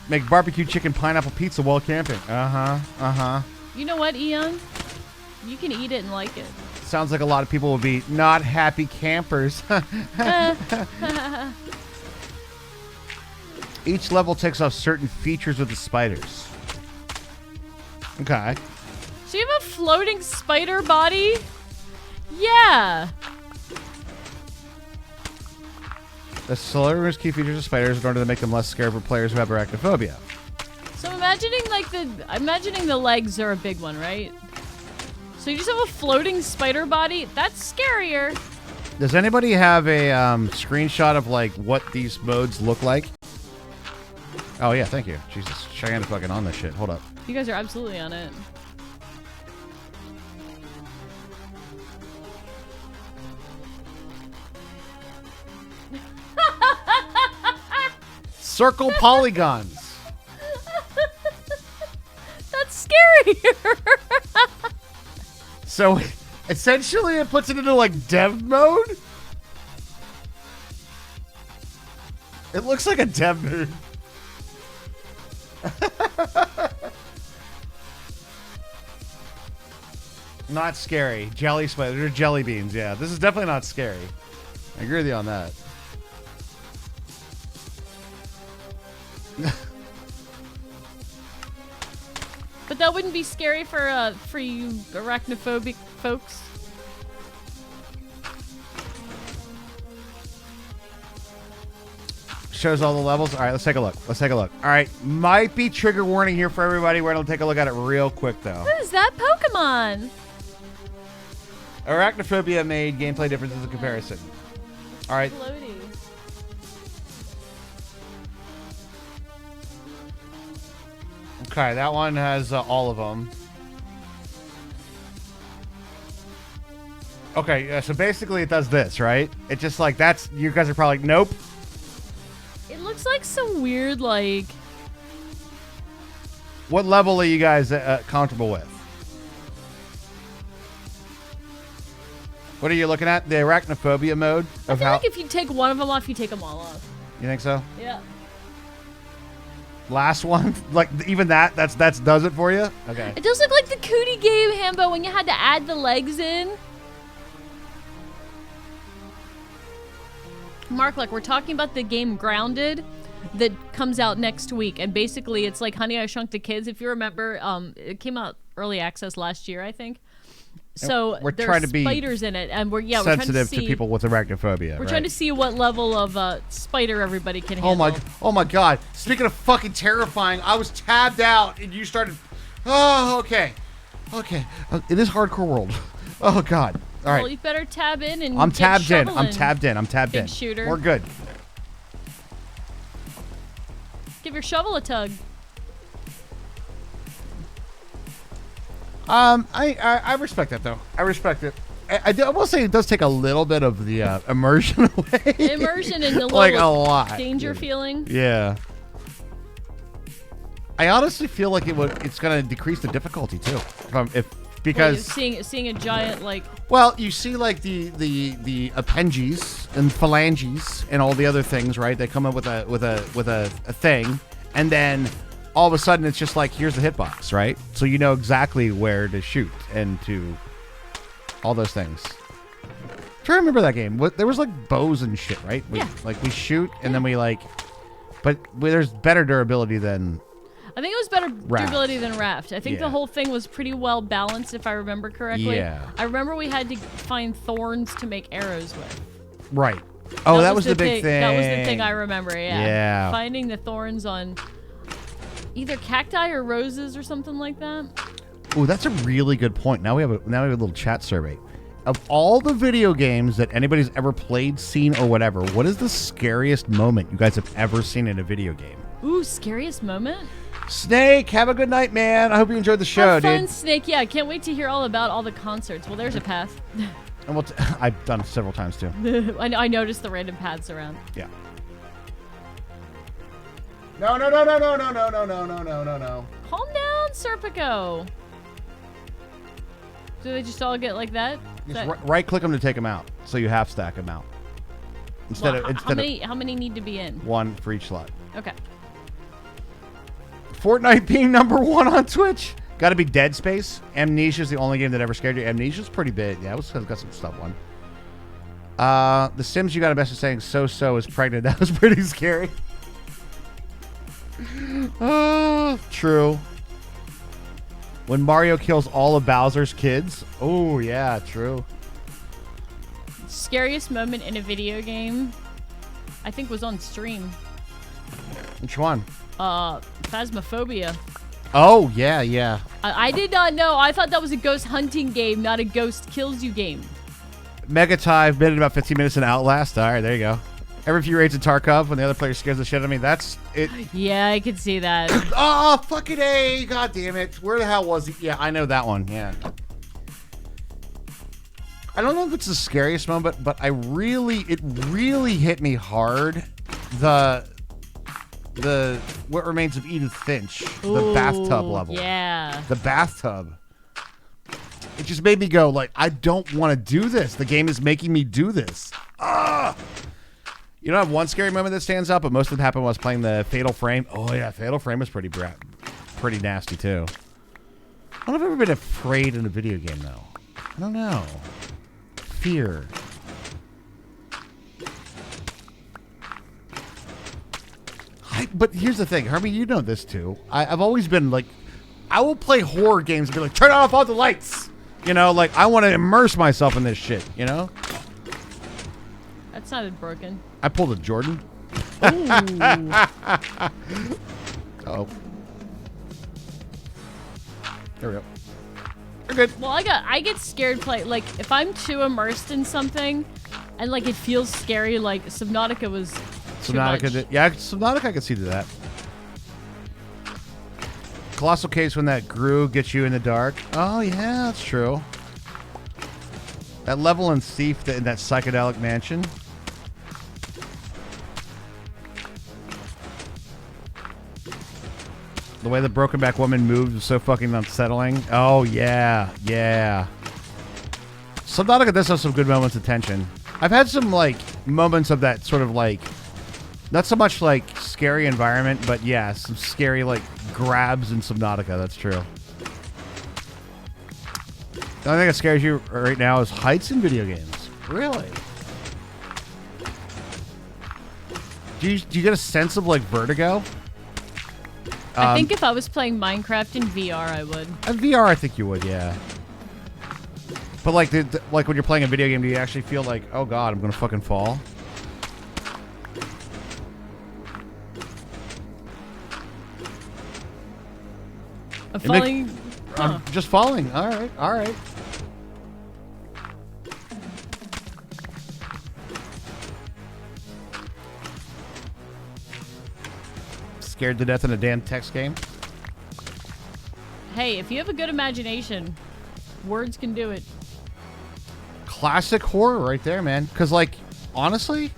Make barbecue chicken pineapple pizza while camping. You know what, Eon? You can eat it and like it. Sounds like a lot of people would be not happy campers. Each level takes off certain features with the spiders. Okay. So you have a floating spider body? Yeah. The Solarium's key features of spiders in order to make them less scary for players who have arachnophobia. So I'm imagining the legs are a big one, right? So you just have a floating spider body? That's scarier. Does anybody have a screenshot of like what these modes look like? Oh yeah, thank you. Jesus, Cheyenne is fucking on this shit. Hold up. You guys are absolutely on it. Circle polygons. That's scarier. So essentially it puts it into like dev mode? It looks like a dev mode. Not scary. Jelly spiders. They're jelly beans, yeah. This is definitely not scary. I agree with you on that. But that wouldn't be scary for you arachnophobic folks. Shows all the levels. All right, let's take a look. All right, might be trigger warning here for everybody. We're going to take a look at it real quick, though. What is that Pokemon? Arachnophobia made gameplay differences in comparison. All right. Floaty. Okay, that one has all of them. Okay, so basically it does this, right? It just like, that's, you guys are probably like, nope. It looks like some weird, like... What level are you guys comfortable with? What are you looking at? The arachnophobia mode? I feel like if you take one of them off, you take them all off. You think so? Yeah. Last one? Like, even that's does it for you? Okay. It does look like the Cootie game, Hambo, when you had to add the legs in. Mark, like, we're talking about the game Grounded that comes out next week. And basically, it's like Honey, I Shrunk the Kids. If you remember, it came out early access last year, I think. So we're there's trying to be spiders in it, and we're trying sensitive to see, to people with arachnophobia. We're trying to see what level of spider everybody can handle. Oh my god! Speaking of fucking terrifying, I was tabbed out and you started. Oh, okay. It is hardcore world. Oh god. All right. Well, you better tab in and. I'm get tabbed in. shoveling, I'm tabbed big in. Shooter. We're good. Give your shovel a tug. I respect that though. I respect it. I will say it does take a little bit of the immersion away. Immersion in the like little a lot. danger feeling. Yeah. I honestly feel like it's gonna decrease the difficulty too. Because seeing a giant like. Well, you see like the appenges and phalanges and all the other things, right? They come up with a thing, and then all of a sudden it's just like, here's the hitbox, right? So you know exactly where to shoot and to all those things. I'm trying to remember that game. There was like bows and shit, right? Yeah. Like we shoot and then we like, but there's better durability than. I think it was better Raft. durability than Raft. I think the whole thing was pretty well balanced, if I remember correctly. Yeah. I remember we had to find thorns to make arrows with. Right. Oh, that was the big thing. That was the thing I remember, yeah. Yeah. Finding the thorns on either cacti or roses or something like that. Oh, that's a really good point. Now we have a little chat survey. Of all the video games that anybody's ever played, seen, or whatever, what is the scariest moment you guys have ever seen in a video game? Ooh, scariest moment? Snake, have a good night, man. I hope you enjoyed the show, Have fun, dude. Snake. Yeah, I can't wait to hear all about all the concerts. Well, there's a path. And I've done it several times too. I noticed the random paths around. Yeah. No, no, no, no, no, no, no, no, no, no, no, no, no. Calm down, Serpico. Do they just all get like that? Just right-click them to take them out, so you half stack them out. Instead of how many need to be in? one for each slot. Okay. Fortnite being number 1 on Twitch. Got to be Dead Space. Amnesia's the only game that ever scared you. Amnesia's pretty big. Yeah, it's got some stuff on. The Sims, you got a message saying so is pregnant. That was pretty scary. True. When Mario kills all of Bowser's kids. Oh, yeah, true. Scariest moment in a video game, I think, was on stream. Which one? Phasmophobia. Oh, yeah, yeah. I did not know. I thought that was a ghost hunting game, not a ghost kills you game. Megative been in about 15 minutes in Outlast. All right, there you go. Every few raids in Tarkov when the other player scares the shit out of me. That's it. Yeah, I could see that. Oh, fucking A. God damn it. Where the hell was he? Yeah, I know that one. Yeah. I don't know if it's the scariest moment, but it really hit me hard. The What Remains of Edith Finch. The bathtub level. Yeah. The bathtub. It just made me go, like, I don't want to do this. The game is making me do this. Ah! You don't have one scary moment that stands out, but most of them happened when I was playing the Fatal Frame. Oh, yeah, Fatal Frame was pretty nasty, too. I don't know if I've ever been afraid in a video game, though. I don't know. Fear. But here's the thing. Herbie, you know this, too. I've always been, like, I will play horror games and be like, turn off all the lights. You know, like, I want to immerse myself in this shit, you know? That sounded broken. I pulled a Jordan. Oh. There we go. You're good. Well, I get scared like if I'm too immersed in something and like it feels scary, like Subnautica was too much. Subnautica I could see to that. Colossal Caves when that Gru gets you in the dark. Oh yeah, that's true. That level in Thief in that psychedelic mansion. The way the broken back woman moved was so fucking unsettling. Oh, yeah. Yeah. Subnautica does have some good moments of tension. I've had some, like, moments of that sort of, like, not so much, like, scary environment, but, yeah, some scary, like, grabs in Subnautica. That's true. The only thing that scares you right now is heights in video games. Really? Do you get a sense of, like, vertigo? I think if I was playing Minecraft in VR, I would. In VR, I think you would, yeah. But like, like when you're playing a video game, do you actually feel like, oh god, I'm gonna fucking fall? Falling. I'm just falling. All right, all right. Scared to death in a damn text game. Hey, if you have a good imagination, words can do it. Classic horror right there, man. Because, like, honestly,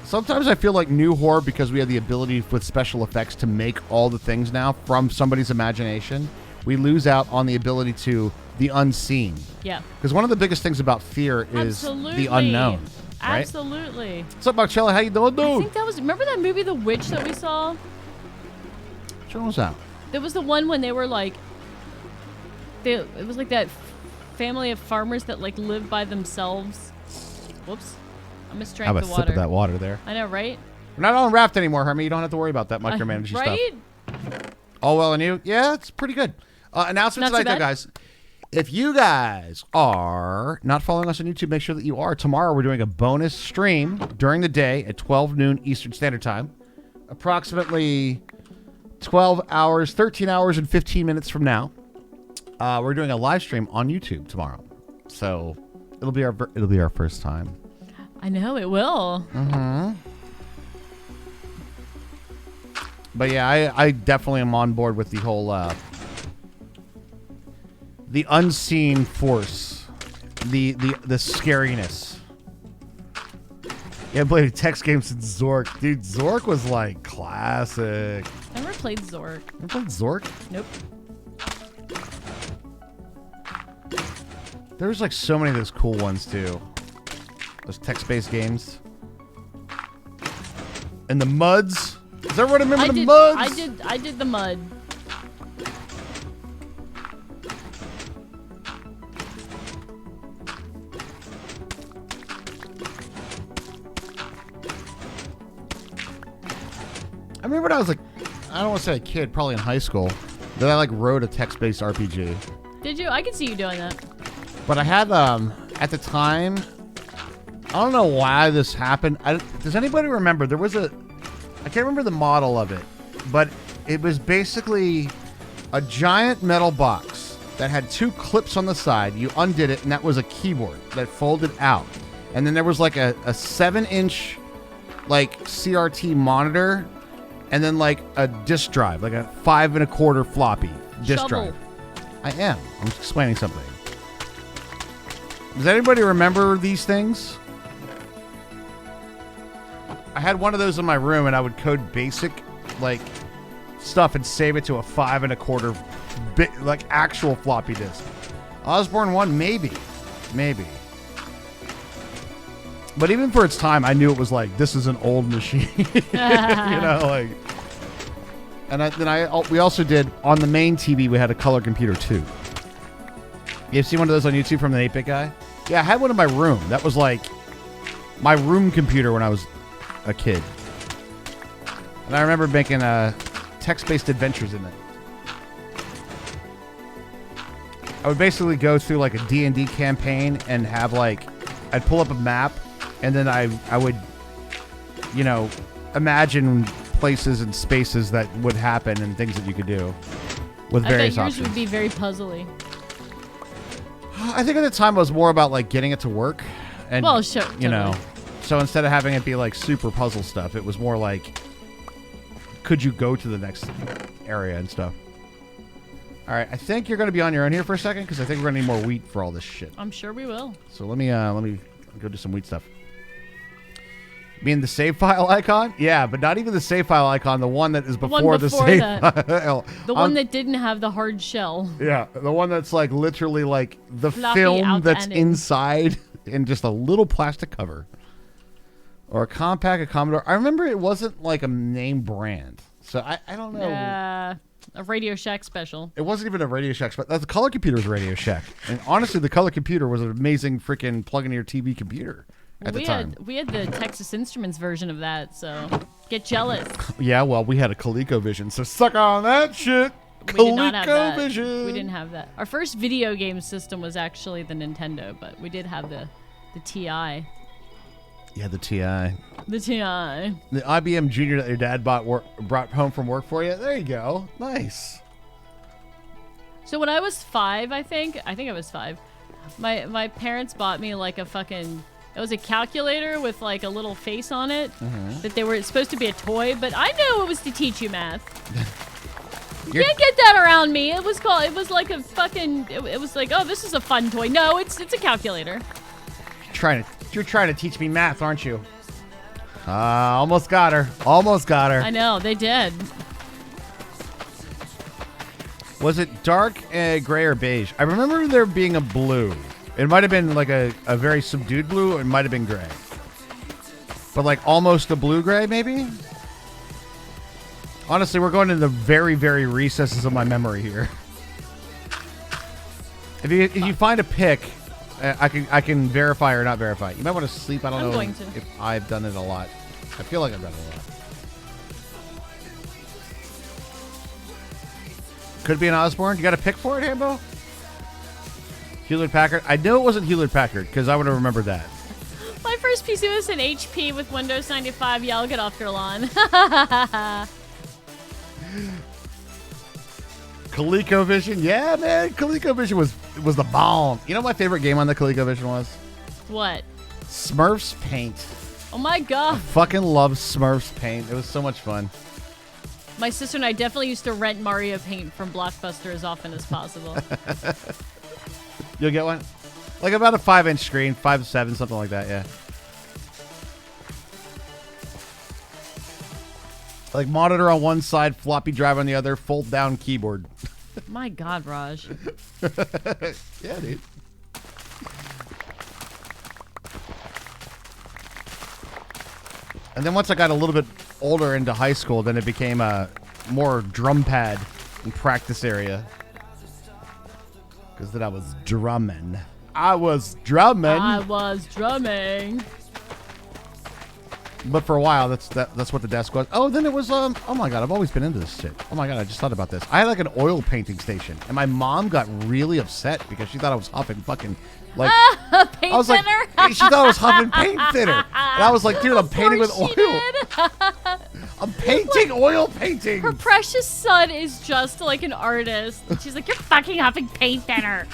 sometimes I feel like new horror, because we have the ability with special effects to make all the things now from somebody's imagination, we lose out on the ability to the unseen. Yeah. Because one of the biggest things about fear is the unknown. Right? Absolutely. What's up, Marcella? How you doing, dude? I think that was... Remember that movie, The Witch, that we saw? Which one was that? There was the one when they were like... It was like that family of farmers that like live by themselves. Whoops. I misdrank Have the a water. sip of that water there. I know, right? We're not on Raft anymore, Hermie. You don't have to worry about that micromanaging right? stuff. All well and you? Yeah, it's pretty good. Announcement Not tonight, too though, guys. If you guys are not following us on YouTube, make sure that you are. Tomorrow, we're doing a bonus stream during the day at 12 noon Eastern Standard Time. Approximately 12 hours, 13 hours, and 15 minutes from now. We're doing a live stream on YouTube tomorrow. So it'll be our first time. I know, it will. Mm-hmm. But yeah, I definitely am on board with the whole the unseen force the scariness. Yeah, I played a text game since Zork. Dude, Zork was like classic. I never played Zork. You played Zork? Nope. There was like so many of those cool ones too. Those text-based games. And the Muds. Does everyone remember the Muds? I did the Mud. I remember when I was like, I don't want to say a kid, probably in high school, that I like wrote a text-based RPG. Did you? I could see you doing that. But I had, at the time, I don't know why this happened. Does anybody remember? There was I can't remember the model of it, but it was basically a giant metal box that had 2 clips on the side. You undid it, and that was a keyboard that folded out. And then there was like a 7-inch, like, CRT monitor, and then like a disk drive, like a 5 1/4 floppy disk Shovel. drive. I am. I'm just explaining something. Does anybody remember these things? I had one of those in my room, and I would code BASIC, like, stuff and save it to a 5 1/4 bit, like, actual floppy disk. Osborne 1, maybe. But even for its time, I knew it was like, this is an old machine. You know, like. And we also did, on the main TV, we had a color computer too. You've seen one of those on YouTube from the 8-bit guy? Yeah, I had one in my room. That was like my room computer when I was a kid. And I remember making text-based adventures in it. I would basically go through like a D&D campaign and have like, I'd pull up a map, and then I would, you know, imagine places and spaces that would happen and things that you could do with various I bet yours options. would be very puzzly. I think at the time it was more about like getting it to work, and Well, sure, you know. totally. So instead of having it be like super puzzle stuff, it was more like, could you go to the next area and stuff? All right, I think you're going to be on your own here for a second because I think we're going to need more wheat for all this shit. I'm sure we will. So let me go do some wheat stuff. Being the save file icon? Yeah, but not even the save file icon, the one that is before the save file. The one that didn't have the hard shell. Yeah, the one that's like literally like the Floppy film out the that's ending. inside in just a little plastic cover. Or a Compaq, a Commodore. I remember it wasn't like a name brand. So I don't know. A Radio Shack special. It wasn't even a Radio Shack, but the color computer was a Radio Shack. And honestly, the color computer was an amazing freaking plug-in your TV computer at the time. We had the Texas Instruments version of that, so get jealous. Yeah, well, we had a ColecoVision, so suck on that shit. We did not have that. ColecoVision. We didn't have that. Our first video game system was actually the Nintendo, but we did have the TI. Yeah, the TI. The TI. The IBM Junior that your dad brought home from work for you. There you go. Nice. So when I was 5, I think I was 5, my parents bought me like a fucking, it was a calculator with like a little face on it that they were supposed to be a toy, but I knew it was to teach you math. You can't get that around me. It was like a fucking, it was like, oh, this is a fun toy. No, it's a calculator. You're trying to teach me math, aren't you? Almost got her. I know, they did. Was it dark, gray, or beige? I remember there being a blue. It might have been like a very subdued blue, or it might have been gray. But like almost a blue-gray, maybe? Honestly, we're going into the very, very recesses of my memory here. If you find a pic, I can verify or not verify. You might want to sleep. I don't know going to. if I've done it a lot. I feel like I've done it a lot. Could be an Osborne. You got a pick for it, Hambo? Hewlett Packard. I knew it wasn't Hewlett Packard because I would have remembered that. My first PC was an HP with Windows 95. Yeah, I'll get off your lawn. ColecoVision. Yeah, man. ColecoVision was the bomb. You know what my favorite game on the ColecoVision was? What? Smurfs Paint. Oh my god. Fucking love Smurfs Paint. It was so much fun. My sister and I definitely used to rent Mario Paint from Blockbuster as often as possible. You'll get one? Like about a 5-inch screen, 5 to 7, something like that, yeah. Like monitor on one side, floppy drive on the other, fold down keyboard. My God, Raj. Yeah, dude. And then once I got a little bit older into high school, then it became a more drum pad and practice area. Because then I was drumming. I was drumming. But for a while, that's what the desk was. Oh, then it was, oh my God, I've always been into this shit. Oh my God, I just thought about this. I had like an oil painting station. And my mom got really upset because she thought I was huffing fucking, like. Paint I was like, thinner? she thought I was huffing paint thinner. And I was like, dude, I'm painting with course oil. she I'm painting oil painting. Her precious son is just like an artist. And she's like, you're fucking huffing paint thinner.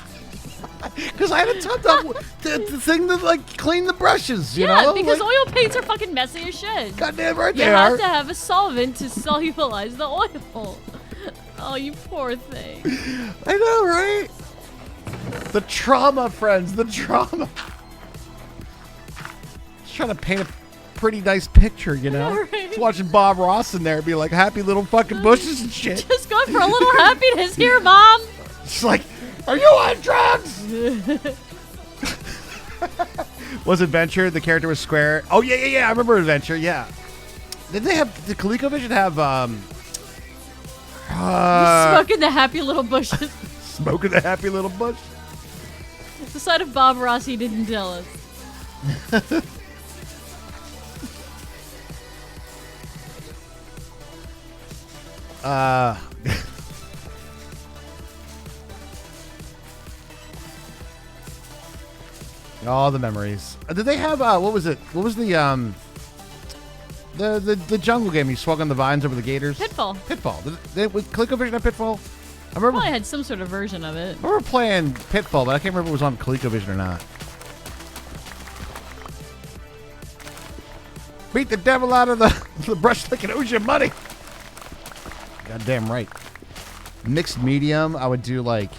Because I had a ton the thing to like clean the brushes, you Yeah, know? because like, oil paints are fucking messy as shit. goddamn right You they have are. to have a solvent to cellularize the oil. Oh, you poor thing. I know, right? The trauma, friends, the trauma. Just trying to paint a pretty nice picture, you know? Right. Just watching Bob Ross in there be like happy little fucking bushes and shit. Just going for a little happiness here, Mom. It's like, are you on drugs? Was Adventure? The character was Square. Oh yeah. I remember Adventure. Yeah. Did ColecoVision have Smoking the happy little bushes. smoking the happy little bush? The side of Bob Ross he didn't tell us. All the memories. Did they have what was it? What was the jungle game? You swung on the vines over the gators. Pitfall. Was ColecoVision have Pitfall? I remember. Probably had some sort of version of it. I remember playing Pitfall, but I can't remember if it was on ColecoVision or not. Beat the devil out of the brush like it owes you money. Goddamn right. Mixed medium, I would do like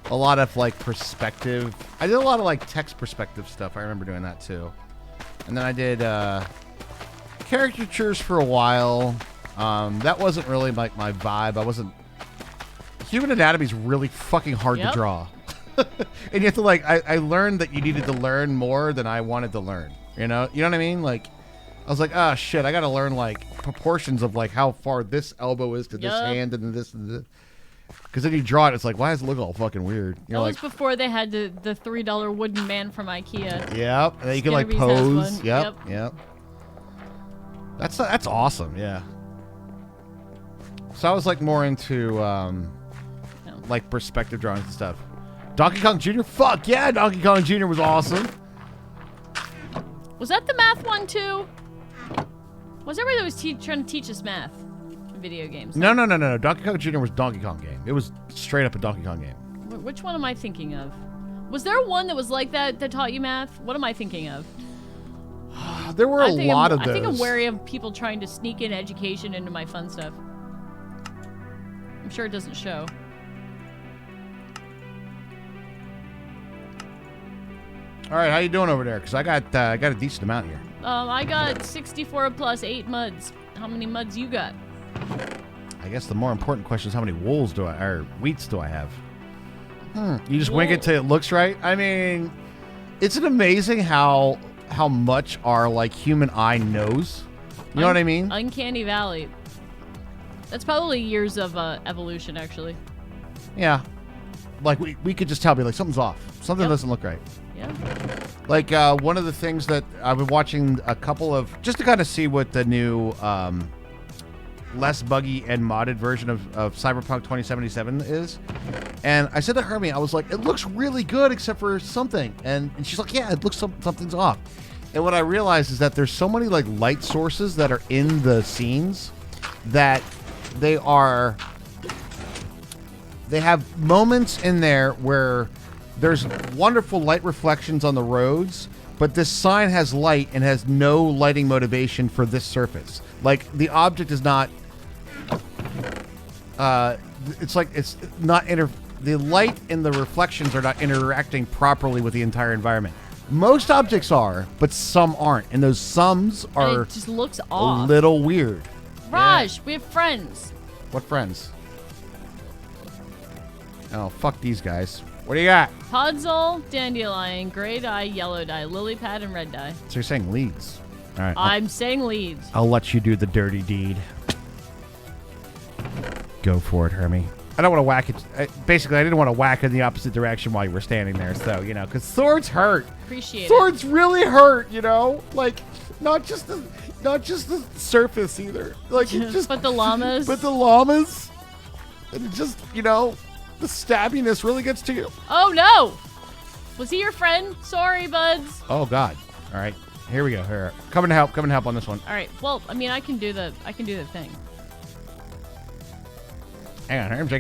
a lot of like perspective. I did a lot of like text perspective stuff. I remember doing that too. And then I did caricatures for a while. That wasn't really like my vibe. I wasn't. Human anatomy's really fucking hard to draw. And you have to like. I learned that you needed to learn more than I wanted to learn. You know what I mean? Like, I was like, oh shit, I got to learn like proportions of like how far this elbow is to this hand and this and this. Because then you draw it, it's like, why does it look all fucking weird? That was before they had the $3 wooden man from IKEA. Yep, and then you can like Skinnerby's has pose. one. Yep. That's awesome. Yeah. So I was like more into like perspective drawings and stuff. Donkey Kong Jr. Fuck yeah, Donkey Kong Jr. was awesome. Was that the math one too? Was everybody that was trying to teach us math in video games? No. Donkey Kong Jr. was Donkey Kong game. It was straight up a Donkey Kong game. Which one am I thinking of? Was there one that was like that taught you math? What am I thinking of? There were a lot of those. I think I'm wary of people trying to sneak in education into my fun stuff. I'm sure it doesn't show. All right, how you doing over there? Because I got a decent amount here. I got 64 plus 8 muds. How many muds you got? I guess the more important question is how many wheats do I have? You just wing it till it looks right. I mean, isn't it amazing how much our like human eye knows? You know what I mean? Uncanny Valley. That's probably years of evolution, actually. Yeah. Like we could just tell, be like, something's off. Something doesn't look right. Yeah. Like one of the things that I've been watching a couple of, just to kind of see what the new less buggy and modded version of Cyberpunk 2077 is. And I said to Hermie, I was like, it looks really good except for something. And she's like, yeah, it looks something's off. And what I realized is that there's so many like light sources that are in the scenes that they have moments in there where there's wonderful light reflections on the roads, but this sign has light and has no lighting motivation for this surface. Like the object is not. It's like it's not the light and the reflections are not interacting properly with the entire environment. Most objects are, but some aren't, and those sums And are it just looks a off. little weird. Raj, we have friends. What friends? Oh, fuck these guys. What do you got? Podzol, Dandelion, Gray Dye, Yellow Dye, Lily Pad, and Red Dye. So you're saying leads. All right. I'm saying leads. I'll let you do the dirty deed. Go for it, Hermie. I don't want to whack it. Basically, I didn't want to whack in the opposite direction while you were standing there. So, because swords hurt. Appreciate Swords really hurt, Like, not just the surface either. Like, it just. But the llamas. But the llamas. And it just, the stabbiness really gets to you. Oh, no. Was he your friend? Sorry, buds. Oh, God. All right. Here we go. Here. Come and help on this one. All right. Well, I mean, I can do the thing. Hang on, Herms. I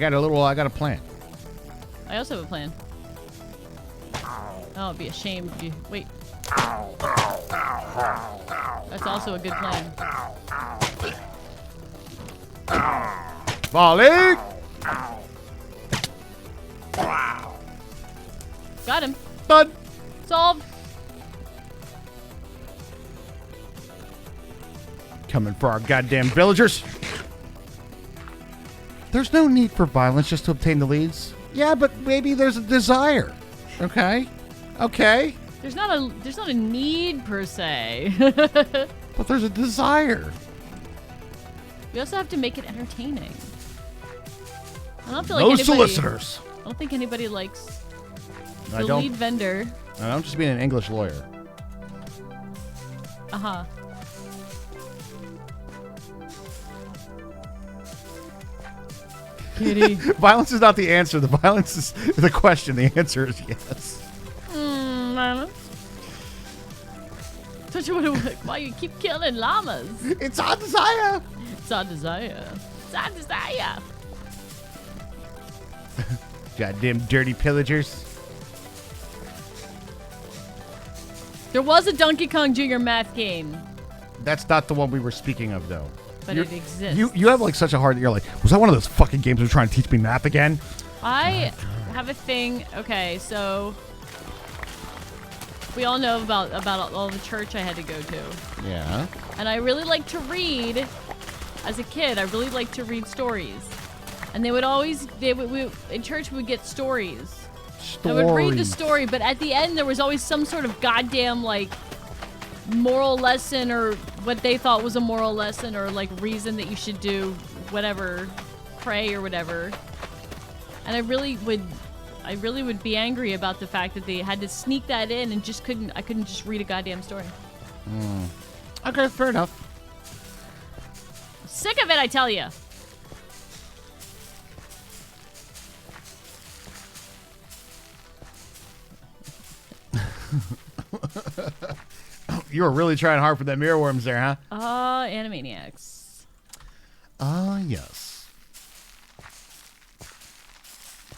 got a plan. I also have a plan. Oh, it'd be a shame if you... Wait. That's also a good plan. Volley! Got him. Done. Solved. Coming for our goddamn villagers. There's no need for violence just to obtain the leads. Yeah, but maybe there's a desire. Okay? There's not a need per se. But there's a desire. We also have to make it entertaining. I don't feel No like anybody, solicitors. I don't think anybody likes I the don't. lead vendor. I'm just being an English lawyer. Uh-huh. Kitty. Violence is not the answer. The violence is the question. The answer is yes. Why you keep killing llamas? It's our desire. It's our desire. It's our desire. Goddamn dirty pillagers. There was a Donkey Kong Jr. math game, That's not the one we were speaking of, though. but it exists. You have like such a hard. You're like, was that one of those fucking games that was trying to teach me math again? I have a thing. Okay, so we all know about all the church I had to go to, Yeah. and I really like to read. As a kid, I really liked to read stories, and we in church we would get stories. I would read the story, but at the end there was always some sort of goddamn like moral lesson or what they thought was a moral lesson or like reason that you should do whatever, pray or whatever. And I really would be angry about the fact that they had to sneak that in and I couldn't just read a goddamn story. Okay, fair enough. Sick of it, I tell you. You were really trying hard for that mirror worms there, huh? Animaniacs. Yes.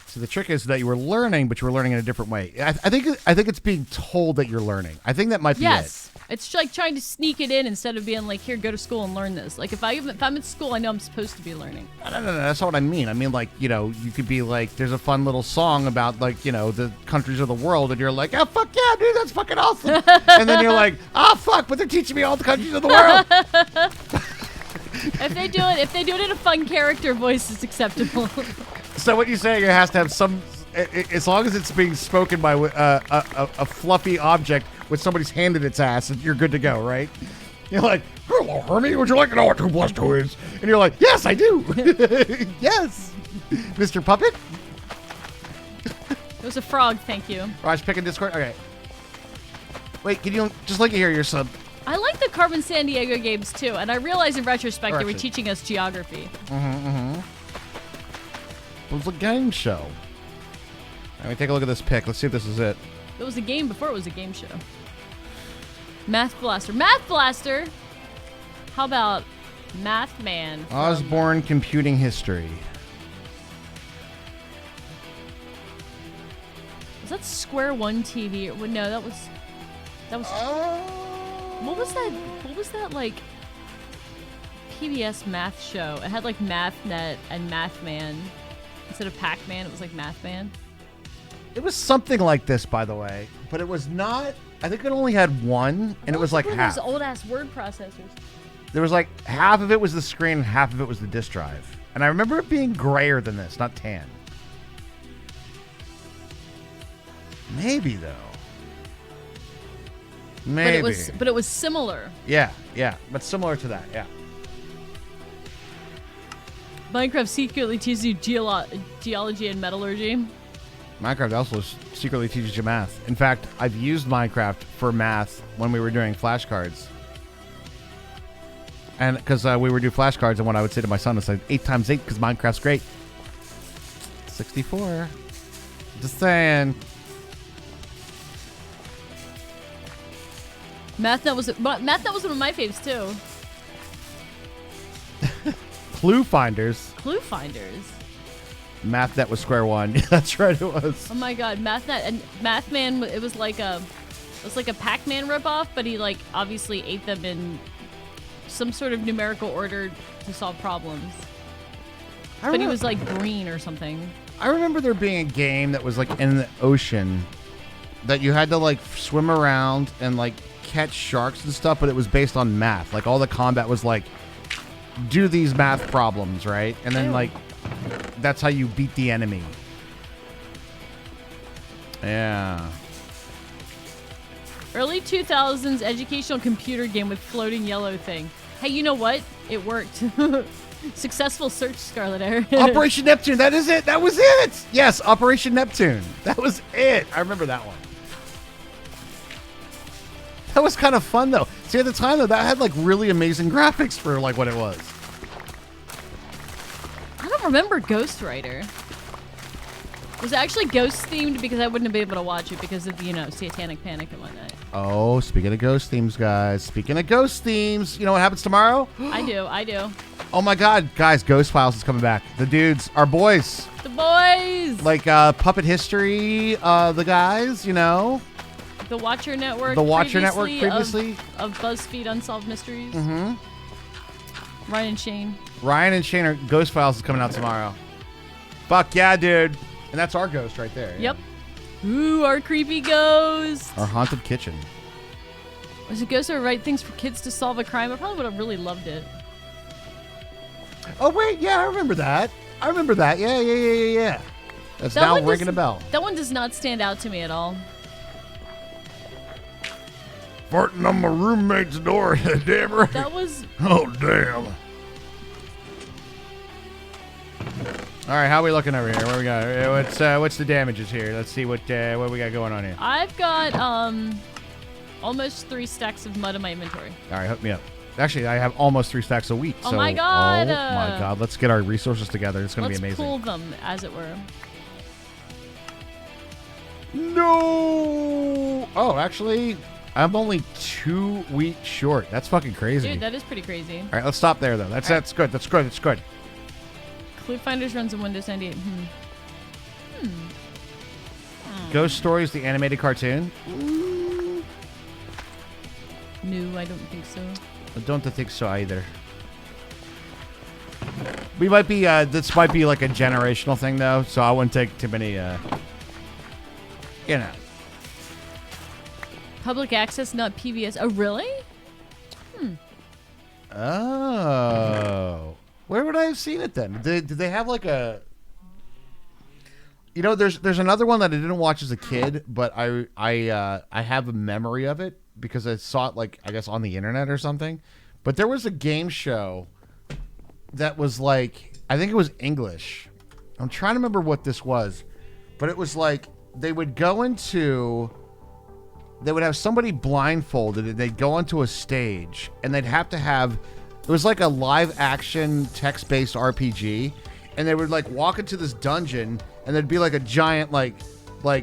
So the trick is that you were learning, but you were learning in a different way. I think it's being told that you're learning. I think that might be it. Yes. It's like trying to sneak it in instead of being like, here, go to school and learn this. Like if I'm at school, I know I'm supposed to be learning. No, that's not what I mean. I mean, like, you could be like, there's a fun little song about, like, the countries of the world, and you're like, oh, fuck yeah, dude, that's fucking awesome. And then you're like, oh, fuck, but they're teaching me all the countries of the world. If they do it in a fun character voice, it's acceptable. So what you're saying, it has to have some, as long as it's being spoken by a fluffy object with somebody's hand in its ass, you're good to go, right? You're like, hello, Hermie, would you like to know what 2 + 2 is? And you're like, yes, I do. Yes. Mr. Puppet? It was a frog, thank you. Raj, pick in Discord? Okay. Wait, can you just look at here, your sub? I like the Carmen San Diego games too, and I realize in retrospect they were Actually. teaching us geography. It was a game show. Let me take a look at this pic. Let's see if this is it. It was a game before it was a game show. Math Blaster. Math Blaster! How about Math Man? from- Osborne Computing History. Was that Square One TV? No, that was. What was that? What was that like? PBS math show. It had like MathNet and Mathman. Instead of Pac-Man, it was like Math Man. It was something like this, by the way, but it was not. I think it only had one, and it was like half. Those old ass word processors. There was like half of it was the screen, and half of it was the disk drive. And I remember it being grayer than this, not tan. Maybe though. Maybe. But it was similar. Yeah, but similar to that, yeah. Minecraft secretly teaches you geology and metallurgy. Minecraft also secretly teaches you math. In fact, I've used Minecraft for math when we were doing flashcards. And because we would do flashcards, and what I would say to my son is like 8 times 8 because Minecraft's great. 64. Just saying. MathNet was one of my faves too. Clue Finders. Clue Finders. MathNet was square one. That's right, it was. Oh my god, MathNet and Mathman. It was like a Pac-Man ripoff, but he like obviously ate them in some sort of numerical order to solve problems. But he was like green or something. I remember there being a game that was like in the ocean that you had to like swim around and like catch sharks and stuff, but it was based on math. Like all the combat was like do these math problems, right? And then like that's how you beat the enemy. Yeah. Early 2000s educational computer game with floating yellow thing. Hey, you know what? It worked. Successful search, Scarlet Air. Operation Neptune. That is it. That was it. Yes, Operation Neptune. That was it. I remember that one. That was kind of fun, though. See, at the time, though, that had, like, really amazing graphics for, like, what it was. I don't remember Ghost Rider. Was it actually ghost-themed? Because I wouldn't have been able to watch it because of, Satanic Panic and whatnot. Oh, speaking of ghost themes, guys. Speaking of ghost themes, you know what happens tomorrow? I do. Oh, my God. Guys, Ghost Files is coming back. The dudes, our boys. The boys! Like, Puppet History, the guys, you know? The Watcher Network. The Watcher Network previously. Of BuzzFeed Unsolved Mysteries. Mm-hmm. Ryan and Shane. Ryan and Shane are Ghost Files is coming out tomorrow. Fuck yeah, dude. And that's our ghost right there. Yep. Ooh, our creepy ghost. Our haunted kitchen. Was a ghost that would write things for kids to solve a crime? I probably would have really loved it. Oh, wait. Yeah, I remember that. Yeah. That's That now one ringing a bell. That one does not stand out to me at all. Farting on my roommate's door, damn right. That was... Oh, damn. All right, how are we looking over here? What we got? What's the damages here? Let's see what we got going on here. I've got almost 3 stacks of mud in my inventory. All right, hook me up. Actually, I have almost 3 stacks of wheat. Oh my god! Oh my god! Let's get our resources together. It's gonna be amazing. Let's pool them, as it were. No. Oh, actually, I'm only 2 wheat short. That's fucking crazy. Dude, that is pretty crazy. All right, let's stop there though. That's good. That's good. Clue Finders runs on Windows 98. Ghost Stories, the animated cartoon. No, I don't think so. I don't think so either. We might be. This might be like a generational thing though, so I wouldn't take too many. Public access, not PBS. Oh, really? Oh. Where would I have seen it then? Did they have like a... there's another one that I didn't watch as a kid, but I have a memory of it because I saw it like, I guess, on the internet or something. But there was a game show that was like, I think it was English. I'm trying to remember what this was. But it was like, they would have somebody blindfolded and they'd go onto a stage and they'd have to have... It was like a live action text-based RPG, and they would like walk into this dungeon, and there'd be like a giant like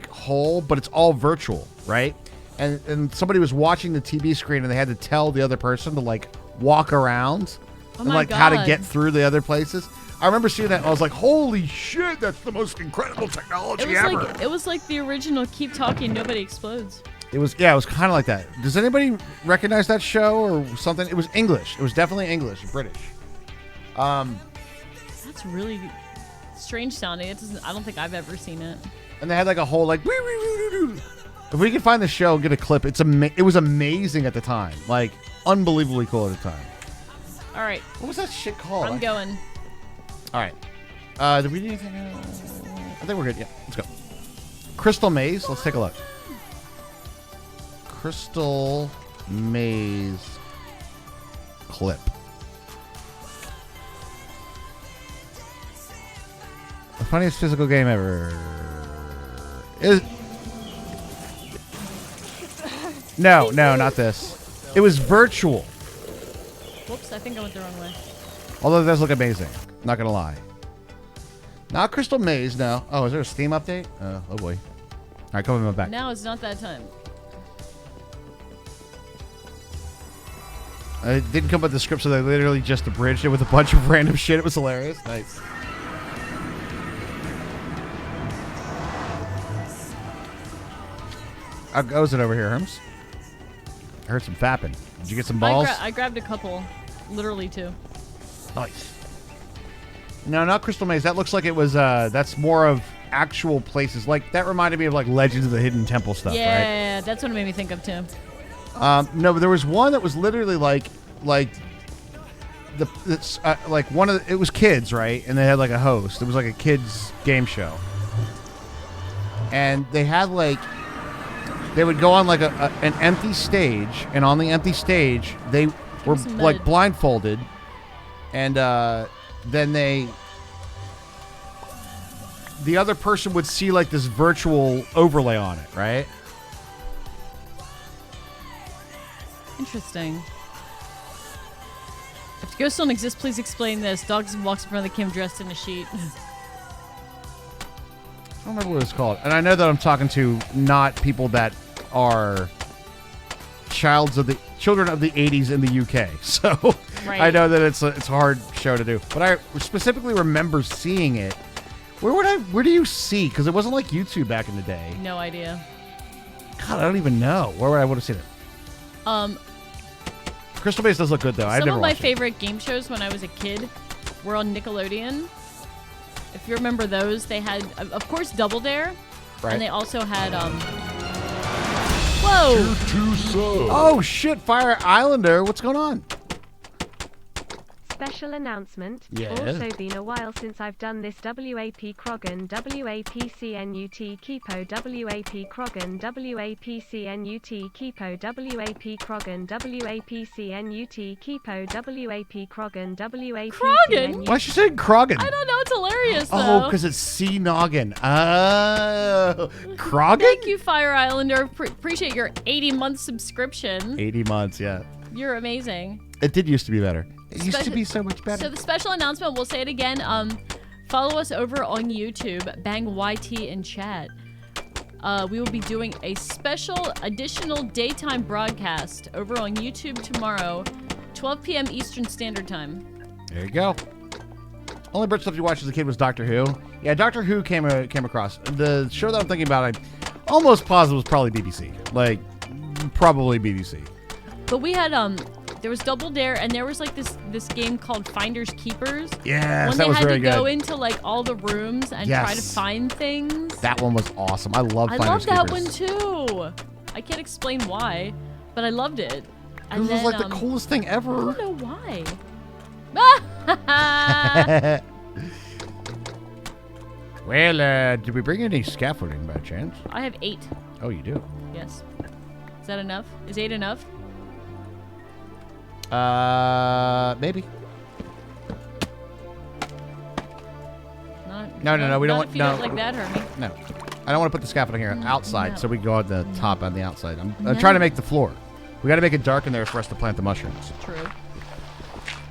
hole, but it's all virtual, right? And somebody was watching the TV screen, and they had to tell the other person to like walk around and like how to get through the other places. I remember seeing that, and I was like, "Holy shit, that's the most incredible technology ever!" It was like the original "Keep Talking, Nobody Explodes." It was kind of like that. Does anybody recognize that show or something? It was English. It was definitely English, British. That's really... strange sounding. It doesn't. I don't think I've ever seen it. And they had like a whole like. If we can find the show and get a clip, it was amazing at the time. Like unbelievably cool at the time. All right. What was that shit called? I'm going. All right. Did we do anything else? I think we're good. Yeah, let's go. Crystal Maze. Let's take a look. Crystal Maze clip. The funniest physical game ever. No, not this. It was virtual. Whoops, I think I went the wrong way. Although it does look amazing. Not gonna lie. Not Crystal Maze, no. Oh, is there a Steam update? Oh boy. All right, come on back. Now it's not that time. It didn't come with the script, so they literally just abridged it with a bunch of random shit. It was hilarious. Nice. How goes it over here, Herms? I heard some fapping. Did you get some balls? I grabbed a couple. Literally 2. Nice. No, not Crystal Maze. That looks like it was, that's more of actual places. Like, that reminded me of, like, Legends of the Hidden Temple stuff, right? Yeah, that's what it made me think of, too. No, but there was one that was literally like one of the, it was kids, right? And they had like a host. It was like a kids game show. And they had like, they would go on like an empty stage, and on the empty stage, they were like blindfolded, and then the other person would see like this virtual overlay on it, right? Interesting. If ghosts don't exist, please explain this. Dogs walks in front of the Kim dressed in a sheet. I don't remember what it's called. And I know that I'm talking to not people that are children of the 80s in the UK. So right. I know that it's a hard show to do. But I specifically remember seeing it. Where do you see? Because it wasn't like YouTube back in the day. No idea. God, I don't even know. Where would I would have seen it? Crystal Maze does look good, though. Some of my favorite game shows when I was a kid were on Nickelodeon. If you remember those, they had, of course, Double Dare. Right. And they also had, whoa! Oh, shit, Fire Islander. What's going on? Special announcement. Yes. Also been a while since I've done this. WAP Krogan, WAPCNUT Kipo, WAP Krogan, WAPCNUT Kipo, WAP Krogan, WAPCNUT Kipo, WAP Krogan, WAPCNUT. Why is she saying Krogan? I don't know. It's hilarious, though. Oh, because it's C Noggin. Oh, Krogan? Thank you, Fire Islander. Appreciate your 80-month subscription. 80 months, yeah. You're amazing. It did used to be better. It used to be so much better. So the special announcement, we'll say it again. Follow us over on YouTube. Bang YT in chat. We will be doing a special additional daytime broadcast over on YouTube tomorrow, 12 p.m. Eastern Standard Time. There you go. Only Brit stuff you watched as a kid was Doctor Who. Yeah, Doctor Who came across. The show that I'm thinking about, I almost positive was probably BBC. Like, probably BBC. But we had there was Double Dare, and there was like this game called Finders Keepers. Yes, when that was very they had to good. go into like all the rooms and try to find things. That one was awesome. I love Finders Keepers. I love that one too. I can't explain why, but I loved it. And it was like the coolest thing ever. I don't know why. Well, did we bring any scaffolding by chance? I have 8. Oh, you do? Yes. Is that enough? Is 8 enough? Maybe. No, we don't want. want. If you No, don't like that, Hermie. No, I don't want to put the scaffolding here outside, no. so we can go on the top on the outside. I'm trying to make the floor. We got to make it dark in there for us to plant the mushrooms. True.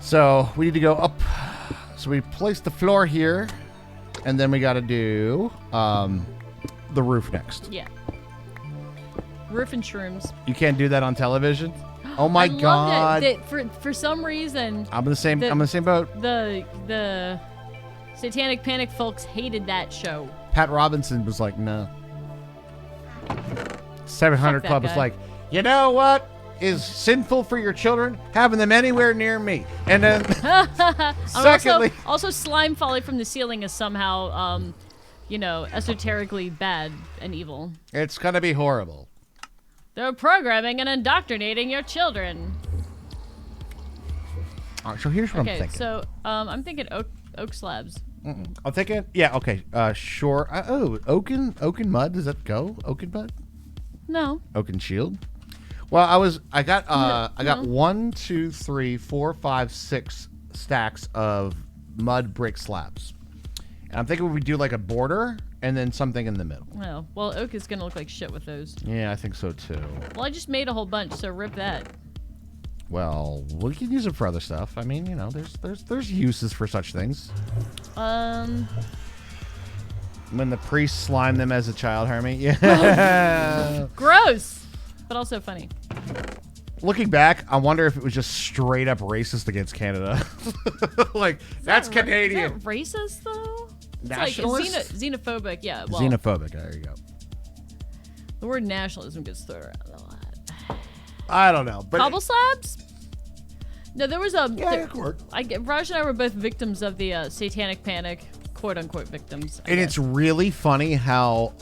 So we need to go up. So we place the floor here, and then we got to do the roof next. Yeah. Roof and shrooms. You can't do that on television. Oh my I god! Love that for some reason. I'm in the same. I'm in the same boat. The Satanic Panic folks hated that show. Pat Robinson was like, no. 700 Fuck that Club was guy. like, you know what? is sinful for your children having them anywhere near me. And then, And secondly, also slime falling from the ceiling is somehow, esoterically bad and evil. it's gonna be horrible. They're programming and indoctrinating your children. All right, so here's what I'm Okay, thinking. so I'm thinking oak slabs. I'm thinking, yeah, okay, sure. Oaken mud. Does that go? Oaken mud? No. Oaken shield. Well, I got 1, 2, 3, 4, 5, 6 stacks of mud brick slabs, and I'm thinking we do like a border and then something in the middle. No. Well, oak is gonna look like shit with those. Yeah, I think so too. Well, I just made a whole bunch, so rip that. Well, we can use it for other stuff. I mean, there's uses for such things. When the priests slime them as a child, Hermie. Yeah. Gross, but also funny. Looking back, I wonder if it was just straight up racist against Canada. Like, that's Canadian. Is that racist though? It's Nationalist? like xenophobic. Yeah. Well, Xenophobic. There you go. the word nationalism gets thrown around a lot. I don't know, but Cobble slabs? No, there was a. yeah, it could work. Raj and I were both victims of the satanic panic, quote unquote victims. I And guess. it's really funny how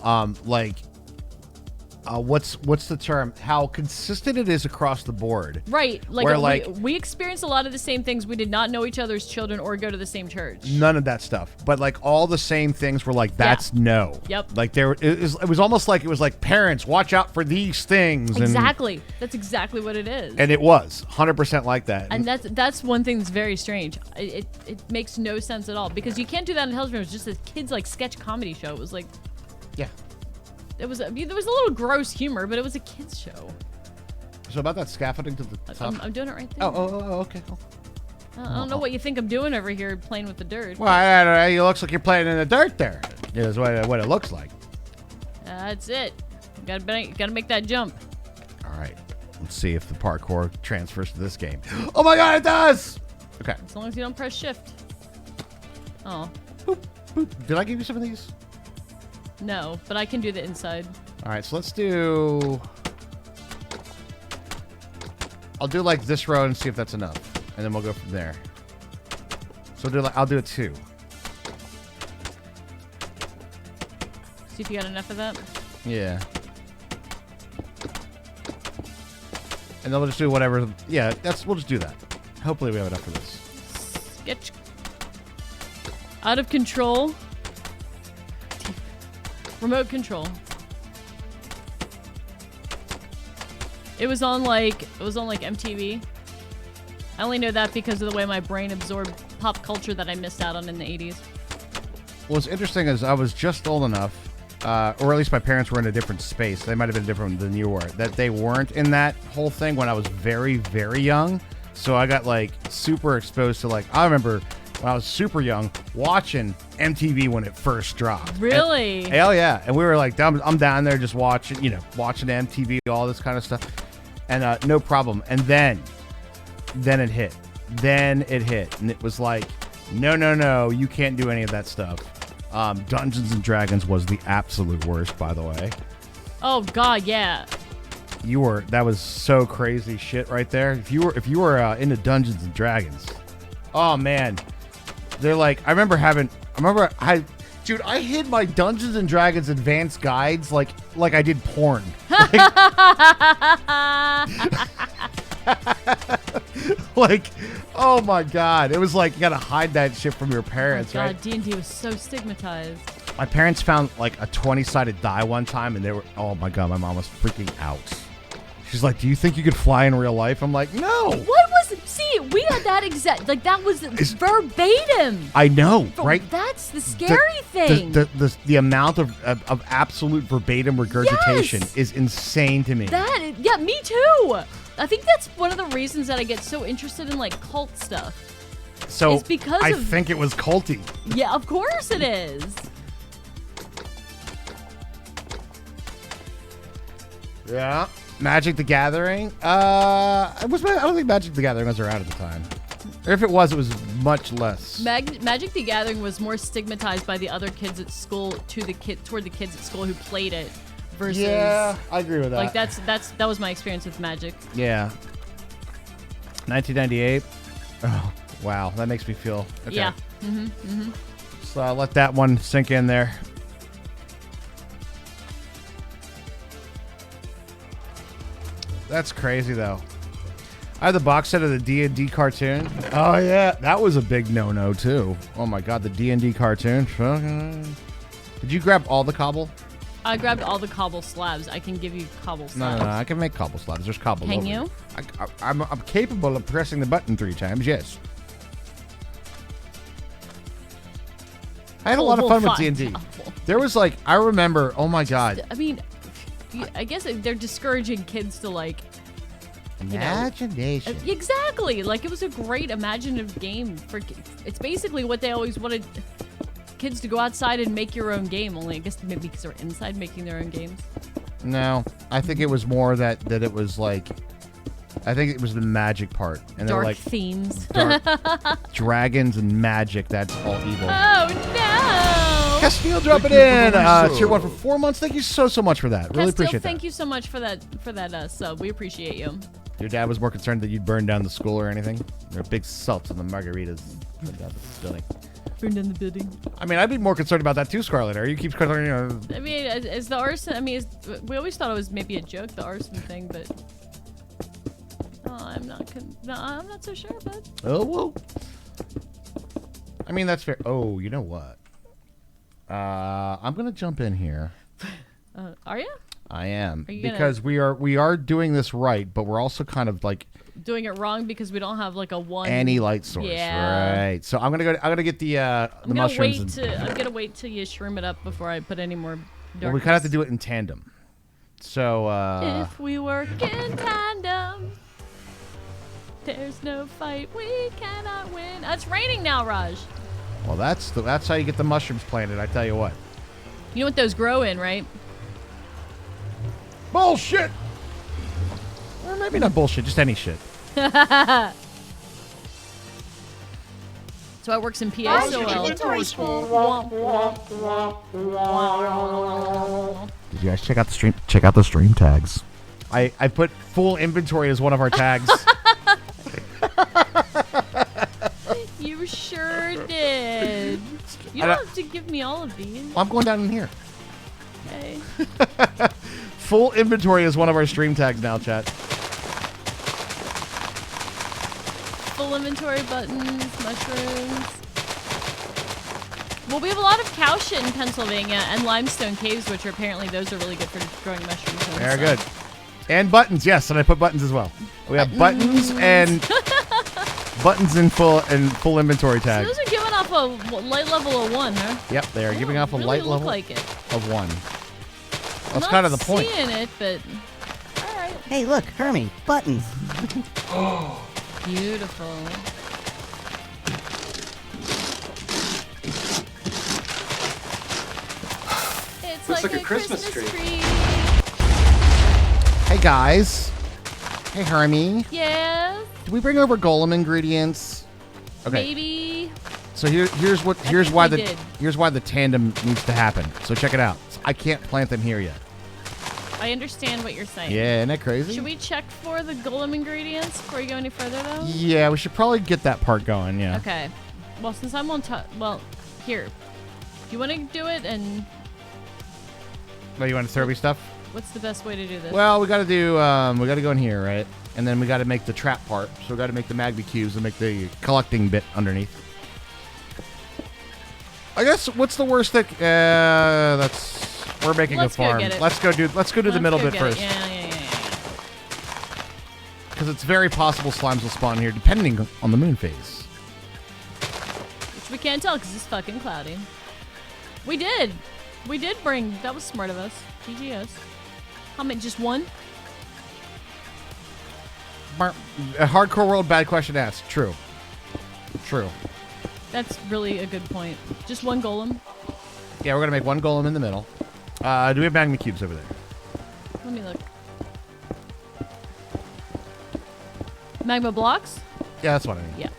what's the term? How consistent it is across the board. right. Like, where, like- we experienced a lot of the same things. We did not know each other's children or go to the same church. None of that stuff, but like all the same things were like that's no. Yep. Like it was almost like it was like parents watch out for these things. Exactly. That's exactly what it is. And it was 100% like that. And that's one thing that's very strange. It makes no sense at all because you can't do that in television. It was just a kids like sketch comedy show. It was like yeah. there was a little gross humor, but it was a kids show. So about that scaffolding to the top. I'm doing it right there. Oh, okay. Cool. I don't know what you think I'm doing over here playing with the dirt. Well, I don't know. It looks like you're playing in the dirt there. Is what it looks like. That's it. Gotta make that jump. All right. Let's see if the parkour transfers to this game. Oh my god, it does! Okay. As long as you don't press shift. Oh, Boop, boop. Did I give you some of these? no, but I can do the inside. All right, so let's do... I'll do like this row and see if that's enough. And then we'll go from there. So I'll do it 2. See if you got enough of that. Yeah. And then we'll just do whatever. Yeah, we'll just do that. Hopefully we have enough for this. Sketch. Out of control. Remote control. It was on like MTV. I only know that because of the way my brain absorbed pop culture that I missed out on in the 80s. What's interesting is I was just old enough, or at least my parents were in a different space. They might have been different than you were. That they weren't in that whole thing when I was very, very young. So I got like super exposed to like, I remember when I was super young watching MTV when it first dropped. Really? Hell yeah. And we were like, I'm down there just watching MTV, all this kind of stuff. And no problem. And then it hit. And it was like, no, you can't do any of that stuff. Dungeons and Dragons was the absolute worst, by the way. Oh God, yeah. That was so crazy shit right there. If you were into Dungeons and Dragons, oh man, they're like, dude, I hid my Dungeons and Dragons advanced guides like I did porn. Like, oh my god, it was like you gotta hide that shit from your parents, Oh God, right? D&D was so stigmatized. My parents found like a 20-sided die one time, and they were, oh my god, my mom was freaking out. She's like, "Do you think you could fly in real life?" I'm like, "No." What was? See, we had that exact. Like that was verbatim. I know, right? That's the scary thing. The amount of absolute verbatim regurgitation Yes! is insane to me. Yeah, me too. I think that's one of the reasons that I get so interested in like cult stuff. So it's because I of- think it was culty. Yeah, of course it is. Yeah. Magic the Gathering. I don't think Magic the Gathering was around at the time. Or if it was much less. Magic the Gathering was more stigmatized by the other kids at school toward the kids at school who played it. versus Yeah, I agree with that. like that was my experience with Magic. Yeah. 1998. Oh, wow. That makes me feel. Okay. Yeah. So let that one sink in there. That's crazy, though. I have the box set of the D&D cartoon. Oh, yeah. That was a big no-no, too. Oh, my God. The D&D cartoon. Did you grab all the cobble? I grabbed all the cobble slabs. I can give you cobble slabs. No. I can make cobble slabs. There's cobble. Can over you? there. I'm capable of pressing the button 3 times, yes. I had a lot of fun with D&D. There was like, I remember, oh my God. I mean, I guess they're discouraging kids to like... Imagination. Exactly. Like, it was a great imaginative game for kids. It's basically what they always wanted kids to go outside and make your own game. Only, I guess, maybe because they're inside making their own games. No, I think it was more that it was like, I think it was the magic part. And Dark they're like, themes. dark dragons and magic, that's all evil. Oh, no! Castile dropping in. Tier 1 for 4 months. Thank you so much for that. Really Castile, appreciate that. thank you so much for that sub. We appreciate you. Your dad was more concerned that you'd burn down the school or anything? There are big salts in the margaritas. Burn down the building. I mean, I'd be more concerned about that too, Scarlet. Are you keep concerned? I mean, is the arson? I mean, we always thought it was maybe a joke, the arson thing, but I'm not so sure, bud. Oh well. I mean, that's fair. Oh, you know what? I'm gonna jump in here. Are you I am Are you because we are doing this right, but we're also kind of like doing it wrong because we don't have like a one any light source, Yeah. right? So I'm gonna get the mushrooms. I'm gonna wait till you shroom it up before I put any more darkness. Well, we kind of have to do it in tandem. So If we work in tandem, there's no fight we cannot win. It's raining now, Raj. well, that's how you get the mushrooms planted. I tell you what. You know what those grow in, right? Bullshit. Or maybe not bullshit, just any shit. So it works in PA Raj, so your well. inventory's full. Did you guys check out the stream? Check out the stream tags. I put full inventory as one of our tags. You sure did. You don't have to give me all of these. I'm going down in here. Okay. Full inventory is one of our stream tags now, chat. Full inventory buttons, mushrooms. Well, we have a lot of cow shit in Pennsylvania and limestone caves, which are apparently those are really good for growing mushrooms. And Very stuff. good. And buttons, yes, and I put buttons as well. We have buttons and buttons in full inventory So tag. those are giving off a light level of 1, huh? Yep, they are giving off a Really light look level like it. of 1. I'm That's kind of the not point. seeing it, but all right. Hey, look, Hermie, buttons. Beautiful. It's Looks like a Christmas tree. Hey guys. Hey Hermie. Yeah, Did we bring over golem ingredients? Okay. maybe. So here's think why we did. here's why the tandem needs to happen. So check it out. I can't plant them here yet. I understand what you're saying. Yeah, isn't that crazy? Should we check for the golem ingredients before you go any further, though? Yeah, we should probably get that part going. Yeah. Okay. Well, since I'm on top, well, here. Do you want to do it? And Oh, you want to Serby stuff? what's the best way to do this? Well, we got to do. We got to go in here, right? And then we got to make the trap part. So we got to make the magma cubes and make the collecting bit underneath. I guess what's the worst that we're making Let's a go farm. get it. Let's go do the Let's middle go bit get first. it. Yeah. Because it's very possible slimes will spawn here depending on the moon phase. Which we can't tell because it's fucking cloudy. We did bring. That was smart of us. GGS. How many? Just one? A hardcore world bad question asked. True. That's really a good point. Just one golem. Yeah, we're gonna make one golem in the middle. Do we have magma cubes over there? Let me look. Magma blocks? Yeah, that's what I mean. Yeah.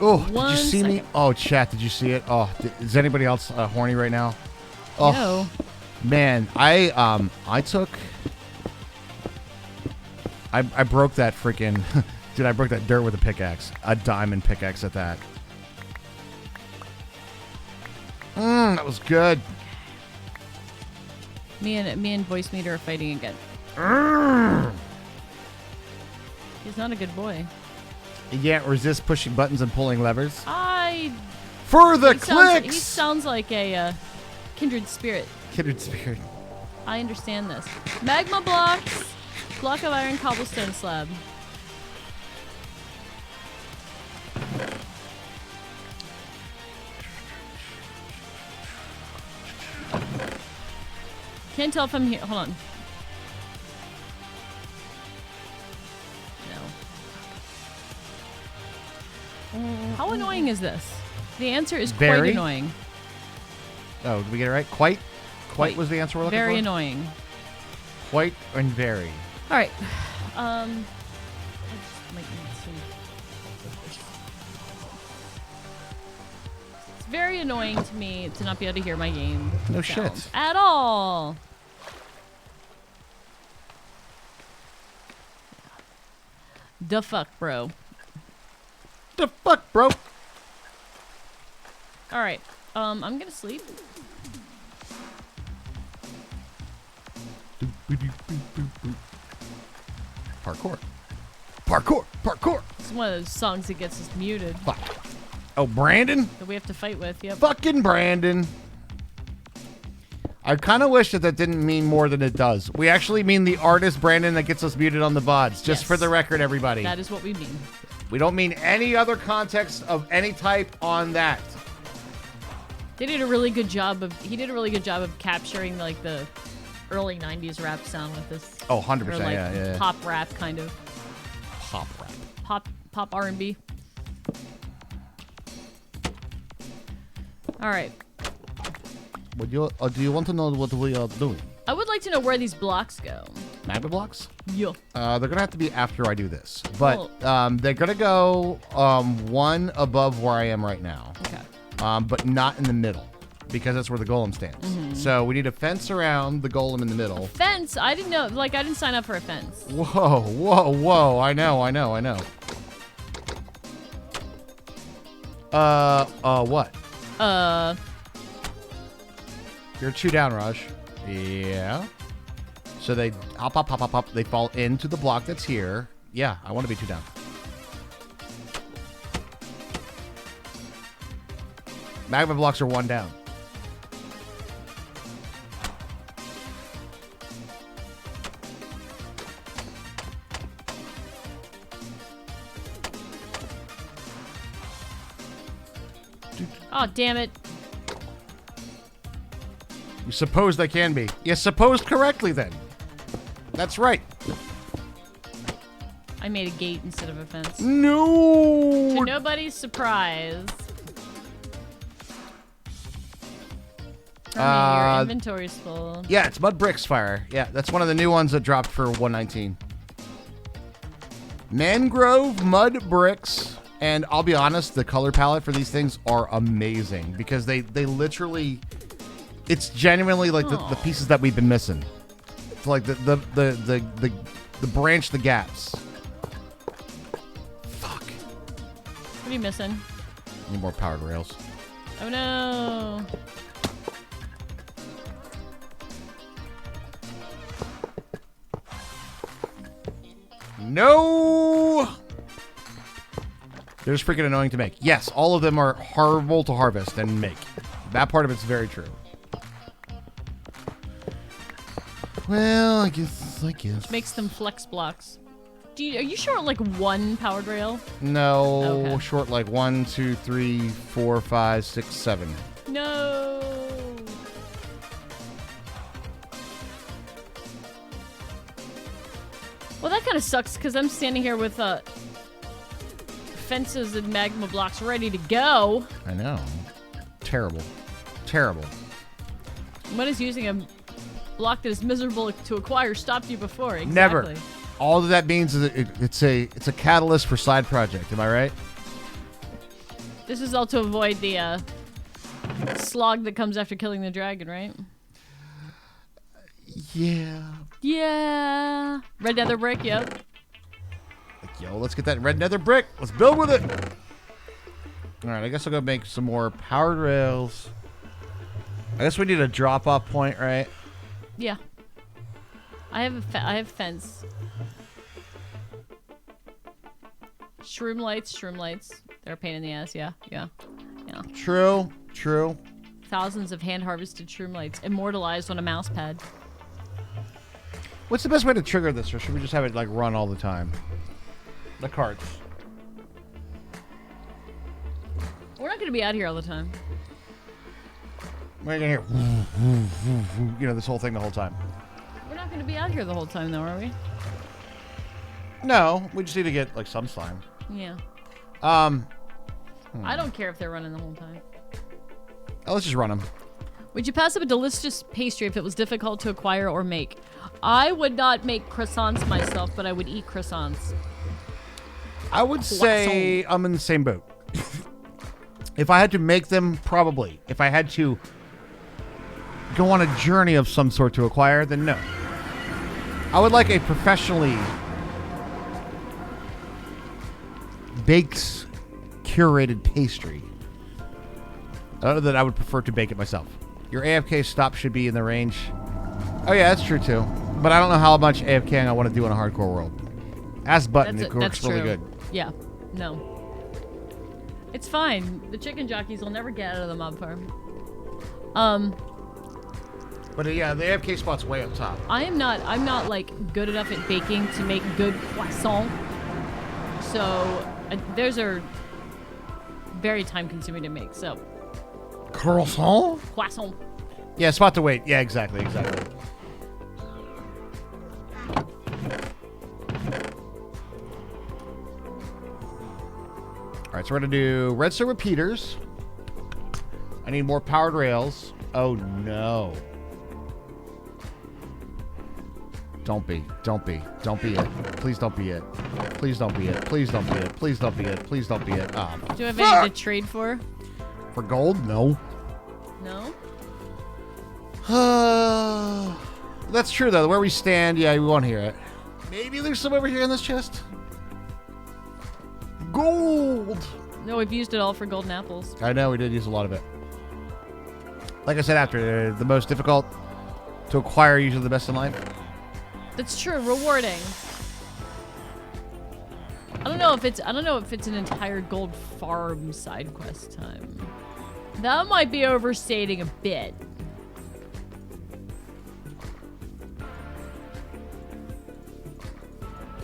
Oh, did One you see me? second. Oh, chat, did you see it? Oh, is anybody else horny right now? Oh, No. Man, I broke that freaking dude, I broke that dirt with a pickaxe. A diamond pickaxe at that. That was good. Me and Voice Meter are fighting again. He's not a good boy. You can't resist pushing buttons and pulling levers. He For the sounds, clicks! he sounds like a kindred spirit. Kindred spirit. I understand this. Magma blocks. Block of iron cobblestone slab. Can't tell if I'm here. Hold on. No. How annoying is this? The answer is quite Very. annoying. Oh, did we get it right? Quite was the answer we're looking for? Very annoying. Quite and very. All right. I just might need some. It's very annoying to me to not be able to hear my game. No sounds shit. at all. The fuck, bro. The fuck, bro? All right. I'm gonna sleep. Parkour. Parkour. Parkour. It's one of those songs that gets us muted Fuck. Oh, Brandon? that we have to fight with. Yep. Fucking Brandon. I kind of wish that didn't mean more than it does. We actually mean the artist Brandon that gets us muted on the VODs. Just Yes. for the record, everybody. That is what we mean. We don't mean any other context of any type on that. They did a really good job of. He did a really good job of capturing like the early '90s rap sound with this. Oh, 100%. Or like yeah. pop rap kind of. Pop rap. Pop R&B. All right. Would you, do you want to know what we are doing? I would like to know where these blocks go. Magma blocks? Yeah. They're going to have to be after I do this. But they're going to go one above where I am right now. Okay. But not in the middle. Because that's where the golem stands. Mm-hmm. So we need a fence around the golem in the middle. Fence? I didn't know. Like, I didn't sign up for a fence. Whoa. I know. What? You're 2 down, Raj. Yeah. So they hop. They fall into the block that's here. Yeah, I want to be 2 down. Magma blocks are 1 down. Oh, damn it. You suppose they can be. You supposed correctly then. That's right. I made a gate instead of a fence. No. To nobody's surprise. Your inventory's full. Yeah, it's Mud Bricks Fire. Yeah, that's one of the new ones that dropped for 119. Mangrove Mud Bricks. And I'll be honest, the color palette for these things are amazing because they literally, it's genuinely like the pieces that we've been missing. It's like the branch, the gaps. Fuck. What are you missing? Need more powered rails. Oh no. No. They're just freaking annoying to make. Yes, all of them are horrible to harvest and make. That part of it's very true. Well, I guess. Makes them flex blocks. Are you short like 1 powered rail? No, Okay. short like 1, 2, 3, 4, 5, 6, 7. No. Well, that kind of sucks because I'm standing here with fences and magma blocks ready to go. I know. Terrible. Terrible. What is using a block that is miserable to acquire stopped you before? Exactly. Never. All that means is it's a catalyst for side project. Am I right? This is all to avoid the slog that comes after killing the dragon, right? Yeah. Yeah. Red nether brick, yep. Like, yo, let's get that red nether brick. Let's build with it. All right, I guess I'll go make some more powered rails. I guess we need a drop-off point, right? Yeah. I have fence. Shroom lights. They're a pain in the ass, yeah. True. Thousands of hand-harvested shroom lights immortalized on a mouse pad. What's the best way to trigger this, or should we just have it, like, run all the time? The carts. We're not going to be out here all the time. We're going to hear, this whole thing the whole time. We're not going to be out here the whole time, though, are we? No, we just need to get, like, some slime. Yeah. Hmm. I don't care if they're running the whole time. Oh, let's just run them. Would you pass up a delicious pastry if it was difficult to acquire or make? I would not make croissants myself, but I would eat croissants. I would say I'm in the same boat. If I had to make them, probably. If I had to go on a journey of some sort to acquire, then no. I would like a professionally baked, curated pastry. Other than I would prefer to bake it myself. Your AFK stop should be in the range. Oh yeah, that's true too. But I don't know how much AFKing I want to do in a hardcore world. Ask Button, it works really good. Yeah. No. It's fine. The chicken jockeys will never get out of the mob farm. But yeah, the AFK spot's way up top. I'm not like good enough at baking to make good croissant. So those are very time consuming to make. So Croissant? croissant. Yeah, spot to wait. Yeah, exactly. Alright, so we're gonna do redstone repeaters. I need more powered rails. Oh no. Don't be it. Please don't be it. Please don't be it. Please don't be it. Please don't be it. Please don't be it. Do you have any to trade for? For gold? No. No? That's true though. Where we stand, yeah, we won't hear it. Maybe there's some over here in this chest. Gold! No, we've used it all for golden apples. I know, we did use a lot of it. Like I said after, they're the most difficult to acquire, usually the best in life. That's true. Rewarding. I don't know if it's an entire gold farm side quest time. That might be overstating a bit.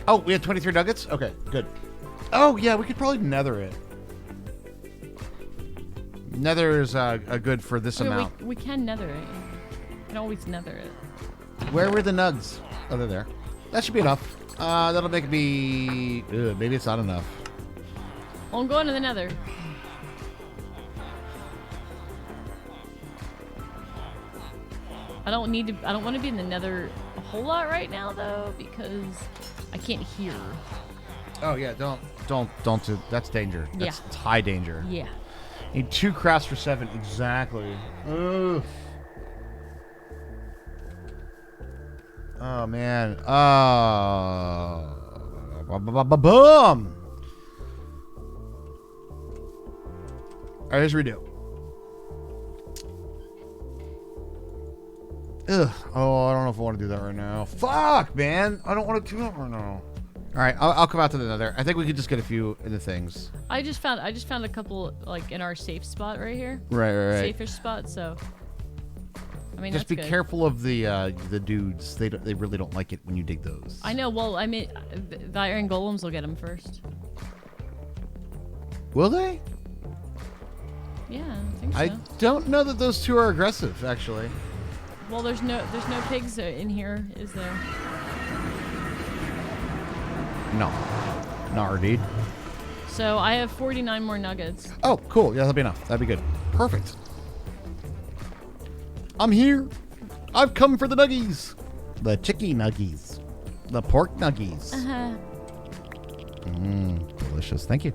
Oh, we had 23 nuggets? Okay, good. Oh, yeah, we could probably nether it. Nether is good for this amount. We can nether it. We can always nether it. Where were the nugs? Oh, they're there. That should be enough. That'll make me... maybe it's not enough. Well, I'm going to the nether. I don't want to be in the nether a whole lot right now, though, because I can't hear. Oh, yeah, don't do... That's danger. That's Yeah. high danger. Yeah. Need 2 crafts for 7. Exactly. Ugh. Oh, man. Boom! Alright, here's redo. Ugh. Oh, I don't know if I want to do that right now. Fuck, man. I don't want to do that right now. Alright, I'll come out to the nether. I think we could just get a few in the things. I just found a couple, like, in our safe spot right here. Right. Safe-ish spot, so... I mean, Just that's be good. careful of the dudes. They really don't like it when you dig those. I know. Well, I mean, the iron golems will get them first. Will they? Yeah, I think so. I don't know that those two are aggressive, actually. Well, there's no pigs in here, is there? No. Not indeed. So I have 49 more nuggets. Oh, cool. Yeah, that'll be enough. That'd be good. Perfect. I'm here. I've come for the nuggies. The chicky nuggies. The pork nuggies. Uh-huh. Delicious. Thank you.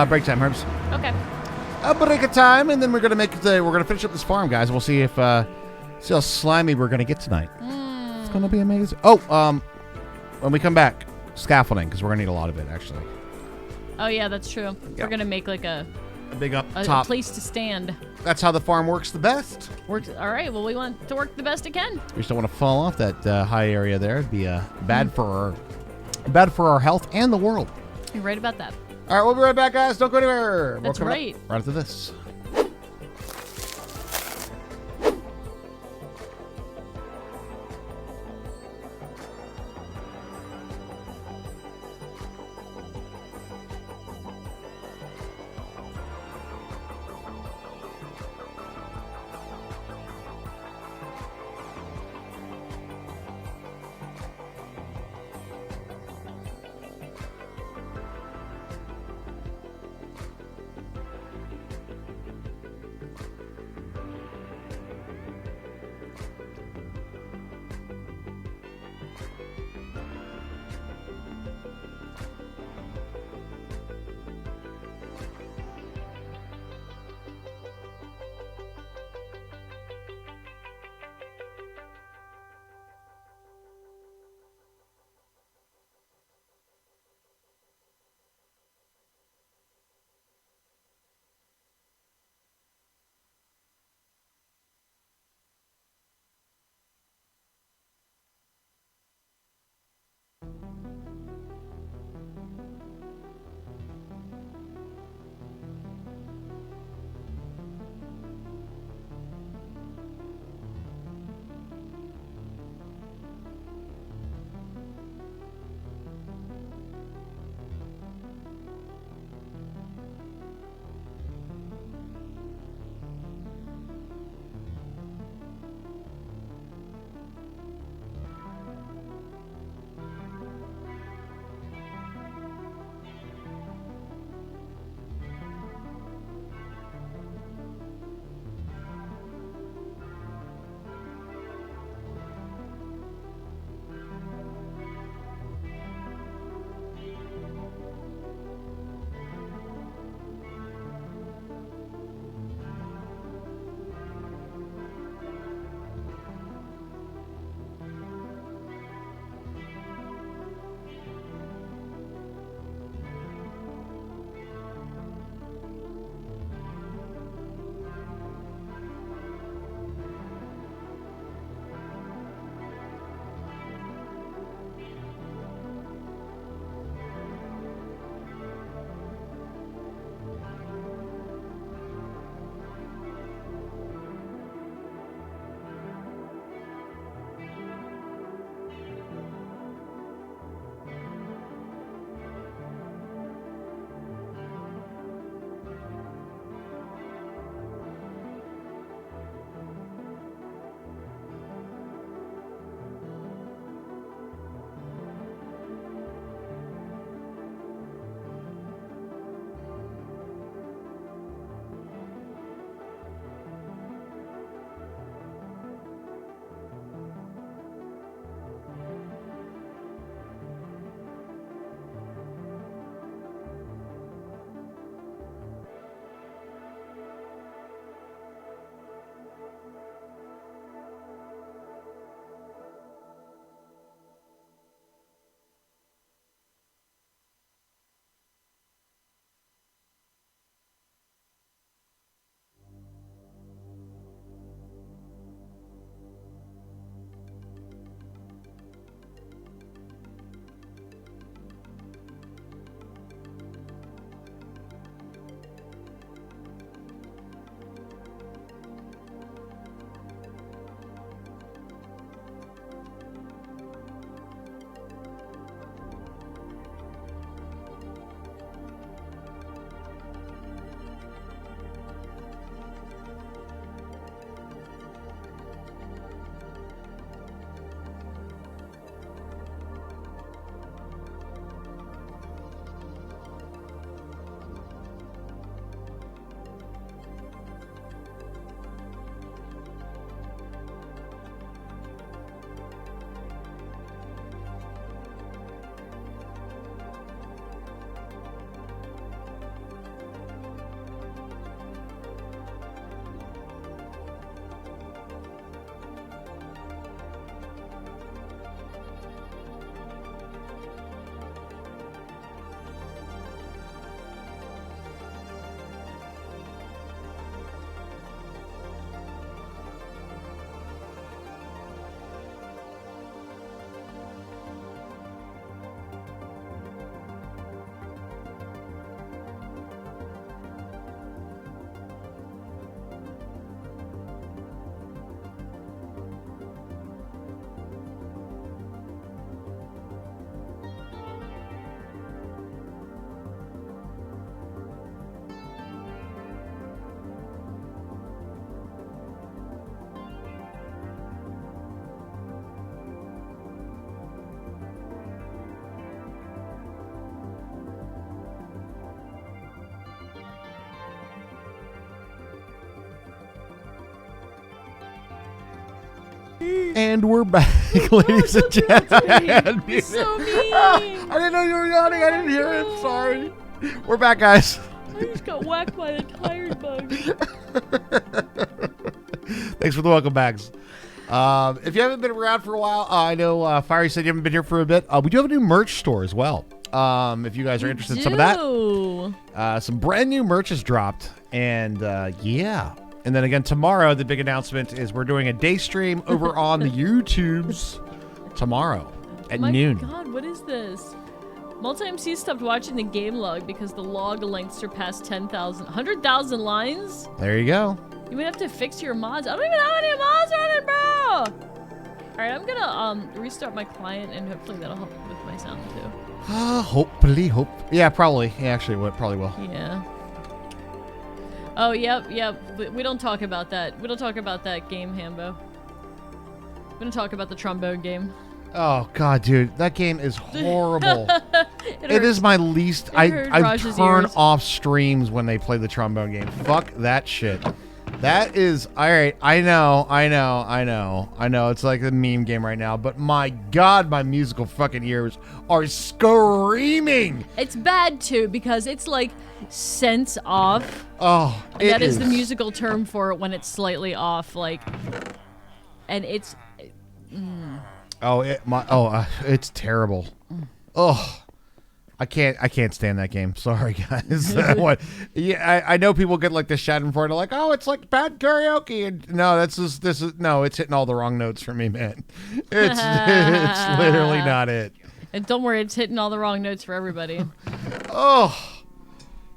break time, Herbs. Okay. A break of time, and then we're gonna finish up this farm, guys. We'll see if see how slimy we're gonna get tonight. It's gonna be amazing. When we come back, scaffolding, because we're gonna need a lot of it actually. Oh yeah, that's true. We're gonna make like a big up a top. place to stand. That's how the farm works the best. All right. Well, we want to work the best it can. We just don't want to fall off that high area there. It'd be bad for our health and the world. You're right about that. All right, we'll be right back, guys. Don't go anywhere. That's More coming right. up right after this. And we're back, ladies and gentlemen. You're so mean. I didn't know you were yawning. I didn't hear it. Sorry. We're back, guys. I just got whacked by the tired bug. Thanks for the welcome backs. If you haven't been around for a while, I know Fiery said you haven't been here for a bit. We do have a new merch store as well. If you guys are interested in some of that. Some brand new merch has dropped. And yeah. And then again, tomorrow, the big announcement is we're doing a day stream over on the YouTubes tomorrow at noon. Oh my God, what is this? Multi-MC stopped watching the game log because the log length surpassed 10,000, 100,000 lines? There you go. You might have to fix your mods. I don't even have any mods running, bro! Alright, I'm gonna restart my client and hopefully that'll help with my sound too. Hopefully. Yeah, probably. Yeah, actually, it probably will. Yeah. Oh, yep. We don't talk about that. We don't talk about that game, Hambo. We don't talk about the trombone game. Oh, God, dude. That game is horrible. It hurts. is my least... I Raj's turn ears. off streams when they play the trombone game. Fuck that shit. That is... Alright, I know. It's like a meme game right now. But my God, my musical fucking ears are screaming. It's bad, too, because it's like sense off. Oh, And that is the musical term for it when it's slightly off, like, and it's. It's terrible. Oh, I can't stand that game. Sorry, guys. What? Yeah, I know people get like this shouting for it. They're like, oh, it's like bad karaoke. And no, it's hitting all the wrong notes for me, man. It's literally not it. And don't worry, it's hitting all the wrong notes for everybody. Oh.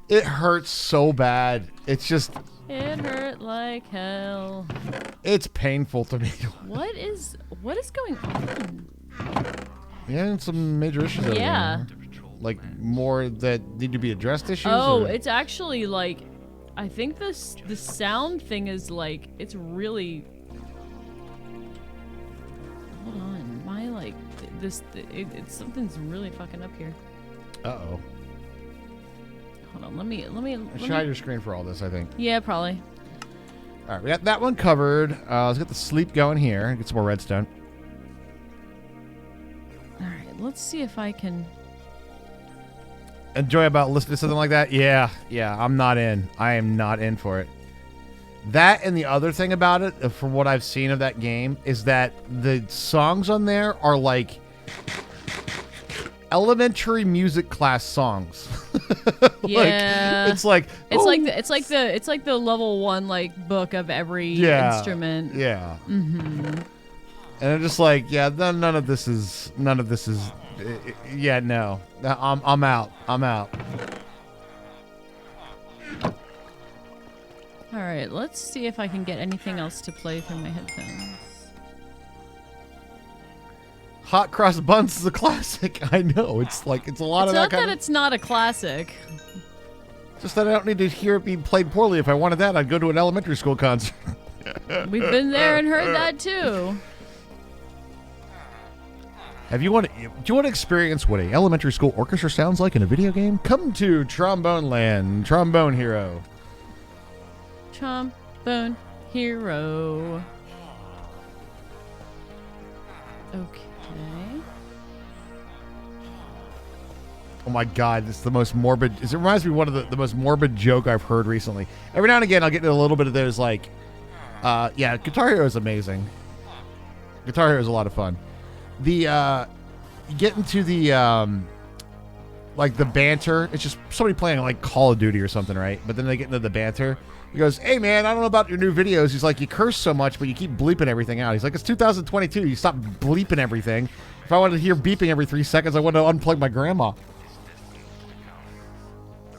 It hurts so bad. It's just... It hurt like hell. It's painful to me. What is going on? Yeah, and some major issues over there. Like, more that need to be addressed issues? Oh, or? it's actually, like... I think the sound thing is, like... It's really... Hold on. My, like... something's really fucking up here. Uh-oh. Hold on, let me Share your screen for all this, I think. Yeah, probably. All right, we got that one covered. Let's get the sleep going here. Get some more redstone. All right, let's see if I can... Enjoy about listening to something like that? Yeah, I'm not in. I am not in for it. That and the other thing about it, from what I've seen of that game, is that the songs on there are like elementary music class songs. Yeah, it's like the level 1 like book of every instrument. Yeah. Mm-hmm. And I'm just like, yeah, none of this is. Yeah, no. I'm out. All right, let's see if I can get anything else to play through my headphones. Hot Cross Buns is a classic. I know. It's a lot It's of not that kind that of... it's not a classic. Just that I don't need to hear it being played poorly. If I wanted that, I'd go to an elementary school concert. We've been there and heard that too. Do you want to experience what a elementary school orchestra sounds like in a video game? Come to Trombone Land, Trombone Hero. Trombone Hero. Okay. Oh my God, it's the most morbid. It reminds me of one of the most morbid joke I've heard recently. Every now and again, I'll get into a little bit of those like, Guitar Hero is amazing. Guitar Hero is a lot of fun. You get into the like the banter. It's just somebody playing like Call of Duty or something, right? But then they get into the banter. He goes, "Hey man, I don't know about your new videos." He's like, "You curse so much, but you keep bleeping everything out." He's like, "It's 2022. You stop bleeping everything. If I wanted to hear beeping every 3 seconds, I wanted to unplug my grandma."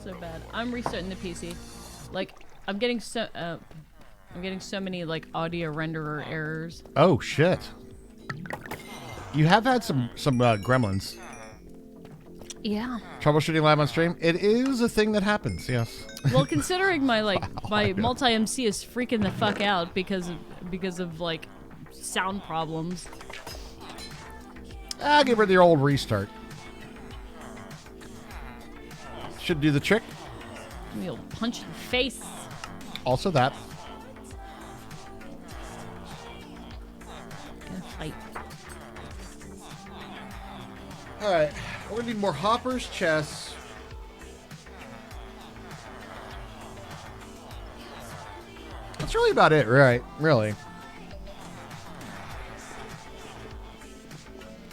So bad. I'm restarting the PC. Like, I'm getting so many like audio renderer errors. Oh shit. You have had some gremlins. Yeah. Troubleshooting live on stream. It is a thing that happens. Yes. Well, considering my my multi-MC is freaking the fuck out because of like sound problems. Give her the old restart. Should do the trick. Give me a punch in the face. Also that. All right, we're gonna need more hoppers, chests. That's really about it, right? Really.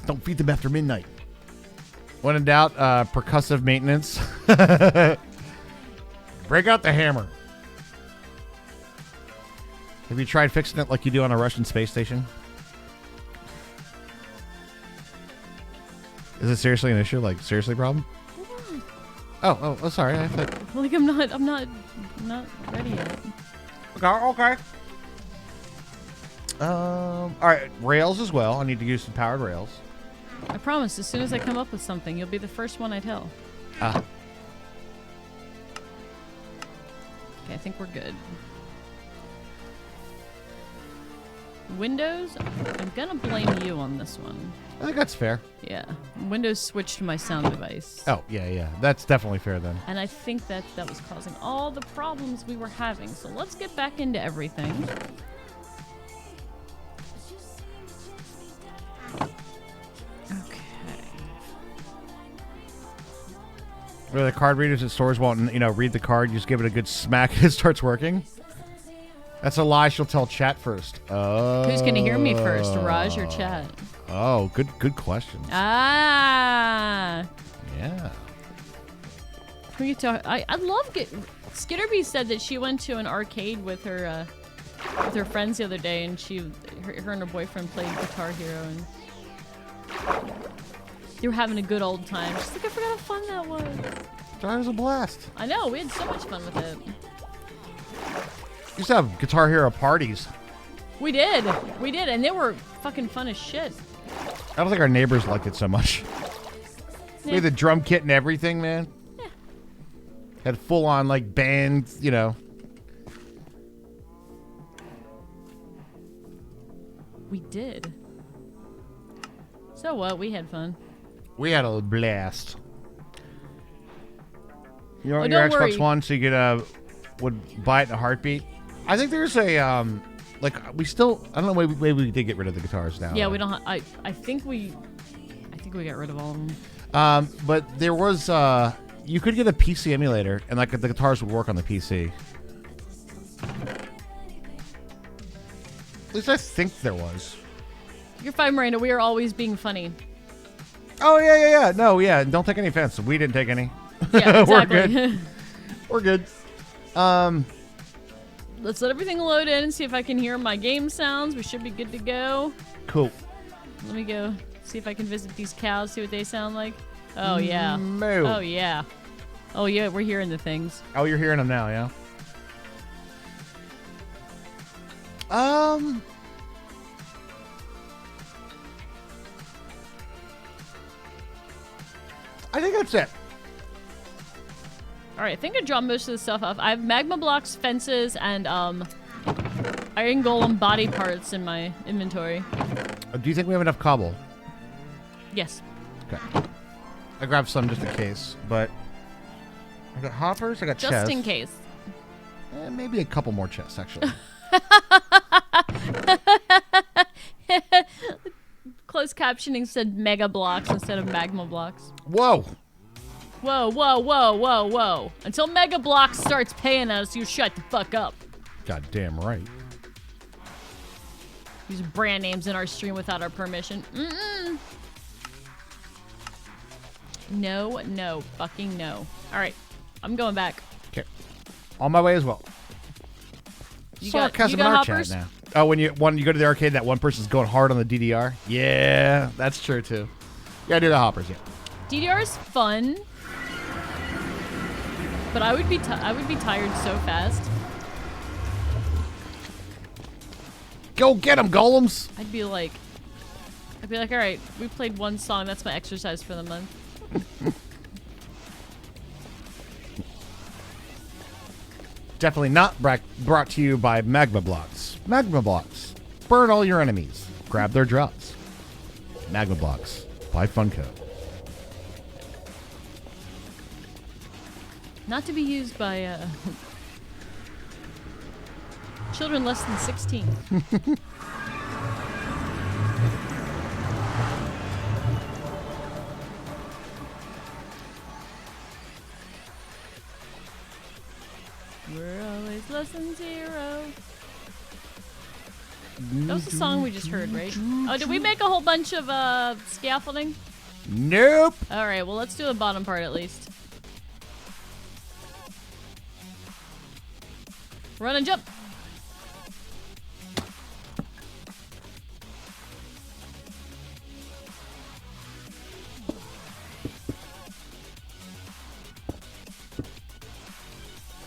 Don't feed them after midnight. When in doubt, percussive maintenance. Break out the hammer. Have you tried fixing it like you do on a Russian space station? Is it seriously an issue? Like, seriously a problem? Oh, sorry. I thought... Like, I'm not ready yet. Okay. All right, rails as well. I need to use some powered rails. I promise, as soon as I come up with something, you'll be the first one I tell. Ah. Okay, I think we're good. Windows, I'm gonna blame you on this one. I think that's fair. Yeah, Windows switched to my sound device. Oh, yeah. That's definitely fair then. And I think that was causing all the problems we were having. So let's get back into everything. Okay. Where the card readers at stores won't, read the card, you just give it a good smack and it starts working? That's a lie she'll tell chat first. Oh. Who's gonna hear me first, Raj or chat? Oh, good question. Ah. Yeah. Who you talk? I love Skitterbee said that she went to an arcade with her friends the other day, and her and her boyfriend played Guitar Hero, and they were having a good old time. She's like, I forgot how fun that was. That was a blast. I know, we had so much fun with it. We used to have Guitar Hero parties. We did, and they were fucking fun as shit. I don't think our neighbors liked it so much. We had the drum kit and everything, man. Yeah. Had full on like bands, We did. So what? We had fun. We had a blast. You're on Oh, your don't Xbox worry. One, so you would buy it in a heartbeat. I think there's a we still, I don't know, maybe we did get rid of the guitars now. Yeah, we don't. I think we got rid of all of them. But there was you could get a PC emulator and like the guitars would work on the PC. At least I think there was. You're fine, Miranda. We are always being funny. Oh yeah. No, yeah. Don't take any offense. We didn't take any. Yeah, exactly. We're good. We're good. Let's let everything load in and see if I can hear my game sounds. We should be good to go. Cool. Let me go see if I can visit these cows, see what they sound like. Oh, yeah. Moo. Oh, yeah. Oh, yeah, we're hearing the things. Oh, you're hearing them now, yeah? I think that's it. All right, I think I dropped most of the stuff off. I have magma blocks, fences, and iron golem body parts in my inventory. Do you think we have enough cobble? Yes. Okay. I grabbed some just in case, but I got hoppers, I got chests. Just in case. Maybe a couple more chests, actually. Closed captioning said mega blocks instead of magma blocks. Whoa. Whoa. Until Mega Bloks starts paying us, you shut the fuck up. Goddamn right. Use brand names in our stream without our permission. Mm-mm. No, fucking no. All right, I'm going back. Okay. On my way as well. You Sarcasm got in our hoppers? chat now. Oh, when you go to the arcade, that one person's going hard on the DDR? Yeah, that's true too. Yeah, do the hoppers, yeah. DDR is fun, but I would be tired so fast. Go get them, golems! I'd be like, all right, we played one song. That's my exercise for the month. Definitely not brought to you by Magma Blocks. Magma Blocks. Burn all your enemies. Grab their drops. Magma Blocks by Funko. Not to be used by children less than 16. We're always lessons hero. That was the song we just heard, right? Oh, did we make a whole bunch of scaffolding? Nope. All right, well, let's do the bottom part at least. Run and jump.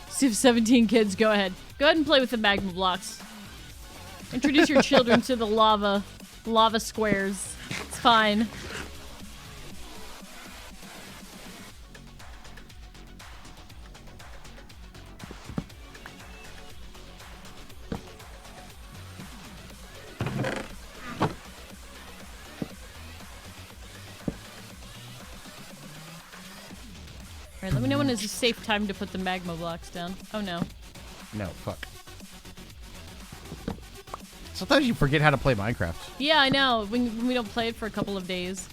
Civ 17 kids, go ahead. Go ahead and play with the magma blocks. Introduce your children to the lava squares. It's fine. Alright, let me know when is a safe time to put the magma blocks down. Oh no. No, fuck. Sometimes you forget how to play Minecraft. Yeah, I know. When we don't play it for a couple of days.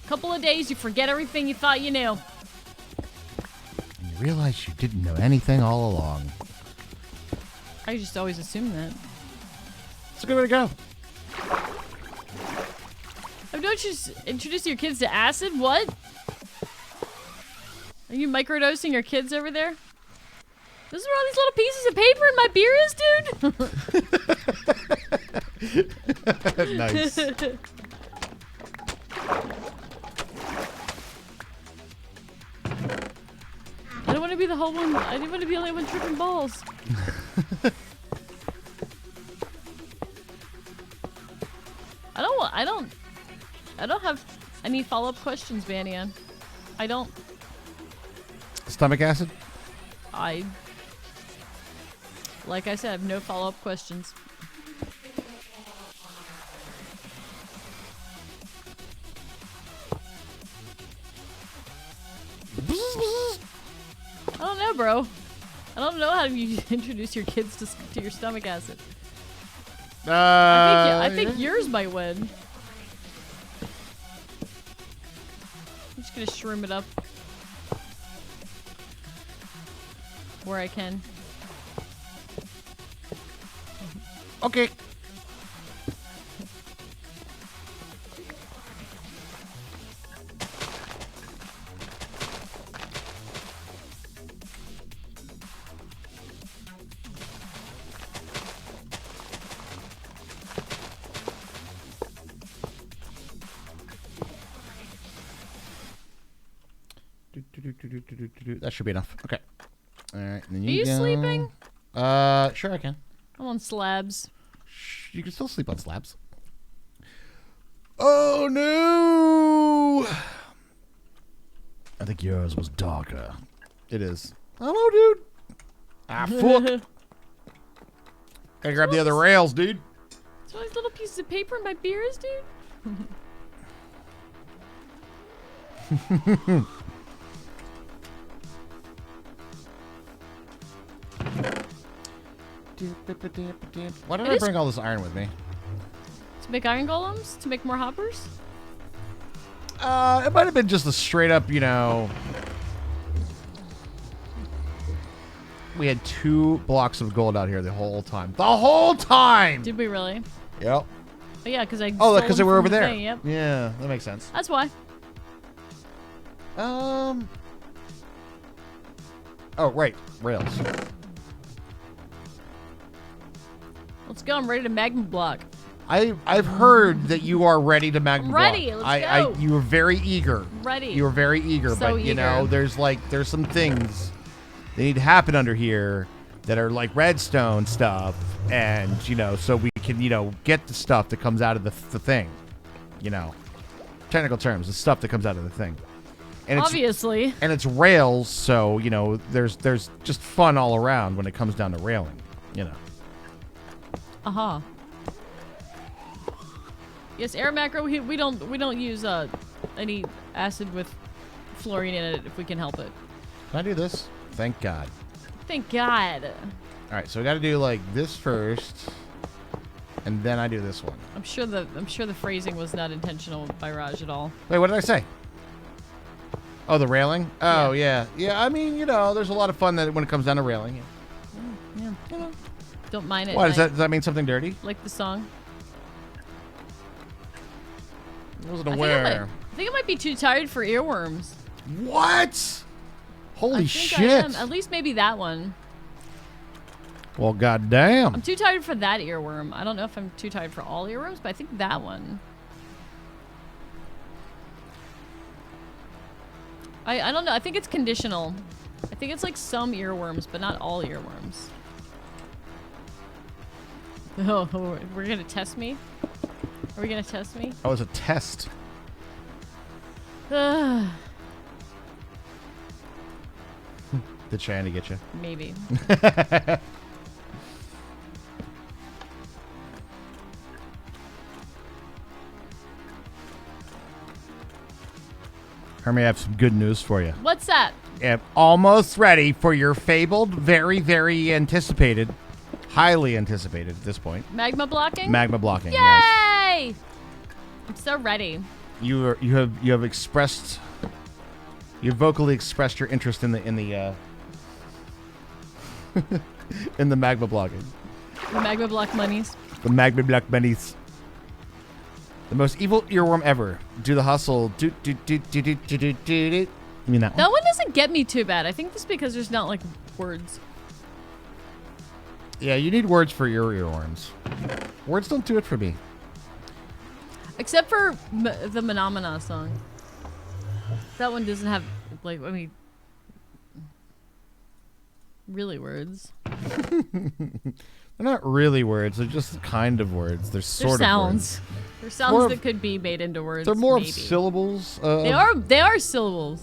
Couple of days, you forget everything you thought you knew. And you realize you didn't know anything all along. I just always assumed that. It's a good way to go. Oh, don't you introduce your kids to acid? What? Are you microdosing your kids over there? This is where all these little pieces of paper in my beer is, dude. Nice. I don't want to be the whole one. I didn't want to be the only one tripping balls. I don't have any follow-up questions, Banyan. I don't. Stomach acid? Like I said, I have no follow-up questions. I don't know, bro. I don't know how you introduce your kids to your stomach acid. I think yours might win. I'm just gonna shroom it up where I can. Okay. That should be enough. Okay. All right. Then Are you sleeping? Sure I can. I'm on slabs. You can still sleep on slabs. Oh no! I think yours was darker. It is. Hello, dude. Ah, fuck. Gotta grab the other rails, dude. It's all these little pieces of paper in my beers, dude. Why did I bring all this iron with me? To make iron golems? To make more hoppers? It might have been just a straight up, you know. We had 2 blocks of gold out here the whole time. The whole time! Did we really? Yep. Oh, yeah, because I. Oh, because they were over there. Thing, yep. Yeah, that makes sense. That's why. Oh, right. Rails. Let's go. I'm ready to magma block. I've heard that you are ready to magma block. Ready, let's go. You were very eager. Ready. You were very eager, So but you know, there's some things that need to happen under here that are like redstone stuff, and you know, so we can, you know, get the stuff that comes out of the thing. You know, technical terms, the stuff that comes out of the thing. And obviously. And it's rails, so you know, there's just fun all around when it comes down to railing. You know. Uh-huh. Yes, air macro. We don't use any acid with fluorine in it if we can help it. Can I do this? Thank God. Thank God. All right, so we got to do like this first, and then I do this one. I'm sure the phrasing was not intentional by Raj at all. Wait, what did I say? Oh, the railing? Oh, yeah. Yeah, I mean, there's a lot of fun that when it comes down to railing. Yeah. Don't mind it. What, does that mean something dirty? Like the song? I wasn't aware. I think I might be too tired for earworms. What? Holy I shit. am. At least maybe that one. Well, goddamn. I'm too tired for that earworm. I don't know if I'm too tired for all earworms, but I think that one. I don't know. I think it's conditional. I think it's like some earworms, but not all earworms. Oh, we're gonna test me? Are we gonna test me? That was a test. Ugh, Did Cheyenne get you? maybe. Hermie, I have some good news for you. What's that? I'm almost ready for your fabled, very, very anticipated, highly anticipated at this point, Magma blocking? magma blocking. Yes. Yay! I'm so ready. You have expressed, you vocally expressed your interest in the in the magma blocking. The magma block monies. The magma block bunnies. The most evil earworm ever. Do the hustle. Do. You mean that one? That one doesn't get me too bad. I think that's because there's not like words. Yeah, you need words for your earworms. Words don't do it for me. Except for the Phenomena song. That one doesn't have, like, I mean, really words. They're not really words. They're just kind of words. They're sort of sounds. words. They're sounds More that of- could be made into words. They're more maybe. of syllables. They are syllables.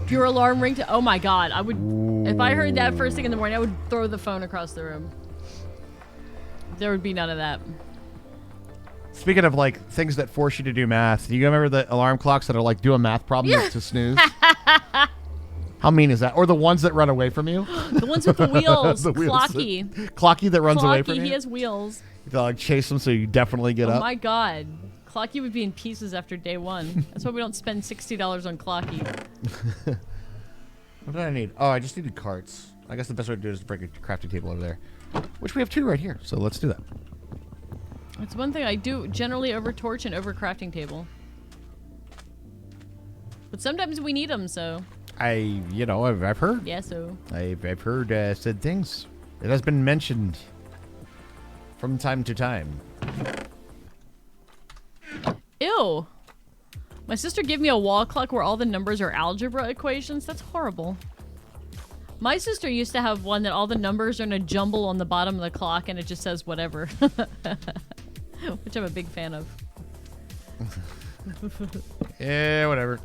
Your alarm ringed. Oh my god! I would, if I heard that first thing in the morning, I would throw the phone across the room. There would be none of that. Speaking of like things that force you to do math, do you remember the alarm clocks that are like do a math problem to snooze? How mean is that? Or the ones that run away from you? The ones with the wheels. The wheels. Clocky. Clocky that runs away from Clocky, you? he has wheels. You gotta like chase them so you definitely get Oh up. my god. Clocky would be in pieces after day one. That's why we don't spend $60 on Clocky. What did I need? Oh, I just needed carts. I guess the best way to do it is to break a crafting table over there. Which we have two right here, so let's do that. It's one thing I do generally over torch and over crafting table. But sometimes we need them, so. I've heard. Yeah, so. I've heard said things. It has been mentioned from time to time. Ew. My sister gave me a wall clock where all the numbers are algebra equations. That's horrible. My sister used to have one that all the numbers are in a jumble on the bottom of the clock and it just says whatever. Which I'm a big fan of. Yeah, whatever.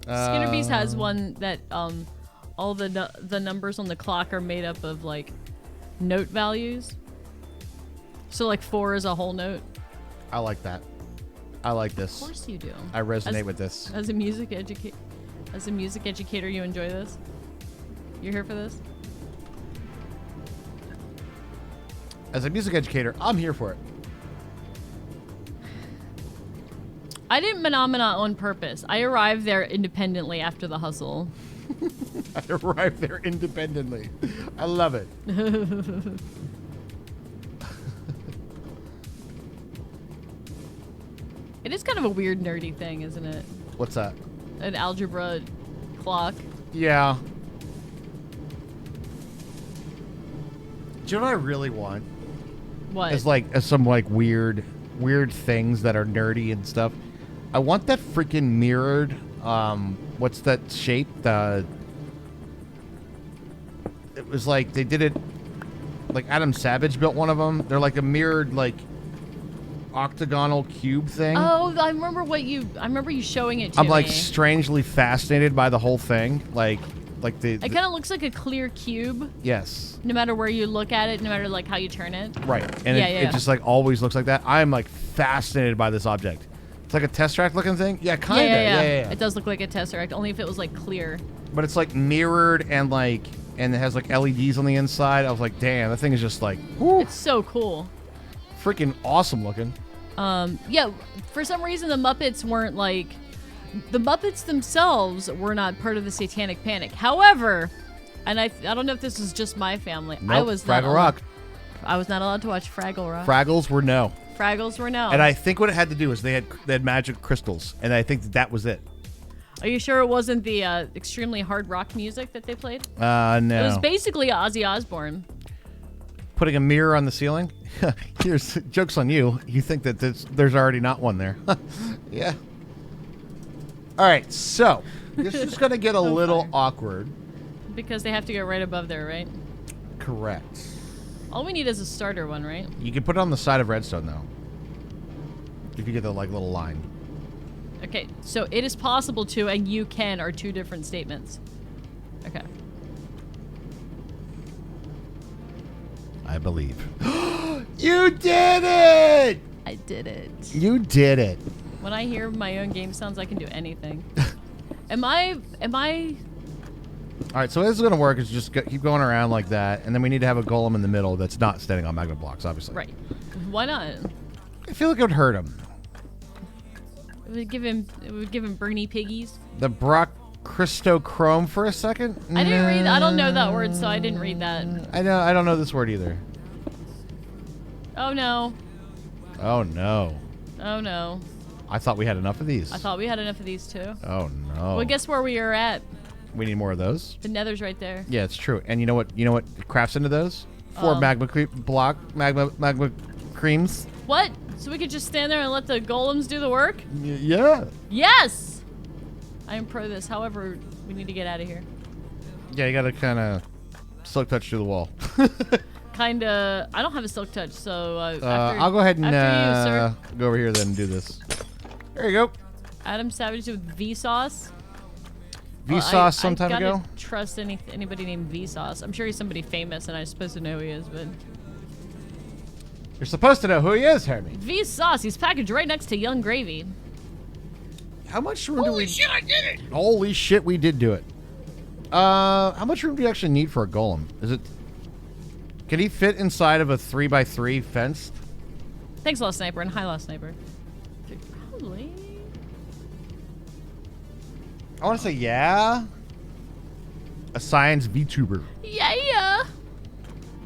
Skinner Beast has one that all the numbers on the clock are made up of like note values. So like 4 is a whole note. I like that. I like this. Of course you do. I resonate with this. As a music educator, you enjoy this? You're here for this? As a music educator, I'm here for it. I didn't Phenomena on purpose. I arrived there independently after the hustle. I arrived there independently. I love it. It is kind of a weird nerdy thing, isn't it? What's that? An algebra clock. Yeah. Do you know what I really want? What? It's like some like weird things that are nerdy and stuff. I want that freaking mirrored. What's that shape? It was like they did it. Like Adam Savage built one of them. They're like a mirrored like octagonal cube thing. Oh, I remember you showing it to I'm me. like strangely fascinated by the whole thing. Like the. It kind of looks like a clear cube. Yes. No matter where you look at it, no matter like how you turn it. Right. And it just like always looks like that. I'm like fascinated by this object. It's like a Tesseract looking thing. Yeah, kind of. Yeah. It does look like a Tesseract, only if it was like clear. But it's like mirrored and it has like LEDs on the inside. I was like, damn, that thing is just like, whoo. It's so cool. freaking awesome looking. Yeah, for some reason the Muppets weren't like... The Muppets themselves were not part of the Satanic Panic. However, and I don't know if this is just my family. Nope, I was not Fraggle Rock. I was not allowed to watch Fraggle Rock. Fraggles were no. Fraggles were no. And I think what it had to do is they had magic crystals, and I think that was it. Are you sure it wasn't the extremely hard rock music that they played? No. It was basically Ozzy Osbourne. Putting a mirror on the ceiling? Here's joke's on you. You think that there's already not one there. Yeah. All right, so this is going to get a little awkward. Because they have to go right above there, right? Correct. All we need is a starter one, right? You can put it on the side of redstone, though. If you get the little line. Okay, so it is possible to and you can are two different statements. Okay. I believe. You did it! I did it. You did it. When I hear my own game sounds, I can do anything. Am I... All right, so this is going to work is just keep going around like that, and then we need to have a golem in the middle that's not standing on magnet blocks, obviously. Right. Why not? I feel like it would hurt him. It would give him Bernie piggies. The Brock Christochrome for a second? I didn't read... I don't know that word, so I didn't read that. I don't know this word either. Oh, no. Oh, no. Oh, no. I thought we had enough of these. I thought we had enough of these, too. Oh, no. Well, guess where we are at? We need more of those. The nether's right there. Yeah, it's true. And you know what crafts into those? 4 magma creams. What? So we could just stand there and let the golems do the work? Yeah. Yes! I am pro this. However, we need to get out of here. Yeah, you gotta kind of silk touch through the wall. Kinda. I don't have a silk touch, so after, I'll go ahead and after you, sir. go over here then and do this. There you go. Adam Savage with Vsauce. Vsauce some time I ago. gotta trust anybody named Vsauce. I'm sure he's somebody famous, and I'm supposed to know who he is, but You're supposed to know who he is, Hermie. Vsauce. He's packaged right next to Young Gravy. How much room do we... Holy shit, I did it! Holy shit, we did do it. How much room do you actually need for a golem? Is it... Can he fit inside of a 3x3 fence? Thanks, Lost Sniper, and hi, Lost Sniper. Probably. I want to say yeah. A science VTuber. Yeah.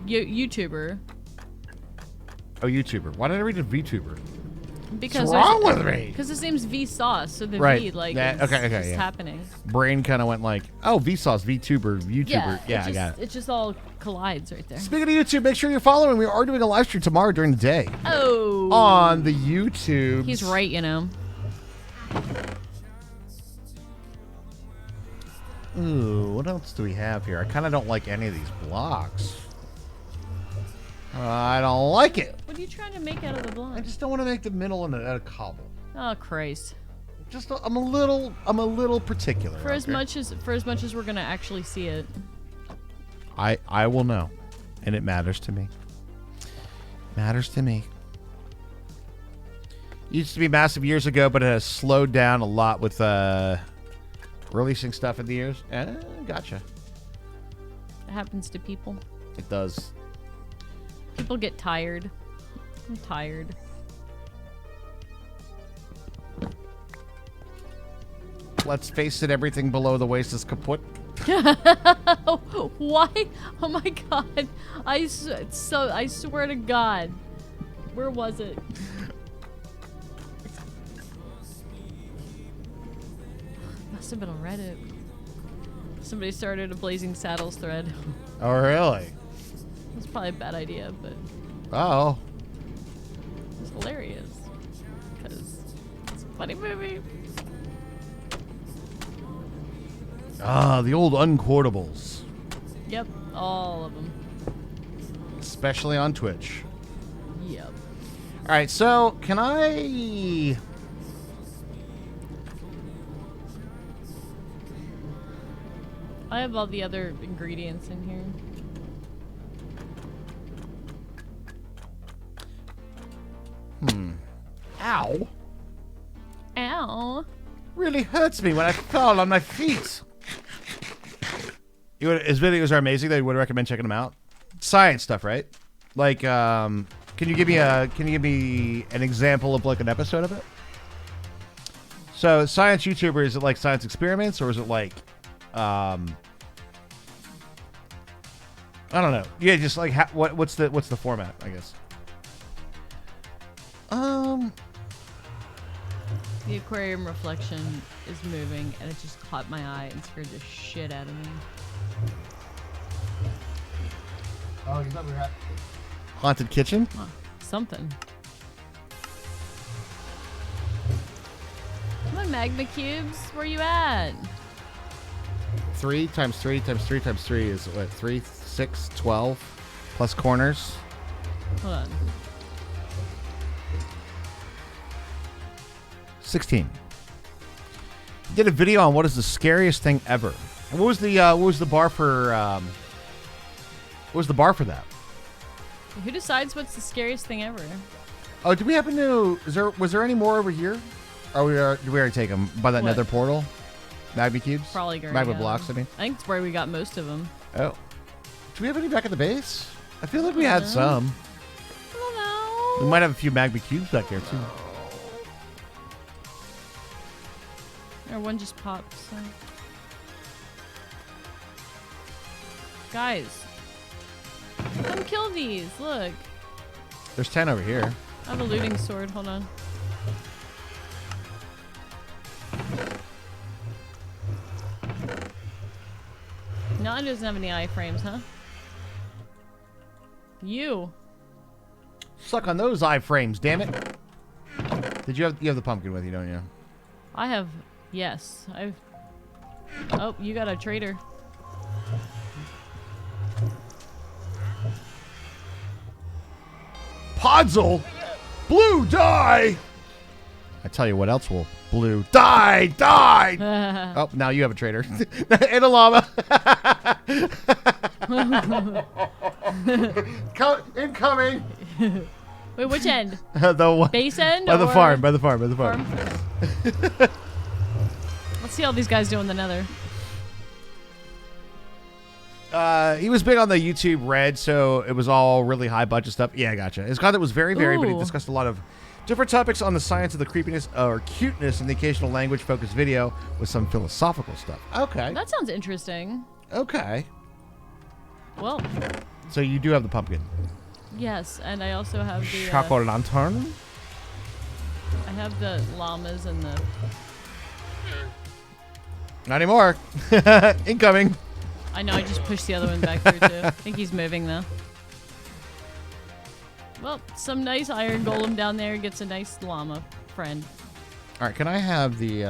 YouTuber. Oh, YouTuber. Why did I read a VTuber? Because What's wrong with me? Because his name's Vsauce, so the Right. V like Yeah, is okay, just yeah. happening. Brain kind of went like, oh, Vsauce, VTuber, YouTuber. Yeah, I got it. It just all collides right there. Speaking of YouTube, make sure you're following. We are doing a live stream tomorrow during the day Oh. on the YouTube. He's right, you know. Ooh, what else do we have here? I kind of don't like any of these blocks. I don't like it. What are you trying to make out of the I block? just don't want to make the middle into a cobble. Oh Christ! Just I'm a little particular. For as okay? much as we're gonna actually see it. I will know, and it matters to me. Matters to me. Used to be massive years ago, but it has slowed down a lot with releasing stuff in the years. Gotcha. It happens to people. It does. People get tired. I'm tired. Let's face it, everything below the waist is kaput. Why? Oh my God! I swear to God, where was it? Must have been on Reddit. Somebody started a Blazing Saddles thread. Oh, really? It's probably a bad idea, but Oh. it's hilarious because it's a funny movie. Ah, the old unquotables. Yep, all of them. Especially on Twitch. Yep. All right, so can I... I have all the other ingredients in here. Ow. Ow. Really hurts me when I fall on my feet. His videos are amazing. They would recommend checking them out. Science stuff, right? Like Can you give me an example of like an episode of it? So science YouTuber, is it like science experiments or is it like I don't know. Yeah, just like what's the format, I guess. The aquarium reflection is moving, and it just caught my eye and scared the shit out of me. Oh, you thought we were at Haunted Kitchen? Huh, something. Come on, magma cubes. Where you at? 3 times 3 times 3 times 3 is what? 3, 6, 12 plus corners. Hold on. 16. You did a video on what is the scariest thing ever. And what was the bar for what was the bar for that? Who decides what's the scariest thing ever? Oh, did we happen to? Was there any more over here? Or did we already take them by that What? nether portal? Magma cubes? Probably gonna Magma go. blocks. I mean. I think it's where we got most of them. Oh. Do we have any back at the base? I feel like we had some. I don't know. We might have a few magma cubes back there too. Or one just popped. So. Guys, come kill these. Look, There's 10 over here. I have a looting sword. Hold on. No, it doesn't have any iframes, huh? You. Suck on those iframes, damn it. You have the pumpkin with you, don't you? I have. Yes, I've. Oh, you got a traitor. Podzol! Blue, die! I tell you what else will blue die. Oh, now you have a traitor. And a llama. Incoming. Wait, which end? The one Base end? by the or farm. By the farm. farm? Let's see how these guys do in the nether. He was big on the YouTube Red, so it was all really high budget stuff. Yeah, I gotcha. His content was very varied, but he Ooh. discussed a lot of different topics on the science of the creepiness or cuteness, and the occasional language-focused video with some philosophical stuff. Okay. That sounds interesting. Okay. Well, So you do have the pumpkin. yes, and I also have the. Chocolate lantern. I have the llamas and the. Not anymore. Incoming. I know. I just pushed the other one back through too. I think he's moving though. Well, some nice iron golem down there gets a nice llama friend. All right, can I have the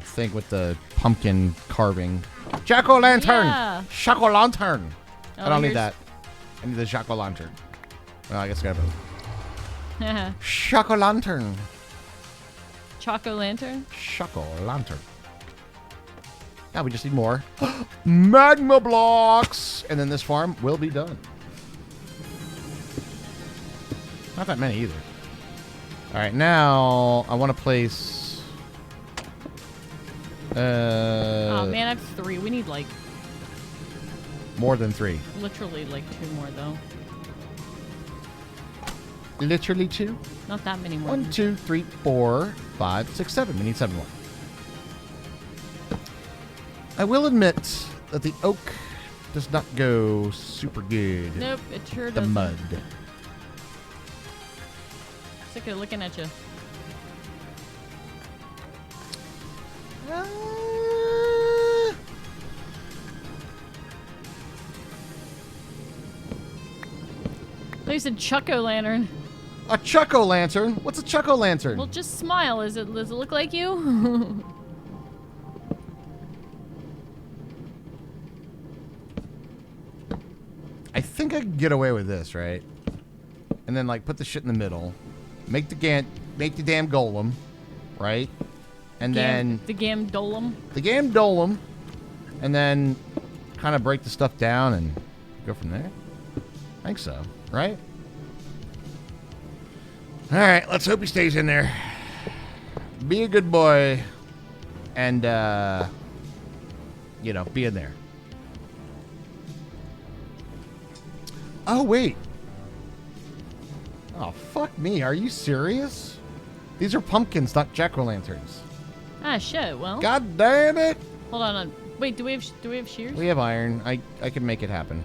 thing with the pumpkin carving? Jack-o'-lantern! Yeah. Jack-o'-lantern! Oh, I don't need here's- that. I need the jack-o'-lantern. Well, I guess I got Haha. Jack-o'-lantern. Choco lantern. Jack-o'-lantern. Now we just need more. Magma blocks! And then this farm will be done. Not that many either. All right, now I want to place... Oh man, I have 3. We need like more than 3. literally like 2 more though. Literally 2? Not that many more. 1, 2, 3, 4, 5, 6, 7. We need 7 more. I will admit that the oak does not go super good. Nope, it sure The doesn't. mud. Sick of looking at you. They said Choco lantern. A Chuck-o'-lantern? What's a Chuck-o'-lantern? Well, just smile. Does it look like you? I think I can get away with this, right? And then like put the shit in the middle. Make the damn golem, right? And then the Gamdolum. the game dolem, and then kind of break the stuff down and go from there. I think so, right? All right, let's hope he stays in there. Be a good boy, and you know, be in there. Oh wait, Oh, fuck me. Are you serious? These are pumpkins, not jack-o'-lanterns. Ah, shit. Well, God damn it! hold on. Wait, do we have shears? We have iron. I can make it happen.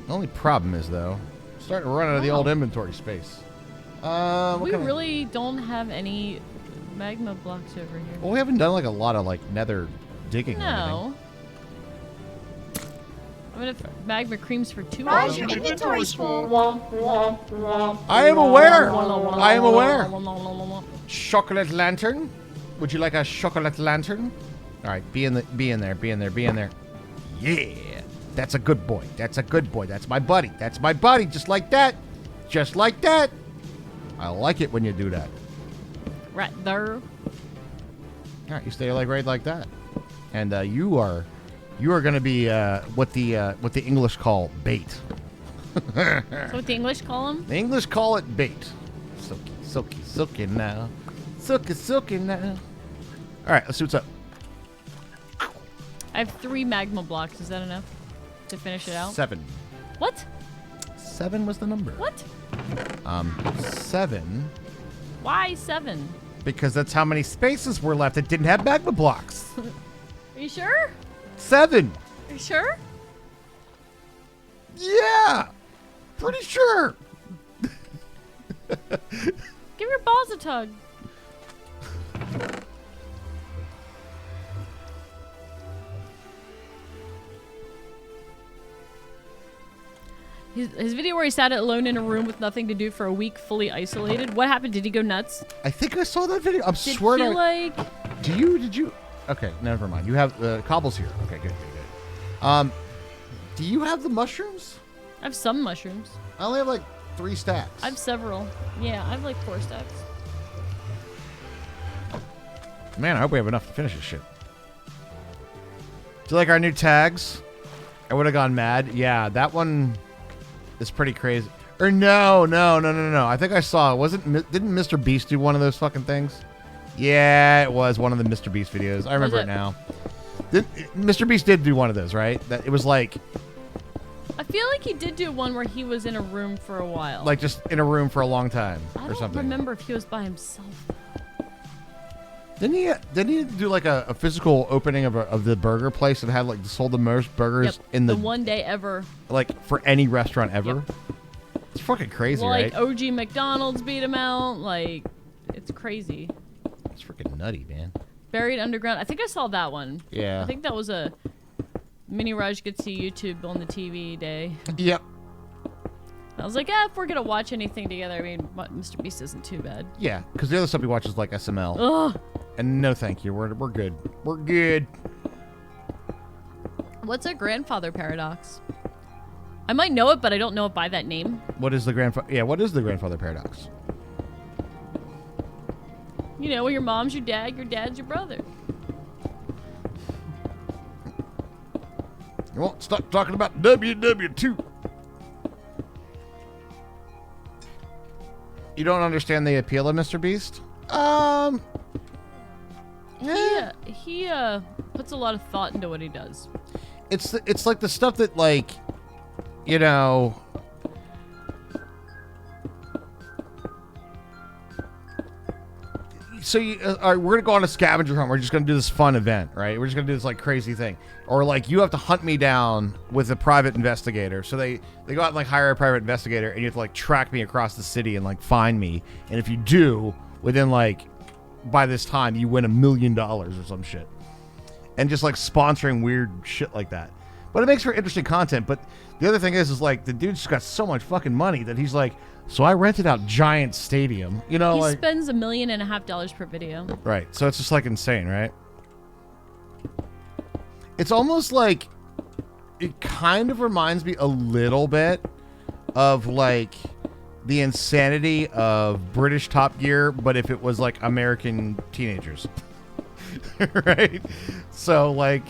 The only problem is, though, I'm starting to run out of the old inventory space. We really don't have any magma blocks over here. Well, we haven't done like a lot of like nether digging or No. I'm gonna magma creams for 2 Raj, hours. your inventory's full. I am aware. I am aware. Chocolate lantern. Would you like a chocolate lantern? All right, be in there. Yeah, that's a good boy. That's a good boy. That's my buddy. That's my buddy. Just like that. Just like that. I like it when you do that. Right there. All right, you stay like right like that, and you are going to be what the English call bait. That's what the English call them? The English call it bait. Silky, silky, silky now. Silky, silky now. All right, let's see what's up. I have 3 magma blocks. Is that enough to finish it out? 7. What? 7 was the number. What? 7. Why 7? Because that's how many spaces were left that didn't have magma blocks. Are you sure? 7. Are you sure? Yeah. Pretty sure. Give your balls a tug. His video where he sat alone in a room with nothing to do for a week, fully isolated. What happened? Did he go nuts? I think I saw that video. I'm Did swearing. he like? Did you? Okay, never mind. You have the cobble's here. Okay, good. Do you have the mushrooms? I have some mushrooms. I only have like 3 stacks. I have several. Yeah, I have like 4 stacks. Man, I hope we have enough to finish this shit. Do you like our new tags? I would have gone mad. Yeah, that one is pretty crazy. Or no. I think I saw it. Didn't Mr. Beast do one of those fucking things? Yeah, it was one of the Mr. Beast videos. I remember it now. Mr. Beast did do one of those, right? That it was like I feel like he did do one where he was in a room for a while. like just in a room for a long time I or don't something. remember if he was by himself. Didn't he do like a physical opening of the burger place that had like sold the most burgers Yep, in the one day ever. like for any restaurant ever? It's fucking crazy, Well, right? like OG McDonald's beat him out. Like, it's crazy. It's freaking nutty, man. Buried Underground. I think I saw that one. Yeah. I think that was a Mini Raj Gets to YouTube on the TV day. Yep. I was like, if we're gonna watch anything together, I mean, Mr. Beast isn't too bad. Yeah, because the other stuff he watches like SML. Ugh. And no, thank you. We're good. We're good. What's a grandfather paradox? I might know it, but I don't know it by that name. What is the grandfather? Yeah, what is the grandfather paradox? You know, your mom's your dad, your dad's your brother. You won't stop talking about WW2. You don't understand the appeal of Mr. Beast? He puts a lot of thought into what he does. It's like the stuff that like, you know. So all right, we're gonna go on a scavenger hunt. We're just gonna do this fun event, right? We're just gonna do this like crazy thing, or like you have to hunt me down with a private investigator. So they go out and like hire a private investigator, and you have to like track me across the city and like find me. And if you do, within like by this time, you win $1 million or some shit. And just like sponsoring weird shit like that. But it makes for interesting content. But the other thing is like the dude's just got so much fucking money that he's like, so I rented out Giant Stadium, you know, He like spends $1.5 million per video. right. So it's just like insane, right? It's almost like it kind of reminds me a little bit of like the insanity of British Top Gear, but if it was like American teenagers. Right? So like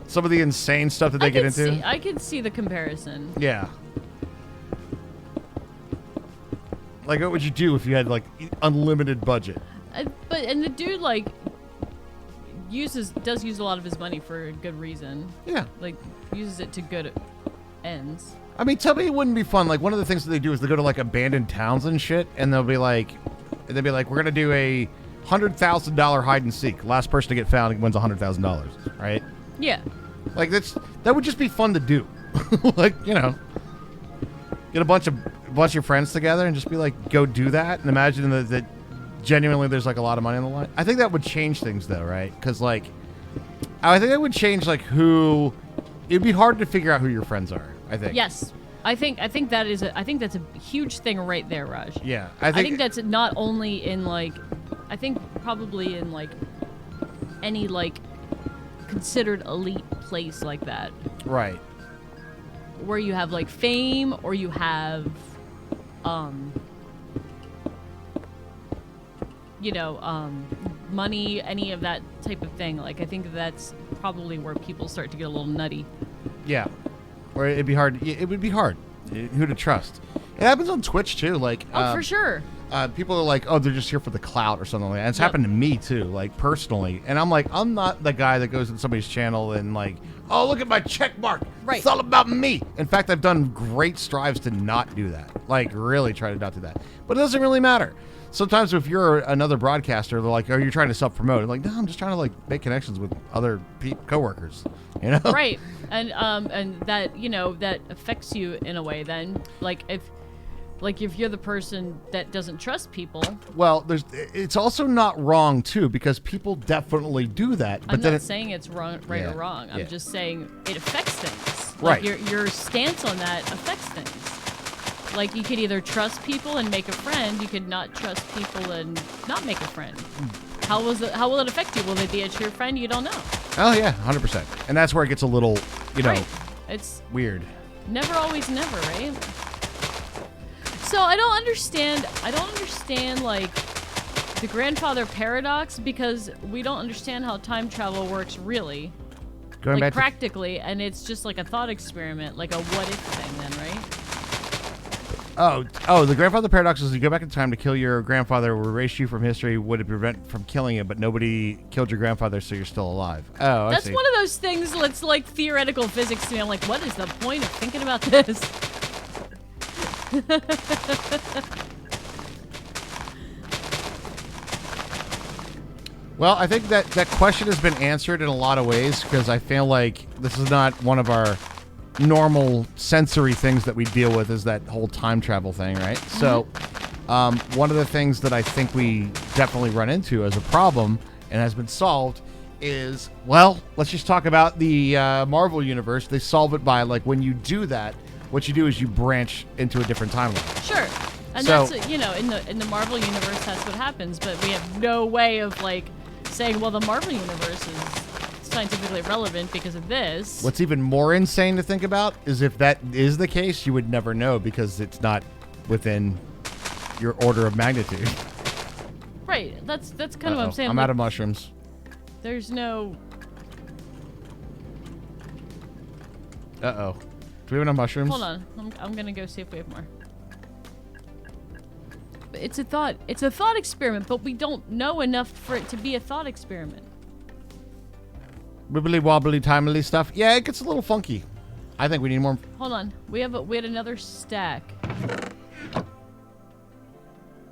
some of the insane stuff that they get into. I can see the comparison. Yeah. Like, what would you do if you had like unlimited budget? And the dude like does use a lot of his money for a good reason. Yeah. Like uses it to good ends. I mean, tell me it wouldn't be fun. Like, one of the things that they do is they go to, like, abandoned towns and shit, and they'll be like, we're going to do a $100,000 hide and seek. Last person to get found wins $100,000, right? Yeah. Like, that would just be fun to do. Like, you know, get a bunch of your friends together and just be like, go do that, and imagine that genuinely there's, like, a lot of money on the line. I think that would change things, though, right? Because, like, I think that would change, like, it'd be hard to figure out who your friends are, I think. Yes. I think that's a huge thing right there, Raj. Yeah. I think that's not only in, like, I think probably in, like, any, like, considered elite place like that. Right. Where you have, like, fame or you have, money, any of that type of thing. Like, I think that's probably where people start to get a little nutty. Yeah. Or it'd be hard. It would be hard. Who to trust. It happens on Twitch, too. Like, For sure. People are like, oh, they're just here for the clout or something like that. It's happened to me, too, like, personally. And I'm like, I'm not the guy that goes to somebody's channel and, like, oh, look at my check mark. Right. It's all about me. In fact, I've done great strives to not do that. Like, really try to not do that. But it doesn't really matter. Sometimes if you're another broadcaster, they're like, oh, you're trying to self-promote. I'm like, no, I'm just trying to, like, make connections with other coworkers, you know? Right. And that, that affects you in a way then. Like, if you're the person that doesn't trust people. Well, it's also not wrong, too, because people definitely do that. But I'm then not saying it's wrong, right or wrong. I'm just saying it affects things. Like, right. Your stance on that affects things. Like, you could either trust people and make a friend. You could not trust people and not make a friend. How will it affect you? Will they be a true friend? You don't know. Oh, yeah, 100%. And that's where it gets a little, Right. It's weird. never always never, right? So I don't understand, like, the grandfather paradox, because we don't understand how time travel works really. Going like, back practically, and it's just like a thought experiment, like a what if thing then, right? Oh, the grandfather paradox is you go back in time to kill your grandfather, will erase you from history, would it prevent from killing him, but nobody killed your grandfather, so you're still alive. Oh, That's I see. one of those things that's like theoretical physics to me. I'm like, what is the point of thinking about this? Well, I think that question has been answered in a lot of ways, because I feel like this is not one of our normal sensory things that we deal with, is that whole time travel thing, right? Mm-hmm. So one of the things that I think we definitely run into as a problem and has been solved is, well, let's just talk about the Marvel universe. They solve it by, like, when you do that, what you do is you branch into a different timeline. Sure. And So- that's, in the Marvel universe, that's what happens, but we have no way of, like, saying, well, the Marvel universe is scientifically relevant because of this. What's even more insane to think about is if that is the case, you would never know, because it's not within your order of magnitude. Right. That's kind of what I'm saying. I'm like, out of mushrooms. There's no... Uh-oh. Do we have enough mushrooms? Hold on. I'm going to go see if we have more. But it's a thought experiment, but we don't know enough for it to be a thought experiment. Wibbly wobbly timely stuff. Yeah, it gets a little funky. I think we need more. Hold on. We had another stack.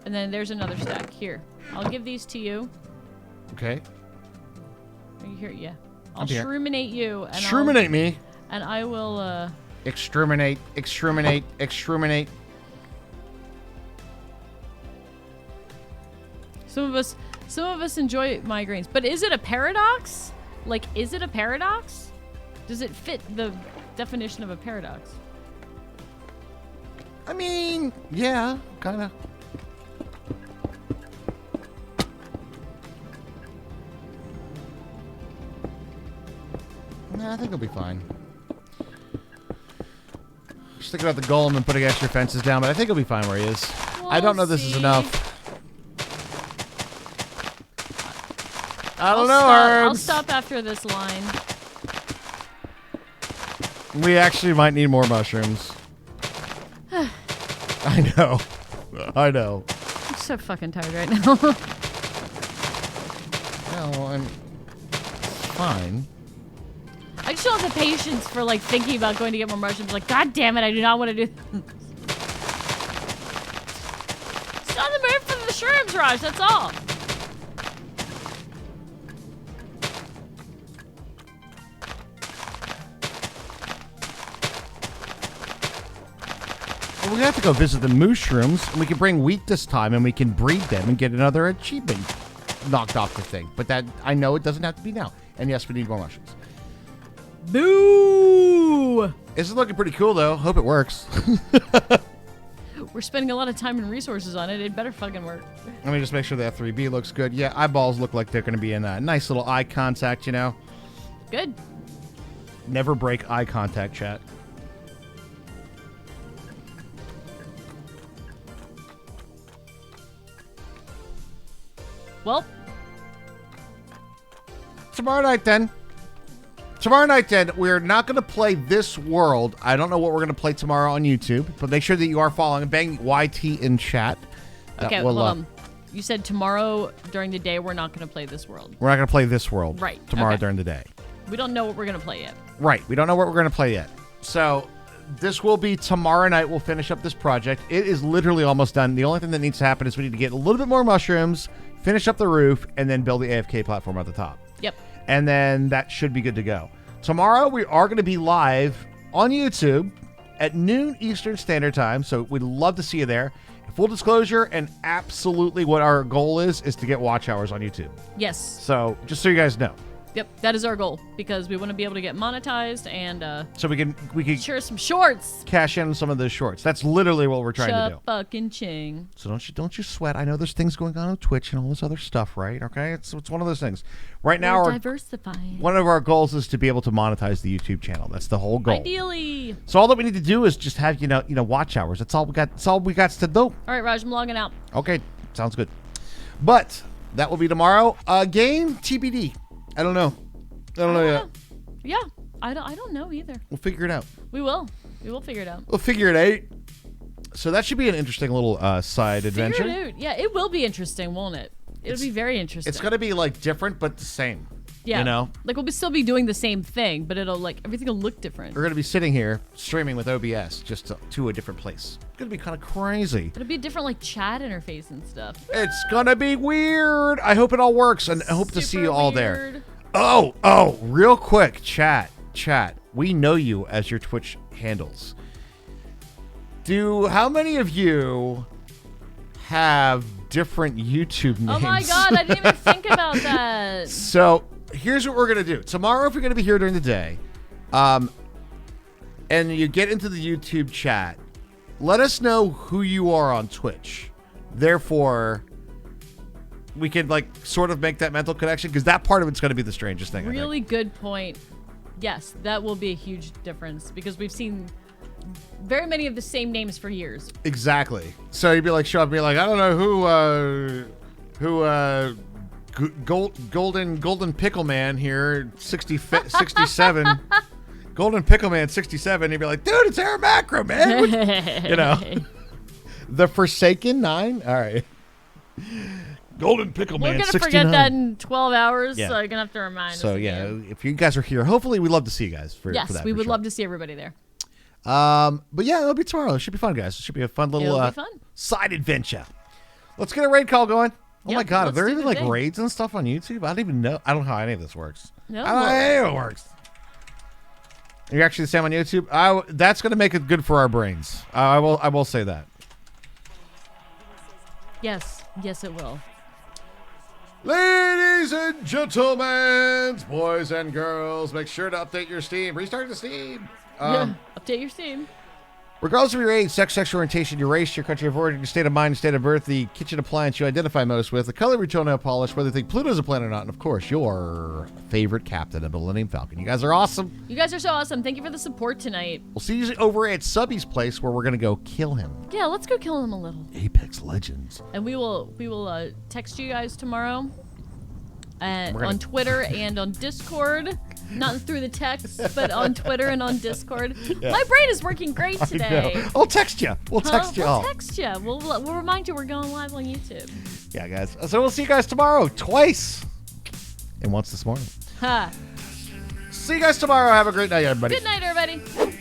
And then there's another stack. Here. I'll give these to you. Okay. Are you here? Yeah. I'll I'm here. shroomminate you. And Exterminate me. And I will, Exterminate. Exterminate. Exterminate. Some of us enjoy migraines. But is it a paradox? Like, is it a paradox? Does it fit the definition of a paradox? I mean, yeah, kind of. Nah, I think it'll be fine. Just thinking about the golem and putting extra fences down, but I think he'll be fine where he is. I don't know if this is enough. I don't know, I'll Herbs. stop after this line. We actually might need more mushrooms. I know. I know. I'm so fucking tired right now. No, fine. I just don't have the patience for like thinking about going to get more mushrooms. Like, God damn it, I do not want to do this. It's not the mood for the shrooms, Raj, that's all. Well, we're gonna have to go visit the mushrooms, and we can bring wheat this time, and we can breed them and get another achievement knocked off the thing. But that, I know it doesn't have to be now. And yes, we need more mushrooms. Boo! This is looking pretty cool, though. Hope it works. We're spending a lot of time and resources on it. It better fucking work. Let me just make sure the F3B looks good. Yeah, eyeballs look like they're going to be in a nice little eye contact, you know? Good. Never break eye contact, chat. Well, Tomorrow night, then, we're not going to play this world. I don't know what we're going to play tomorrow on YouTube, but make sure that you are following Bang YT in chat. That okay, will, hold on. You said tomorrow during the day we're not going to play this world. We're not going to play this world tomorrow okay. during the day. We don't know what we're going to play yet. Right. We don't know what we're going to play yet. So this will be tomorrow night. We'll finish up this project. It is literally almost done. The only thing that needs to happen is we need to get a little bit more mushrooms, finish up the roof, and then build the AFK platform at the top. Yep. And then that should be good to go. Tomorrow we are going to be live on YouTube at noon Eastern Standard Time, so we'd love to see you there. Full disclosure, and absolutely what our goal is to get watch hours on YouTube. Yes. So just so you guys know. Yep, that is our goal because we want to be able to get monetized and so we can share some shorts. Cash in some of those shorts. That's literally what we're trying to do. Fucking ching. So don't you sweat. I know there's things going on Twitch and all this other stuff, right? Okay, it's one of those things. Right now, we're diversifying. One of our goals is to be able to monetize the YouTube channel. That's the whole goal. Ideally. So all that we need to do is just have you know watch hours. That's all we got. That's all we got to do. All right, Raj, I'm logging out. Okay, sounds good. But that will be tomorrow. Game TBD. I don't know yet. Yeah, I don't know either. We'll figure it out. We will figure it out. We'll figure it out. So that should be an interesting little side adventure. Figure it out. Yeah, it will be interesting, won't it? It'll be very interesting. It's gonna be like different but the same. Yeah. You know? Like we'll still be doing the same thing, but it'll like everything will look different. We're gonna be sitting here streaming with OBS just to a different place. It's gonna be kind of crazy. It'll be a different like chat interface and stuff. It's gonna be weird. I hope it all works, and I hope to see you all there. Weird. Oh, real quick, chat. We know you as your Twitch handles. How many of you have different YouTube names? Oh my god, I didn't even think about that. So here's what we're gonna do. Tomorrow, if you're gonna be here during the day, and you get into the YouTube chat, let us know who you are on Twitch. Therefore, we can like sort of make that mental connection because that part of it's going to be the strangest thing. Really good point. Yes, that will be a huge difference because we've seen very many of the same names for years. Exactly. So you'd be like, show up and be like, I don't know Golden Pickle Man here, 67. Golden Pickle Man 67. He'd be like, dude, it's Air Macro, man. You know, the Forsaken 9. All right. Golden Pickle Man 69. We're going to forget that in 12 hours, Yeah. so you're going to have to remind us. So, yeah, if you guys are here, hopefully we'd love to see you guys for yes, that. we for would sure. love to see everybody there. But yeah, it'll be tomorrow. It should be fun, guys. It should be a fun little It'll be fun. side adventure. Let's get a raid call going. Oh Yep, my god, are let's there do even the like thing. raids and stuff on YouTube? I don't even know. I don't know how any of this works. No, I don't know how any of it works. You're actually the same on YouTube? That's going to make it good for our brains. I will say that. Yes, it will. Ladies and gentlemen, boys and girls, make sure to update your Steam. Restart the Steam. Update your Steam. Regardless of your age, sex, sexual orientation, your race, your country of origin, your state of mind, your state of birth, the kitchen appliance you identify most with, the color of your toenail polish, whether you think Pluto's a planet or not, and of course, your favorite captain of Millennium Falcon. You guys are awesome. You guys are so awesome. Thank you for the support tonight. We'll see you over at Subby's place where we're going to go kill him. Yeah, let's go kill him a little. Apex Legends. And we will text you guys tomorrow on Twitter and on Discord. Not through the text, but on Twitter and on Discord. Yeah. My brain is working great today. I'll text you. We'll text you all. We'll text you. We'll remind you we're going live on YouTube. Yeah, guys. So we'll see you guys tomorrow twice. And once this morning. See you guys tomorrow. Have a great night, everybody. Good night, everybody.